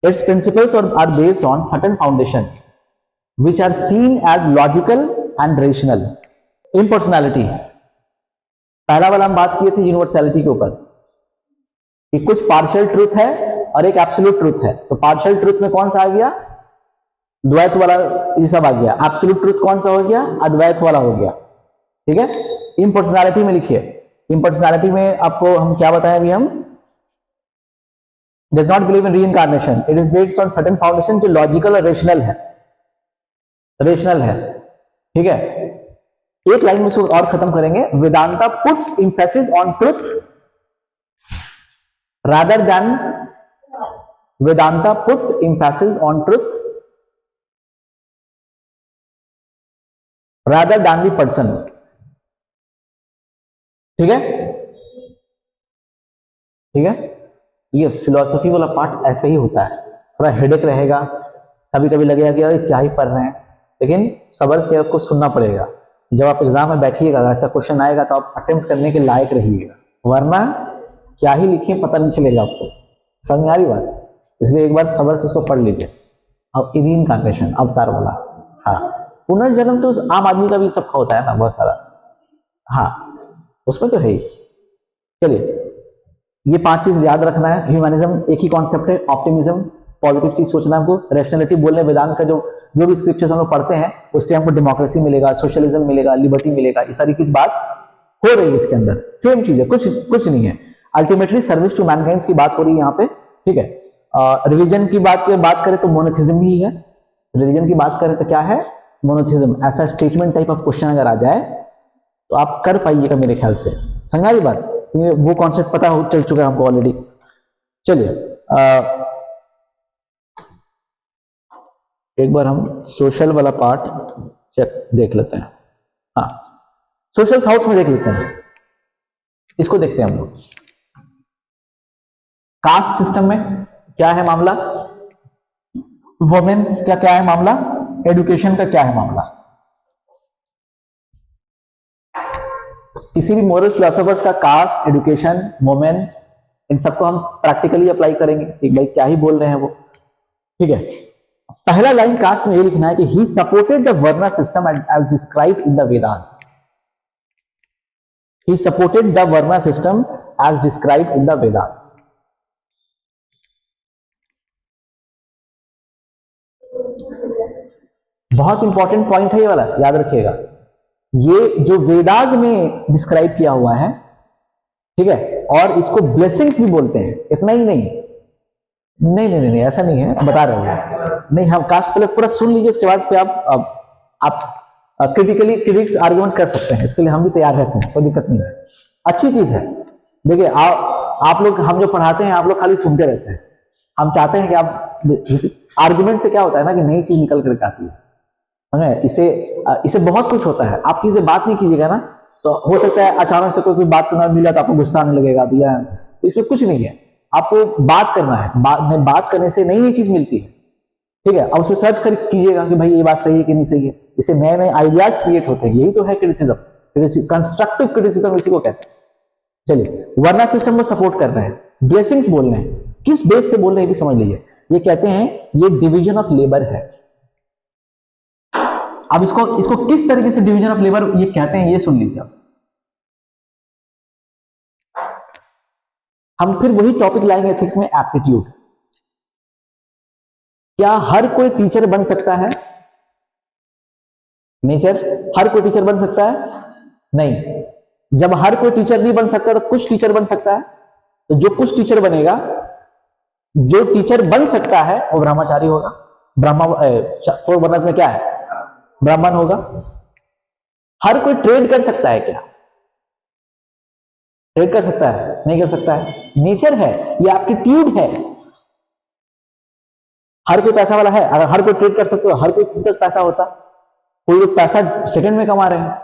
Its principles are based on certain foundations which are seen as logical and rational। impersonality, पहला वाला हम बात किए थे यूनिवर्सैलिटी के ऊपर कि कुछ पार्शियल ट्रूथ है और एक एब्सोल्यूट ट्रूथ है। तो पार्शियल ट्रूथ में कौन सा आ गया, द्वैत वाला, ये सब आ गया। एब्सोल्यूट ट्रूथ कौन सा हो गया, अद्वैत वाला हो गया। ठीक है, इम्पर्सनैलिटी में लिखिए, इम्पर्सनैलिटी में आपको हम क्या बताएं अभी, हम डज नॉट बिलीव इन री incarnation, it is based on certain foundation, जो लॉजिकल और रेशनल है, रेशनल है। ठीक है, एक लाइन में इसको और खत्म करेंगे। Vedanta puts emphasis on truth rather than, Vedanta put emphasis on truth rather than the person. ठीक है, ठीक है, ये फिलॉसफी वाला पार्ट ऐसे ही होता है, थोड़ा हेडेक रहेगा, कभी कभी लगेगा कि अरे क्या ही पढ़ रहे हैं, लेकिन सब्र से आपको सुनना पड़ेगा। जब आप एग्जाम में बैठिएगा, ऐसा क्वेश्चन आएगा तो आप अटेम्प्ट करने के लायक रहिएगा, वरना क्या ही लिखिए पता नहीं चलेगा आपको। समझ आ रही बात? इसलिए एक बार सब्र से इसको पढ़ लीजिए। अब रीइंकार्नेशन, अवतार वाला, हाँ, पुनर्जन्म तो आम आदमी का भी सबका होता है ना, बहुत सारा, हाँ, उसमें तो है ही। चलिए, ये 5 चीज याद रखना है। ह्यूमनिज्म एक ही कॉन्सेप्ट है, ऑप्टिमिज्म पॉजिटिव चीज सोचना हमको, रैशनैलिटी बोलने वेदांत का जो भी स्क्रिप्चर्स हम लोग पढ़ते हैं उससे हमको डेमोक्रेसी मिलेगा, सोशलिज्म मिलेगा, लिबर्टी मिलेगा, ये सारी कुछ बात हो रही है इसके अंदर, सेम चीज है, कुछ नहीं है। अल्टीमेटली सर्विस टू मैनकाइंड की बात हो रही है यहाँ पे। ठीक है, रिलीजन की बात करें तो मोनोथिज्म ही है। रिलीजन की बात करें तो क्या है, मोनोथिज्म। ऐसा स्टेटमेंट टाइप ऑफ क्वेश्चन अगर आ जाए तो आप कर पाइएगा मेरे ख्याल से। समझ आई बात? क्योंकि वो कॉन्सेप्ट पता हो चल चुका है हमको ऑलरेडी। चलिए, एक बार हम सोशल वाला पार्ट चेक देख लेते हैं। हाँ, सोशल थॉट्स में देख लेते हैं, इसको देखते हैं हम लोग। कास्ट सिस्टम में क्या है मामला, वुमेन्स का क्या है मामला, एजुकेशन का क्या है मामला। किसी भी मोरल फिलोसोफर्स का कास्ट, एजुकेशन, वुमेन, इन सबको हम प्रैक्टिकली अप्लाई करेंगे। एक भाई क्या ही बोल रहे हैं वो। ठीक है, पहला लाइन कास्ट में ये लिखना है कि he supported the varna system as described in the Vedas. He supported the varna system as described in the Vedas. बहुत इंपॉर्टेंट पॉइंट है ये वाला, याद रखिएगा। ये जो वेदास में डिस्क्राइब किया हुआ है, ठीक है, और इसको ब्लेसिंग्स भी बोलते हैं। इतना ही नहीं, नहीं, ऐसा नहीं है, बता रहे हैं नहीं। हम कास्ट पहले पूरा सुन लीजिए, इसके बाद पे आप क्रिटिक्स आर्गुमेंट कर सकते हैं। इसके लिए हम भी तैयार रहते हैं, कोई दिक्कत नहीं है, अच्छी चीज है। देखिए, आप लोग, हम जो पढ़ाते हैं आप लोग खाली सुनते रहते हैं। हम चाहते हैं कि आप आर्गुमेंट से क्या होता है ना कि नई चीज निकल करके आती है। इससे बहुत कुछ होता है। आप किसी से बात नहीं कीजिएगा ना, तो हो सकता है अचानक से कोई बात करना मिला तो आपको गुस्सा आने लगेगा, तो इसमें कुछ नहीं है। आपको बात करना है, बात करने से नई नई चीज मिलती है। ठीक है, अब उसमें सर्च कर कीजिएगा कि भाई ये बात सही है कि नहीं सही है। इससे नए नए आइडियाज क्रिएट होते हैं। यही तो है क्रिटिसिज्म, कंस्ट्रक्टिव क्रिटिसिज्म इसी को कहते हैं। चलिए, वर्ना सिस्टम को सपोर्ट कर रहे हैं, ब्लेसिंग्स बोल रहे हैं, किस बेस पे बोल रहे हैं भी समझ लीजिए। ये कहते हैं ये डिवीजन ऑफ लेबर है। अब इसको किस तरीके से डिवीजन ऑफ लेबर ये कहते हैं, ये सुन लीजिए आप। हम फिर वही टॉपिक लाएंगे एथिक्स में, एप्टीट्यूड। क्या हर कोई टीचर बन सकता है? नेचर, हर कोई टीचर बन सकता है? नहीं। जब हर कोई टीचर नहीं बन सकता तो कुछ टीचर बन सकता है। तो जो कुछ टीचर बनेगा, जो टीचर बन सकता है वो ब्रह्मचारी होगा। फोर वर्णस में क्या है? ब्राह्मण होगा। हर कोई ट्रेड कर सकता है क्या? ट्रेड कर सकता है? नहीं कर सकता है। नेचर है, ये एप्टीट्यूड है। हर कोई पैसा वाला है? अगर हर कोई ट्रेड कर सकते हो, हर कोई किसका पैसा होता? कोई लोग पैसा सेकंड में कमा रहे हैं,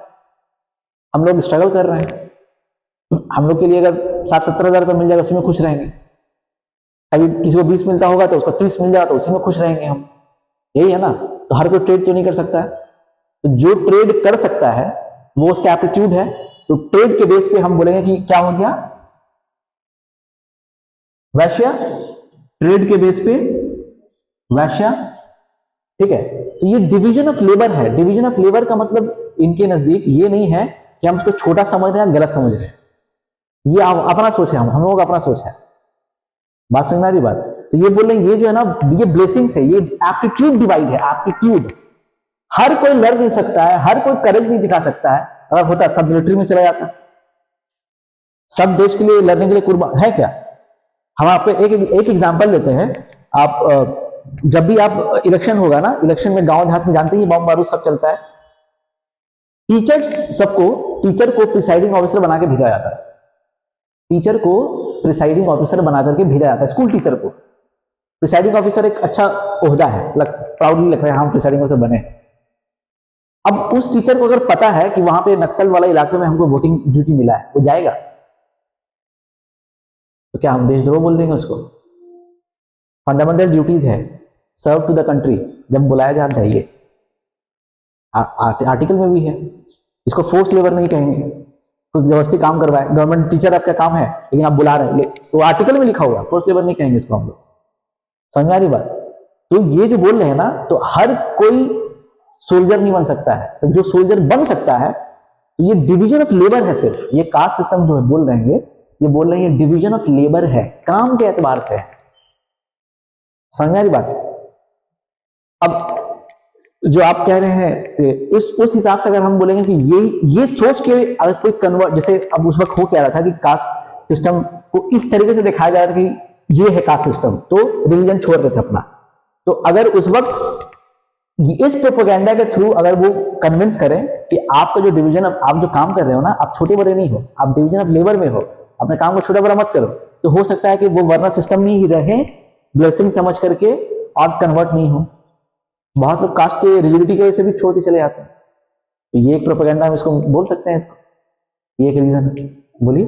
हम लोग स्ट्रगल कर रहे हैं। हम लोग के लिए अगर 60-70 हज़ार रुपये मिल जाएगा, उसी में खुश रहेंगे। अभी किसी को 20 मिलता होगा तो उसको 30 मिल जाएगा तो उसी में खुश रहेंगे हम। यही है ना। तो हर कोई ट्रेड तो नहीं कर सकता है। तो जो ट्रेड कर सकता है वो उसका एप्टीट्यूड है। तो ट्रेड के बेस पे हम बोलेंगे कि क्या हो गया, वैश्य। ट्रेड के बेस पे वैश्य, ठीक है। तो ये डिवीजन ऑफ लेबर है। डिवीजन ऑफ लेबर का मतलब इनके नजदीक ये नहीं है कि हम उसको छोटा समझ रहे हैं, गलत समझ रहे हैं। ये अपना सोच है, हम लोगों का अपना सोच है। बात समझ में आ रही बात। तो ये बोल रहे हैं ये जो है ना, ये ब्लेसिंग्स है, ये एप्टीट्यूड डिवाइड है। एप्टीट्यूड हर कोई लड़ नहीं सकता है, हर कोई करेज नहीं दिखा सकता है। अगर होता सब मिलिट्री में चला जाता, सब देश के लिए लड़ने के लिए कुर्बान है क्या। हम आपको एक एग्जांपल देते हैं। आप जब भी आप इलेक्शन होगा ना, इलेक्शन में गांव देहात में जानते ही बम बारूद सब चलता है। टीचर को प्रिसाइडिंग ऑफिसर बना के भेजा जाता है। टीचर को प्रिसाइडिंग ऑफिसर बना करके भेजा जाता है। स्कूल टीचर को प्रिसाइडिंग ऑफिसर एक अच्छा ओहदा है, प्राउडली लगता है हम प्रिसाइडिंग ऑफिसर बने। अब उस टीचर को अगर पता है कि वहां पे नक्सल वाले इलाके में हमको वोटिंग ड्यूटी मिला है, वो जाएगा? तो क्या हम देशद्रोह बोल देंगे उसको? फंडामेंटल ड्यूटीज है, सर्व टू द कंट्री। जब बुलाया जाए आप जाइए। आर्टिकल में भी है। इसको फोर्स लेबर नहीं कहेंगे, कोई जबरदस्ती काम करवाए। गवर्नमेंट टीचर आपका काम है लेकिन आप बुला रहे हैं, तो आर्टिकल में लिखा हुआ है, फोर्स लेबर नहीं कहेंगे इसको हम लोग। समझ आ रही बात। तो ये जो बोल रहे हैं ना, तो हर कोई सोल्जर नहीं बन सकता है। तो जो सोल्जर बन सकता है, तो ये डिवीजन ऑफ लेबर है। सिर्फ ये कास्ट सिस्टम जो है बोल रहे हैं, ये बोल रहे हैं डिवीजन ऑफ लेबर है, काम के एतबार से है। समझ आ रही बात। अब जो आप कह रहे हैं तो उस हिसाब से अगर हम बोलेंगे कि ये सोच के अगर कोई कन्वर्ट, जैसे अब उस वक्त हो क्या रहा था कि कास्ट सिस्टम को इस तरीके से दिखाया जा रहा था कि ये है कास्ट सिस्टम, तो रिलीजन छोड़ रहे थे अपना। तो अगर उस वक्त इस प्रोपेगेंडा के थ्रू अगर वो कन्विंस करें कि आपका जो डिवीजन, आप जो काम कर रहे हो ना, आप छोटे बड़े नहीं हो, आप डिवीजन ऑफ लेबर में हो, अपने काम को छोटा बड़ा मत करो, तो हो सकता है कि वो वर्ना सिस्टम में ही रहे, ब्लेसिंग समझ करके, और कन्वर्ट नहीं हो। बहुत लोग कास्ट के रिजिडिटी की वजह से भी छोड़ के चले जाते हैं। तो ये एक प्रोपेगेंडा हम इसको बोल सकते हैं, इसको ये एक रीजन है। बोलिए।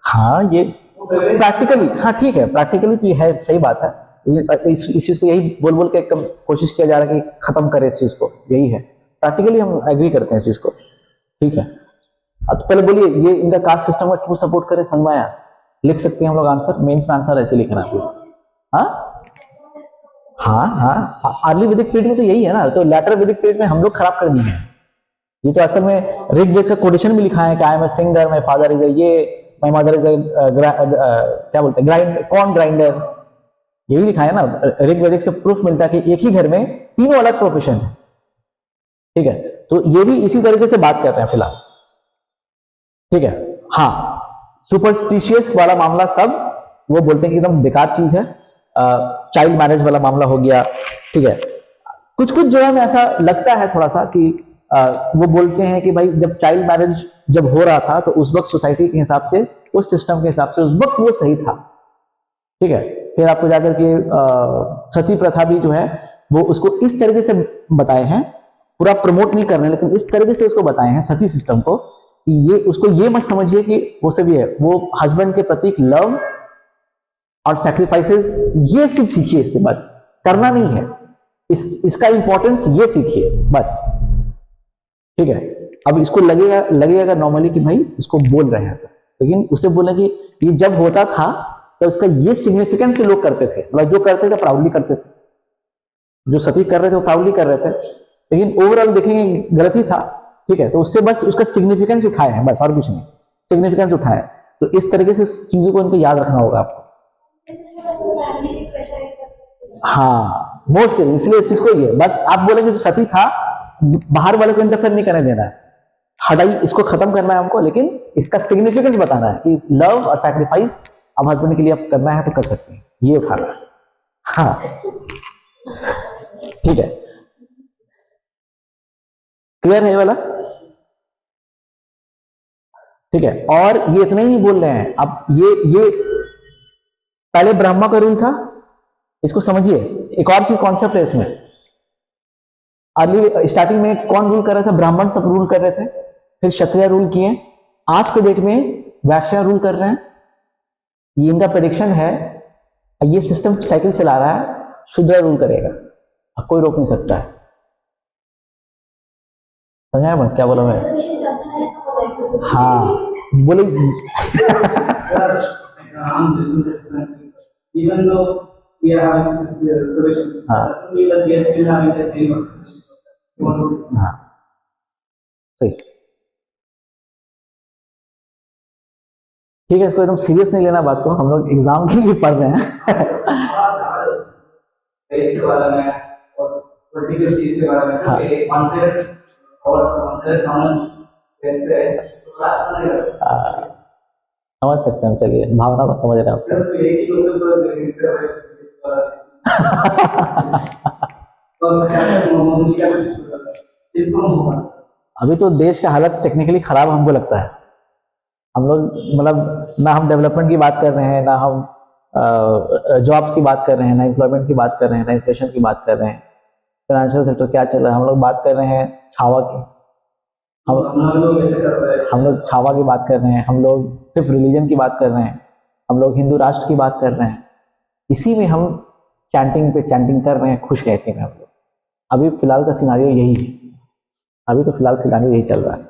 हाँ ये प्रैक्टिकली, हाँ ठीक है, प्रैक्टिकली तो ये है, सही बात है। इस चीज को यही बोल बोल के कोशिश किया जा रहा है कि खत्म करे इस चीज को, यही है। प्रैक्टिकली हम एग्री करते हैं इस चीज को, ठीक है। तो पहले बोलिए, ये इनका कास्ट सिस्टम का क्यों सपोर्ट करें, समझ में आया? लिख सकते हैं हम लोग आंसर, मेंस में आंसर ऐसे लिखना है। हाँ, अर्ली वैदिक पीरियड में तो यही है ना। तो लेटर वैदिक पीरियड में हम लोग खराब कर दिए हैं। ये तो असल में ऋग्वेद का कोटेशन भी लिखा है कि I am a singer, my father is ये, माय मदर इज क्या बोलते हैं, कॉर्न ग्राइंडर, यही लिखा है ना। ऋग्वेदिक से प्रूफ मिलता है कि एक ही घर में तीनों अलग प्रोफेशन है, ठीक है। तो ये भी इसी तरीके से बात कर रहे हैं फिलहाल, ठीक है। हाँ, सुपरस्टिशियस वाला मामला सब वो बोलते हैं कि एकदम बेकार चीज है। चाइल्ड मैरिज वाला मामला हो गया, ठीक है। कुछ कुछ जो है में ऐसा लगता है थोड़ा सा कि वो बोलते हैं कि भाई जब चाइल्ड मैरिज जब हो रहा था तो उस वक्त सोसाइटी के हिसाब से, उस सिस्टम के हिसाब से उस वक्त वो सही था, ठीक है। फिर आपको जाकर के सती प्रथा भी जो है वो उसको इस तरीके से बताए हैं, पूरा प्रमोट नहीं कर रहे हैं लेकिन इस तरीके से उसको बताए हैं सती सिस्टम को कि ये, उसको ये मत समझिए कि वो सभी है, वो हस्बैंड के प्रति लव और सैक्रिफाइसेस, ये सिर्फ सीखिए, इससे बस करना नहीं है, इसका इंपॉर्टेंस ये सीखिए बस, ठीक है। अब इसको लगेगा नॉर्मली कि भाई इसको बोल रहे हैं ऐसा, लेकिन उससे बोले कि ये जब होता था तो इसका ये सिग्निफिकेंस से लोग करते थे, मतलब जो करते थे प्राउडली करते थे, जो सती कर रहे थे वो प्राउडली कर रहे थे, लेकिन ओवरऑल देखेंगे गलत ही था, ठीक है। तो उससे बस उसका सिग्निफिकेंस उठाए हैं, बस और कुछ नहीं, सिग्निफिकेंस उठाए। तो इस तरीके से चीजों को इनको याद रखना होगा आपको। हाँ, मोस्ट, इसलिए इस चीज को ये बस आप बोलेंगे जो सती था बाहर वाले को इंटरफेयर नहीं करने देना है, हटाई, इसको खत्म करना है हमको, लेकिन इसका सिग्निफिकेंस बताना है कि लव और सैक्रिफाइस अब हस्बैंड के लिए आप करना है तो कर सकते हैं, ये उठाना है। हाँ ठीक है, क्लियर है ये वाला, ठीक है। और ये इतना ही नहीं बोल रहे हैं, अब ये पहले ब्राह्मण का रूल था, इसको समझिए। एक और चीज कॉन्सेप्ट है इसमें, अर्ली स्टार्टिंग में कौन रूल कर रहा था? ब्राह्मण सब रूल कर रहे थे, फिर क्षत्रिय रूल किए, आज के डेट में वैश्य रूल कर रहे हैं, ये इनका प्रेडिक्शन है। ये सिस्टम साइकिल चला रहा है, शूद्र रूल करेगा, अब कोई रोक नहीं सकता है। समझाया बात क्या बोला मैं? हाँ बोले हाँ सही, ठीक है, इसको एकदम सीरियस नहीं लेना बात को, हम लोग एग्जाम के लिए पढ़ रहे हैं। इसके बारे में और पॉलिटिकल चीज के बारे में और समझ सकते हैं, चलिए भावना को समझ रहे हैं। अभी तो देश का हालत टेक्निकली खराब हमको लगता है। हम लोग मतलब ना हम डेवलपमेंट की बात कर रहे हैं, ना हम जॉब्स की बात कर रहे हैं, ना एम्प्लॉयमेंट की बात कर रहे हैं, ना इन्फ्लेशन की बात कर रहे हैं, फाइनेंशियल सेक्टर क्या चल रहा है। हम लोग बात कर रहे हैं छावा की, हम लोग छावा की बात कर रहे हैं, हम लोग सिर्फ रिलीजन की बात कर रहे हैं, हम लोग हिंदू राष्ट्र की बात कर रहे हैं। इसी में हम चैंटिंग पे चैंटिंग कर रहे हैं, खुश हैं इसी में हम लोग। अभी फिलहाल का सिनारियो यही है, अभी तो फिलहाल सिनारियो यही चल रहा है।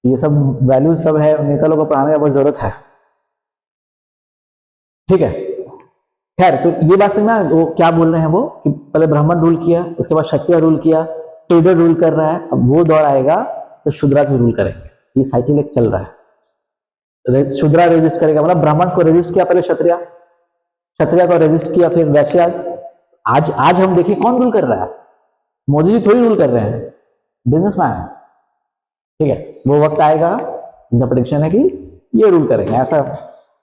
ये सब वैल्यूज सब है, नेता लोगों को पढ़ाने की बहुत जरूरत है। ठीक है, खैर तो ये बात समझना, वो क्या बोल रहे हैं वो कि पहले ब्राह्मण रूल किया, उसके बाद क्षत्रिय रूल किया, ट्रेडर रूल कर रहा है, अब वो दौर आएगा तो शूद्राज भी रूल करेंगे। ये साइकिल एक चल रहा है। शूद्रा रेजिस्ट करेगा, मतलब ब्राह्मण को रेजिस्ट किया पहले क्षत्रिय, क्षत्रिय को रेजिस्ट किया फिर वैश्याज। आज हम देखिए कौन रूल कर रहा है? मोदी जी थोड़ी रूल कर रहे हैं, बिजनेसमैन। ठीक है, वो वक्त आएगा, इनका प्रेडिक्शन है कि ये रूल करेंगे, ऐसा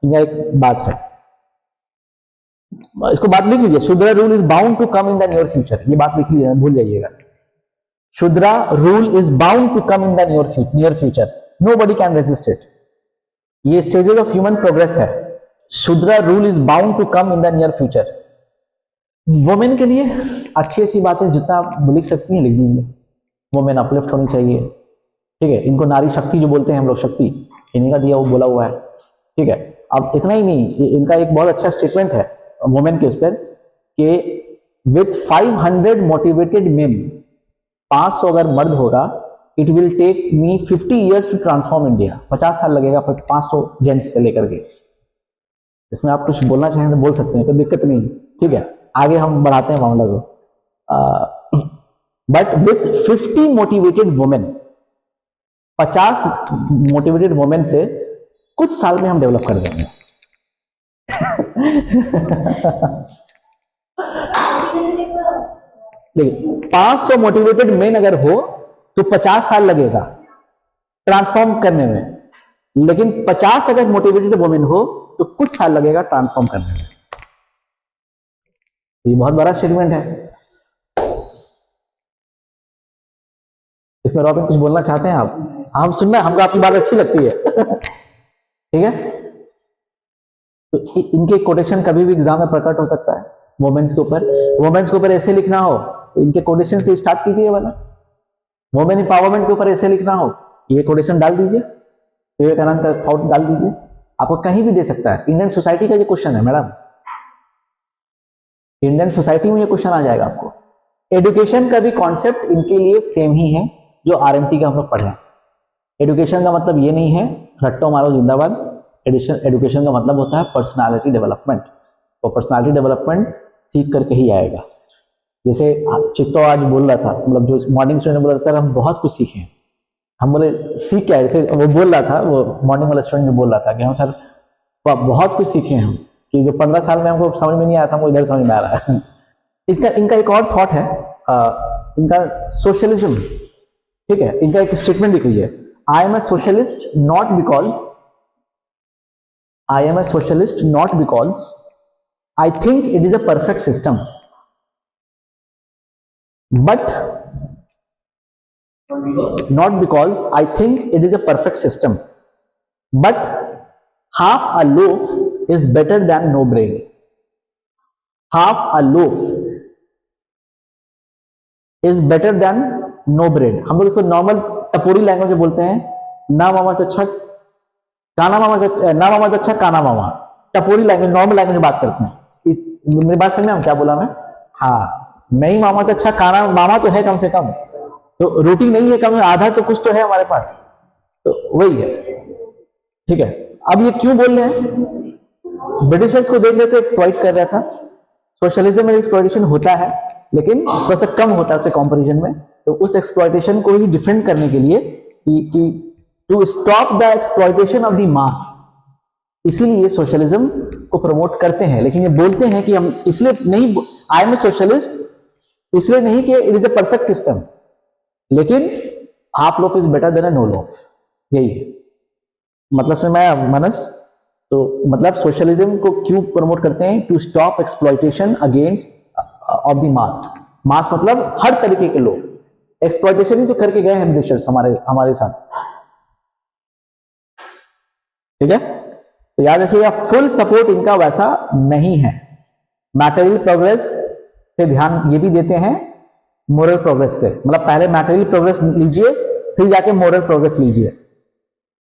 इनका एक बात है। इसको बात लिख लीजिए, Shudra rule is bound to come in the near future. ये बात लिख लीजिए, भूल जाइएगा। Shudra rule is bound to come in the near future, nobody can resist it. ये स्टेजेस ऑफ ह्यूमन प्रोग्रेस है। Shudra rule is bound to come in the near future. Women के लिए अच्छी अच्छी बातें जितना आप लिख सकती हैं लिख दीजिए। वुमेन अपलिफ्ट होनी चाहिए, ठीक है, इनको नारी शक्ति जो बोलते हैं हम लोग, शक्ति इन्हीं का दिया वो बोला हुआ है। ठीक है, अब इतना ही नहीं, इनका एक बहुत अच्छा स्टेटमेंट है वुमेन के इस पर कि विथ 500 मोटिवेटेड मेन, 500 अगर मर्द होगा, it will take me 50 years to transform India. 50 साल लगेगा 500 जेंट्स से लेकर के। इसमें आप कुछ बोलना चाहें तो बोल सकते हैं, कोई दिक्कत नहीं। ठीक है, आगे हम बढ़ाते हैं मामला को। But with 50 motivated women, 50 motivated women से कुछ साल में हम डेवलप कर देंगे। देखिए, 500 मोटिवेटेड मेन अगर हो तो 50 साल लगेगा ट्रांसफॉर्म करने में, लेकिन 50 अगर मोटिवेटेड वुमेन हो तो कुछ साल लगेगा ट्रांसफॉर्म करने में। ये बहुत बड़ा स्टेटमेंट है। इसमें रॉबिन कुछ बोलना चाहते हैं आप? हम सुनना, हमको आपकी बात अच्छी लगती है। ठीक है, तो इनके कोटेशन कभी भी एग्जाम में प्रकट हो सकता है। वुमेन्स के ऊपर ऐसे लिखना हो तो इनके कोटेशन से स्टार्ट कीजिए वाला। वुमेन एम्पावरमेंट के ऊपर ऐसे लिखना हो, ये कोटेशन डाल दीजिए, विवेकानंद का थॉट डाल दीजिए, आपको कहीं भी दे सकता है। इंडियन सोसाइटी का ये क्वेश्चन है मैडम, इंडियन सोसाइटी में ये क्वेश्चन आ जाएगा आपको। एजुकेशन का भी कॉन्सेप्ट इनके लिए सेम ही है जो आरएमटी का हम लोग पढ़े। एजुकेशन का मतलब ये नहीं है रट्टो मारो जिंदाबाद। एजुकेशन का मतलब होता है पर्सनालिटी डेवलपमेंट, और पर्सनालिटी डेवलपमेंट सीख करके ही आएगा। जैसे चित्तो आज बोल रहा था, मतलब जो मॉर्निंग स्टूडेंट बोला था, सर हम बहुत कुछ सीखे। हम बोले सीख क्या है? जैसे वो बोल रहा था, वो मॉर्निंग वाला स्टूडेंट जो बोल रहा था कि हम सर बहुत कुछ सीखे हम, कि जो 15 साल में हमको समझ में नहीं आया था हमको इधर समझ में आ रहा है। इनका एक और थॉट है, इनका सोशलिज्म। ठीक है, इनका एक स्टेटमेंट लिख लीजिए, I am a socialist not because I think it is a perfect system, but not because I think it is a perfect system, but half a loaf is better than no bread. Half a loaf is better than no bread. हम लोग इसको normal टपोरी language में बोलते हैं, ना मामा से अच्छा काना मामा से ना मामा से अच्छा काना मामा, टपोरी लैंग्वेज, नॉर्मल लैंग्वेज में बात करते हैं। इस मेरी बात समझ में हम क्या बोला मैं? हाँ, नहीं मामा से अच्छा काना मामा तो है कम से कम, तो रोटी नहीं है कम, आधा तो कुछ तो है हमारे पास, तो वही है। ठीक है, अब ये क्यों बोल रहे हैं? ब्रिटिशर्स को देख रहे थे, एक्सप्लॉइट कर रहा था। सोशलिज्म में एक्सप्लॉइटेशन होता है लेकिन थोड़ा सा कम होता है उससे कंपैरिजन में, तो उस एक्सप्लॉइटेशन को ही डिफेंड करने के लिए कि to stop the exploitation of the mass, इसीलिए सोशलिज्म को प्रमोट करते हैं। लेकिन ये बोलते हैं कि हम इसलिए नहीं, आई एम ए सोशलिस्ट इसलिए नहीं कि it is a perfect system, लेकिन half loaf is better than a no loaf, यही है मतलब से मैं मनस। तो मतलब सोशलिज्म को क्यों प्रमोट करते हैं? To stop exploitation against of the mass. Mass मतलब हर तरीके के लोग, एक्सप्लॉइटेशन ही तो करके गए हैं ब्रिटिशर्स हमारे साथ। ठीक है, तो याद रखिएगा फुल सपोर्ट इनका वैसा नहीं है। मैटेरियल प्रोग्रेस पे ध्यान ये भी देते हैं मोरल प्रोग्रेस से, मतलब पहले मैटेरियल प्रोग्रेस लीजिए फिर जाके मोरल प्रोग्रेस लीजिए।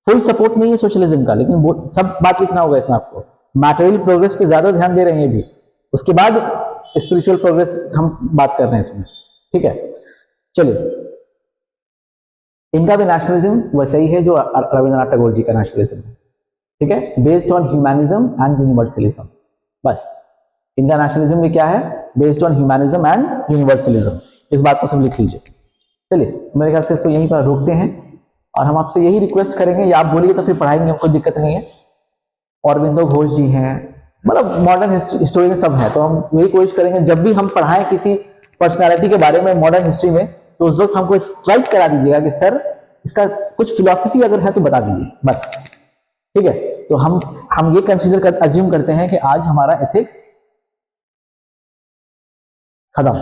फुल सपोर्ट नहीं है सोशलिज्म का, लेकिन वो सब बात लिखना होगा इसमें आपको। मैटेरियल प्रोग्रेस पे ज्यादा ध्यान दे रहे हैं भी, उसके बाद स्पिरिचुअल प्रोग्रेस हम बात कर रहे हैं इसमें। ठीक है, चलिए, इनका भी नेशनलिज्म वैसा ही है जो रविंद्रनाथ टैगोर जी का नेशनलिज्म है। ठीक है, based on humanism and universalism. बस इनका नेशनलिज्म भी क्या है? Based on humanism and universalism. इस बात को सब लिख लीजिए। चलिए, मेरे ख्याल से इसको यहीं पर रोकते हैं और हम आपसे यही रिक्वेस्ट करेंगे, या आप बोलिए तो फिर पढ़ाएंगे, कोई दिक्कत नहीं है। अरविंदो घोष जी हैं, मतलब मॉडर्न हिस्टोरियन सब हैं, तो हम यही कोशिश करेंगे जब भी हम पढ़ाएं किसी पर्सनालिटी के बारे में मॉडर्न हिस्ट्री में, तो उस वक्त हमको स्ट्राइक करा दीजिएगा कि सर इसका कुछ फिलॉसफी अगर है तो बता दीजिए बस। ठीक है, तो हम ये कंसीडर अज्यूम करते हैं कि आज हमारा एथिक्स खत्म।